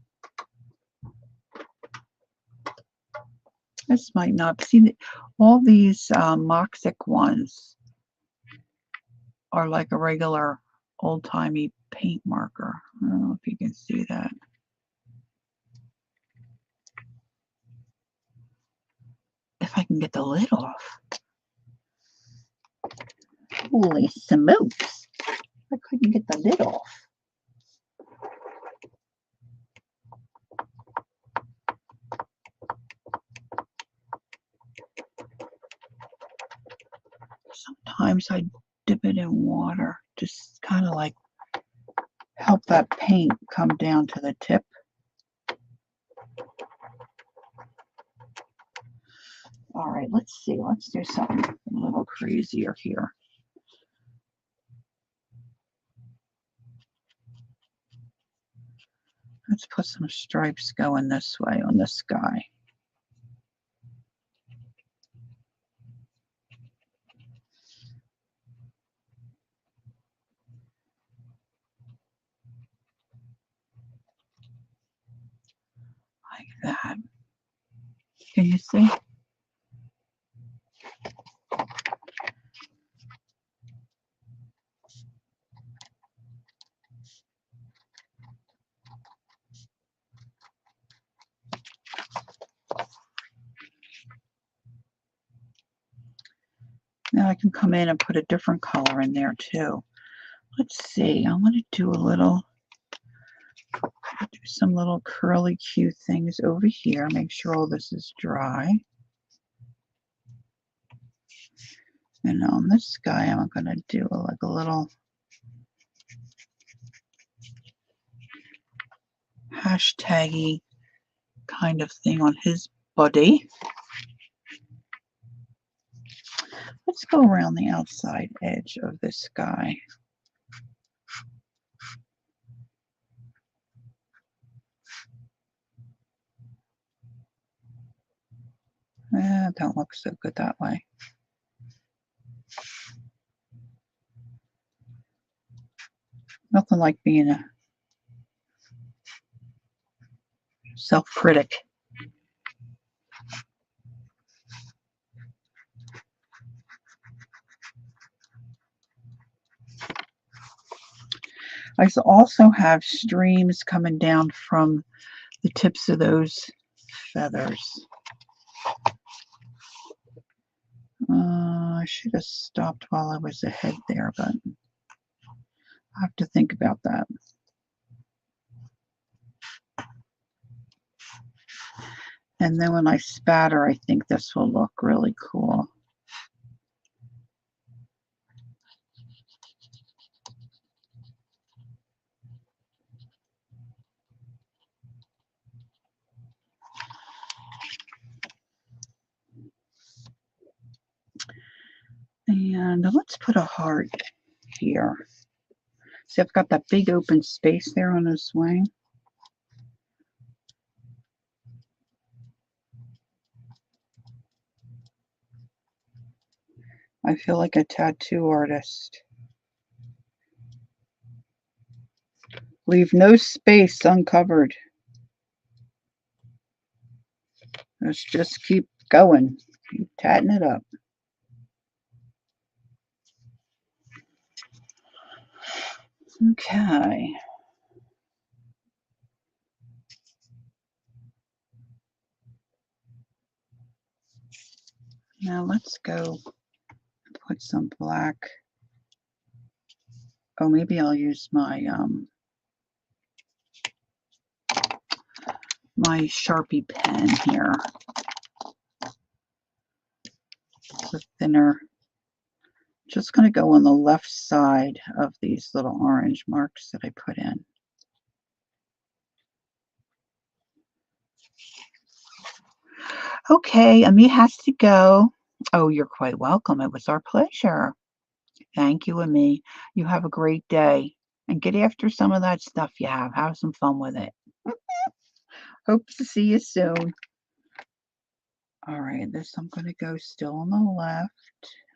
This might not. See, all these Moxic ones are like a regular old-timey paint marker. I don't know if you can see that. If I can get the lid off. Holy smokes. I couldn't get the lid off. Sometimes I dip it in water, just kind of like help that paint come down to the tip. All right, let's see. Let's do something a little crazier here. Let's put some stripes going this way on the sky. Like that. Can you see? Now I can come in and put a different color in there too. Let's see. I want to do some little curly cute things over here. Make sure all this is dry. And on this guy, I'm going to do like a little hashtaggy kind of thing on his body. Let's go around the outside edge of this guy. Don't look so good that way. Nothing like being a self-critic. I also have streams coming down from the tips of those feathers. I should have stopped while I was ahead there, but I have to think about that. And then when I spatter, I think this will look really cool. And let's put a heart here. See, I've got that big open space there on this wing. I feel like a tattoo artist. Leave no space uncovered. Let's just keep going. Keep tatting it up. Okay. Now let's go put some black. Oh, maybe I'll use my my Sharpie pen here. The thinner. Just going to go on the left side of these little orange marks that I put in. Okay, Ami has to go. Oh, you're quite welcome. It was our pleasure. Thank you, Ami. You have a great day. And get after some of that stuff you have. Have some fun with it. Hope to see you soon. All right, this I'm going to go still on the left.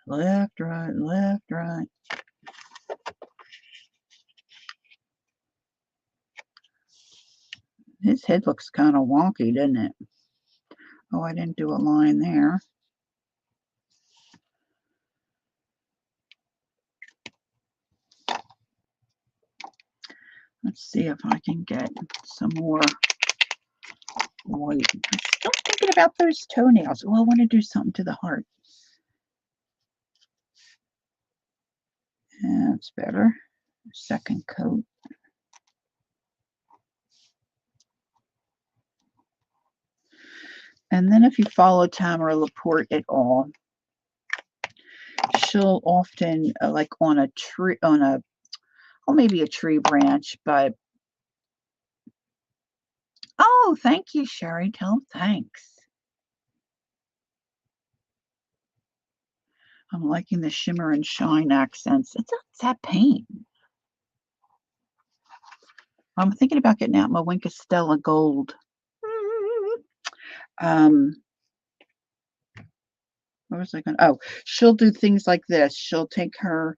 Left, right, left, right. His head looks kind of wonky, doesn't it? Oh, I didn't do a line there. Let's see if I can get some more white. I'm still thinking about those toenails. Oh, I want to do something to the heart. That's better. Second coat. And then if you follow Tamara Laporte at all, she'll often, like on a tree, well, maybe a tree branch, but oh, thank you, Sherry. Tell them thanks. I'm liking the shimmer and shine accents. It's that paint. I'm thinking about getting out my Wink of Stella Gold. What was I going to? Oh, she'll do things like this. She'll take her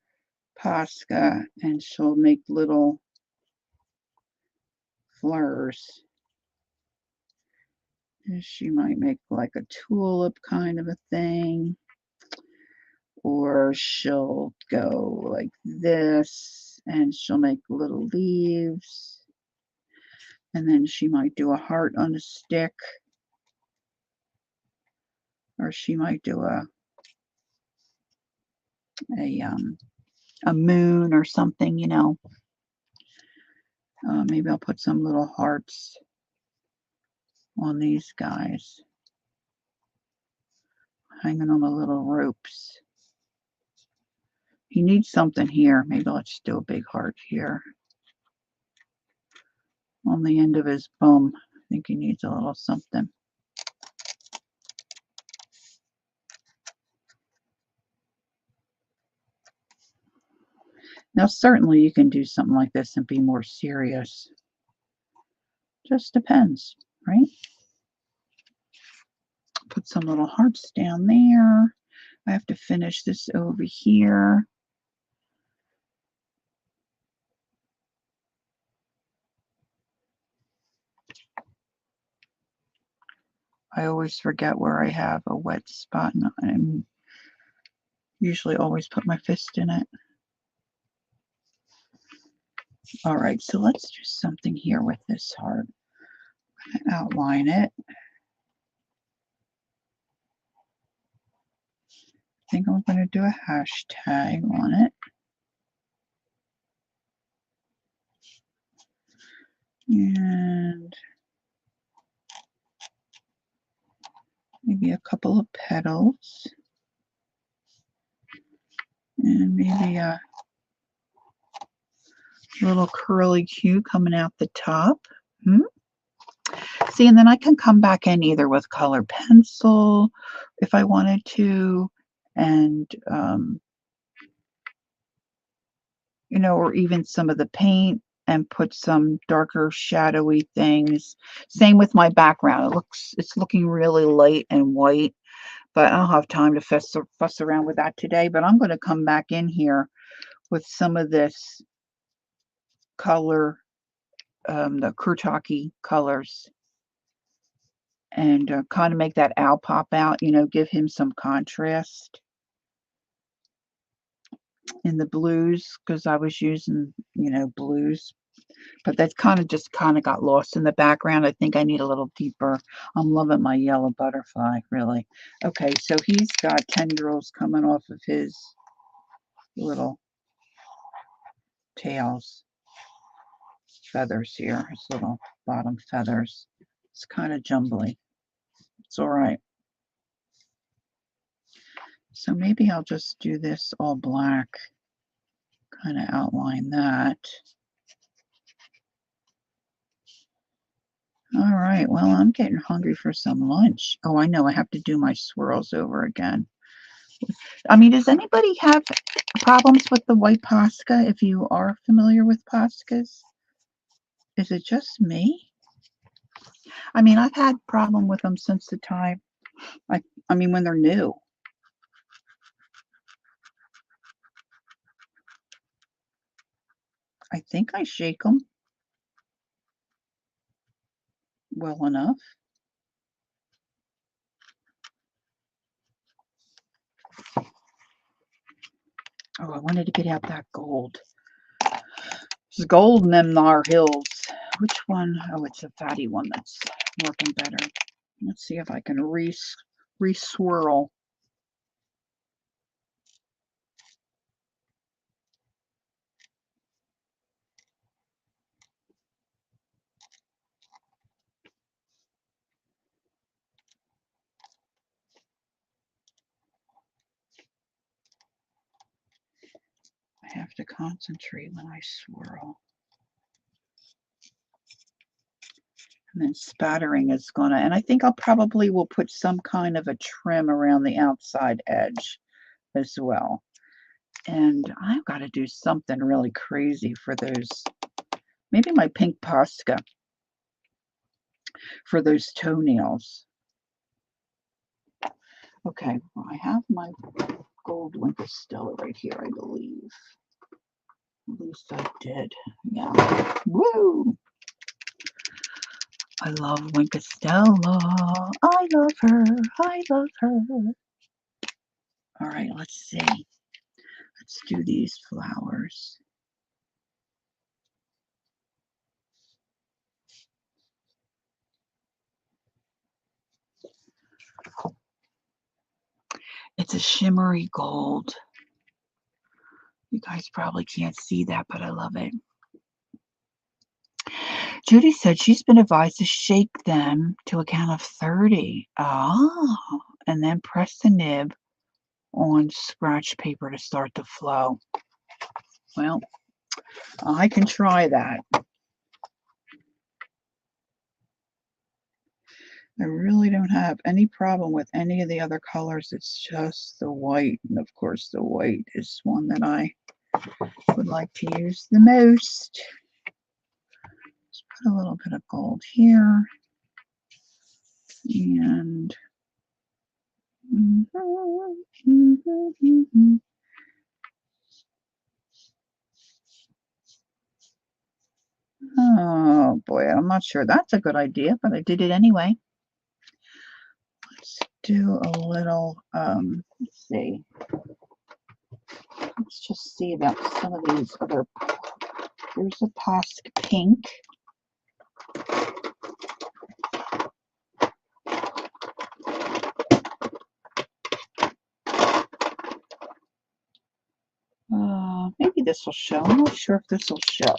Posca and she'll make little flowers. And she might make like a tulip kind of a thing. Or she'll go like this and she'll make little leaves. And then she might do a heart on a stick. Or she might do a moon or something, you know. Maybe I'll put some little hearts on these guys, hanging on the little ropes. He needs something here. Maybe let's do a big heart here on the end of his bum. I think he needs a little something. Now, certainly you can do something like this and be more serious. Just depends, right? Put some little hearts down there. I have to finish this over here. I always forget where I have a wet spot, and I usually always put my fist in it. All right, so let's do something here with this heart. I'm going to outline it. I think I'm going to do a hashtag on it. And maybe a couple of petals. And maybe a little curly Q coming out the top. See, and then I can come back in either with colored pencil if I wanted to, and you know, or even some of the paint and put some darker shadowy things. Same with my background. It's looking really light and white, but I don't have time to fuss around with that today. But I'm going to come back in here with some of this color, the Kurtaki colors, and kind of make that owl pop out, give him some contrast in the blues, because I was using, blues. But that kind of got lost in the background. I think I need a little deeper. I'm loving my yellow butterfly, really. Okay, so he's got tendrils coming off of his little tails, feathers here, his little bottom feathers. It's kind of jumbly. It's all right. So maybe I'll just do this all black, kind of outline that. All right, well, I'm getting hungry for some lunch. Oh, I know, I have to do my swirls over again. I mean, does anybody have problems with the white Posca if you are familiar with Poscas? Is it just me? I mean, I've had problem with them since the time, I mean, when they're new. I think I shake them well enough. Oh, I wanted to get out that gold. There's gold in them Nar Hills. Which one? Oh, it's a fatty one that's working better. Let's see if I can re-swirl. I have to concentrate when I swirl. And then spattering is gonna, and I think I'll probably will put some kind of a trim around the outside edge as well. And I've got to do something really crazy for those, maybe my pink Posca for those toenails. Okay, well, I have my gold Stella right here, I believe. At least I did. Yeah. Woo! I love Stella. I love her. I love her. All right, let's see. Let's do these flowers. It's a shimmery gold. You guys probably can't see that, but I love it. Judy said she's been advised to shake them to a count of 30. Ah, and then press the nib on scratch paper to start the flow. Well, I can try that. I really don't have any problem with any of the other colors. It's just the white. And of course, the white is one that I would like to use the most. Let's put a little bit of gold here. And oh boy, I'm not sure that's a good idea, but I did it anyway. Let's do a little, let's see. Let's just see about some of these other. There's a Posca pink. Maybe this will show. I'm not sure if this will show.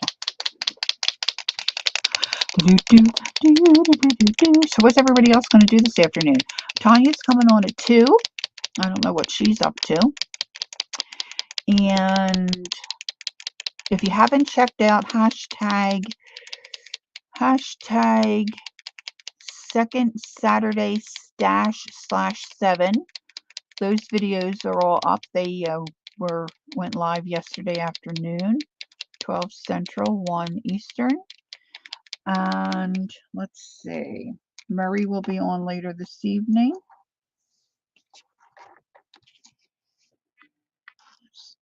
So what's everybody else going to do this afternoon? Tanya's coming on at 2. I don't know what she's up to. And if you haven't checked out hashtag second Saturday stash/7, those videos are all up. They went live yesterday afternoon, 12 Central, 1 Eastern. And let's see, Murray will be on later this evening.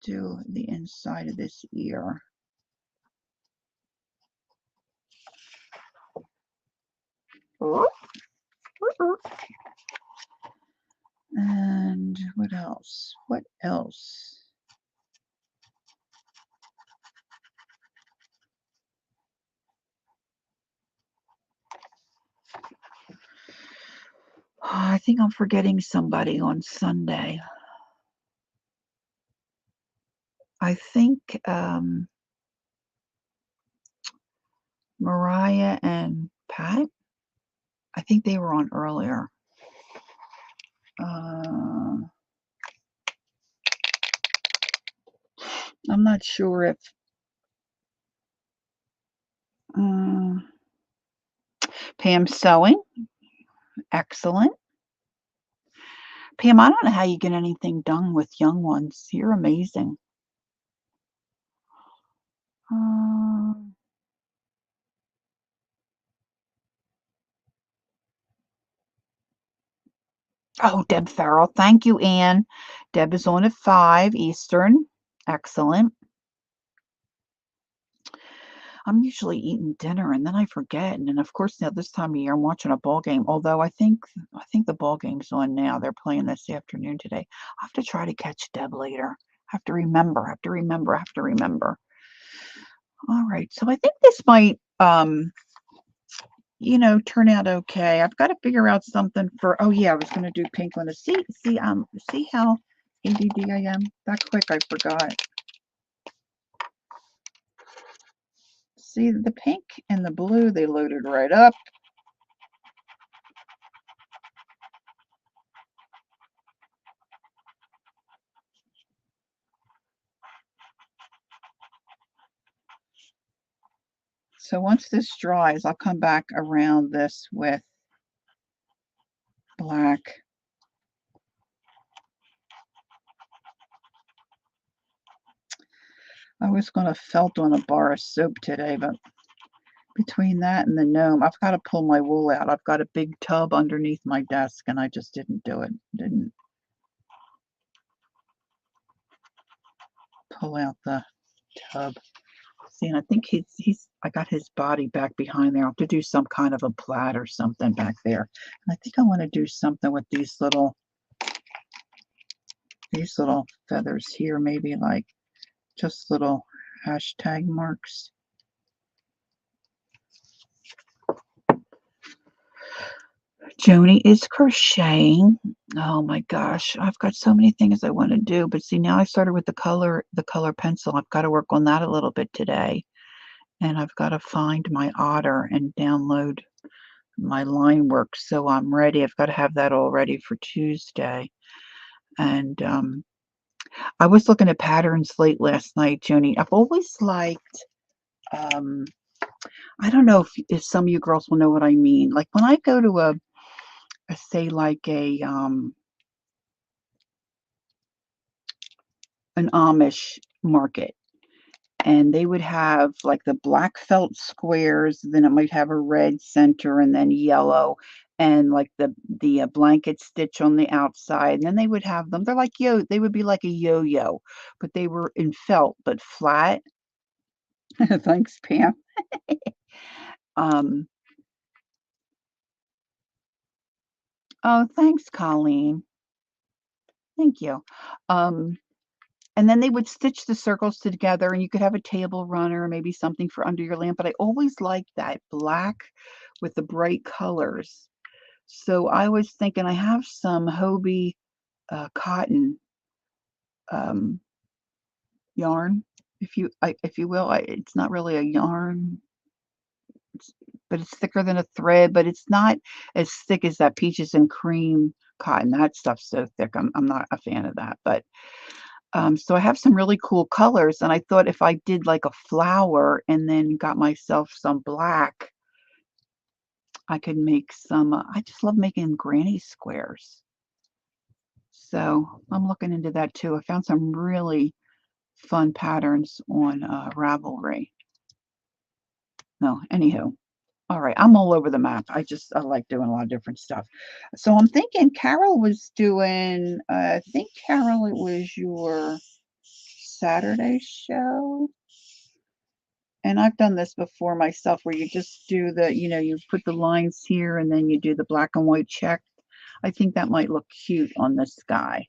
do the inside of this ear. And what else? What else? I think I'm forgetting somebody on Sunday. I think Mariah and Pat, I think they were on earlier. I'm not sure if Pam sewing, excellent. Pam, I don't know how you get anything done with young ones. You're amazing. Oh, Deb Farrell. Thank you, Anne. Deb is on at 5 Eastern. Excellent. I'm usually eating dinner and then I forget. And then of course now this time of year I'm watching a ball game. Although I think the ball game's on now. They're playing this afternoon today. I have to try to catch Deb later. I have to remember. All right. So I think this might turn out okay. I've got to figure out something for, oh yeah, I was going to do pink on the see how ADD I am? That quick I forgot. See, the pink and the blue, they loaded right up. So once this dries, I'll come back around this with black. I was going to felt on a bar of soap today, but between that and the gnome, I've got to pull my wool out. I've got a big tub underneath my desk, and I just didn't do it. Didn't pull out the tub. See, and I think I got his body back behind there. I'll have to do some kind of a plaid or something back there. And I think I want to do something with these little feathers here, maybe like just little hashtag marks. Joni is crocheting. Oh my gosh, I've got so many things I want to do. But see, now I started with the color pencil. I've got to work on that a little bit today. And I've got to find my otter and download my line work so I'm ready. I've got to have that all ready for Tuesday. And I was looking at patterns late last night, Joni. I've always liked, I don't know if some of you girls will know what I mean. Like when I go to say like an Amish market, and they would have like the black felt squares, then it might have a red center and then yellow, and like the blanket stitch on the outside. And then they would have them, they would be like a yo-yo, but they were in felt but flat. Thanks, Pam. Oh, thanks, Colleen. Thank you. And then they would stitch the circles together and you could have a table runner, maybe something for under your lamp. But I always liked that black with the bright colors. So I was thinking I have some Hobie cotton yarn, if you will. It's not really a yarn, but it's thicker than a thread, but it's not as thick as that peaches and cream cotton. That stuff's so thick. I'm not a fan of that. But so I have some really cool colors, and I thought if I did like a flower and then got myself some black, I could make some. I just love making granny squares. So I'm looking into that too. I found some really fun patterns on Ravelry. No, anywho. All right, I'm all over the map. I like doing a lot of different stuff. So I'm thinking Carol was doing, I think Carol, it was your Saturday show. And I've done this before myself where you just do the, you put the lines here and then you do the black and white check. I think that might look cute on this guy.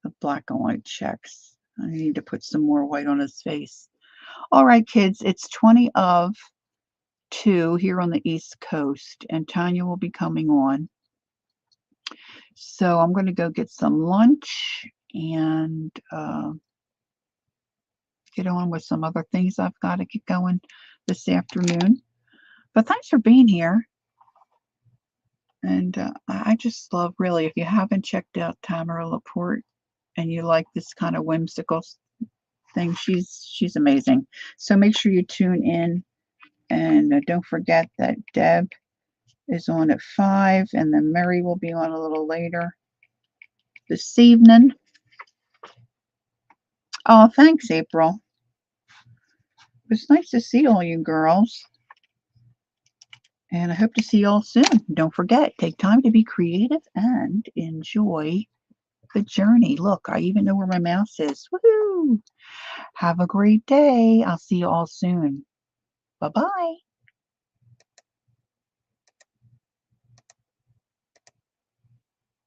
The black and white checks. I need to put some more white on his face. All right, kids, it's 20 of 2 here on the East Coast, and Tanya will be coming on. So I'm going to go get some lunch and get on with some other things I've got to get going this afternoon. But thanks for being here. And I just love, really, if you haven't checked out Tamara Laporte and you like this kind of whimsical thing, she's amazing. So make sure you tune in. And don't forget that Deb is on at 5, and then Mary will be on a little later this evening. Oh, thanks, April. It was nice to see all you girls. And I hope to see you all soon. Don't forget, take time to be creative and enjoy the journey. Look, I even know where my mouse is. Woohoo! Have a great day. I'll see you all soon. Bye-bye.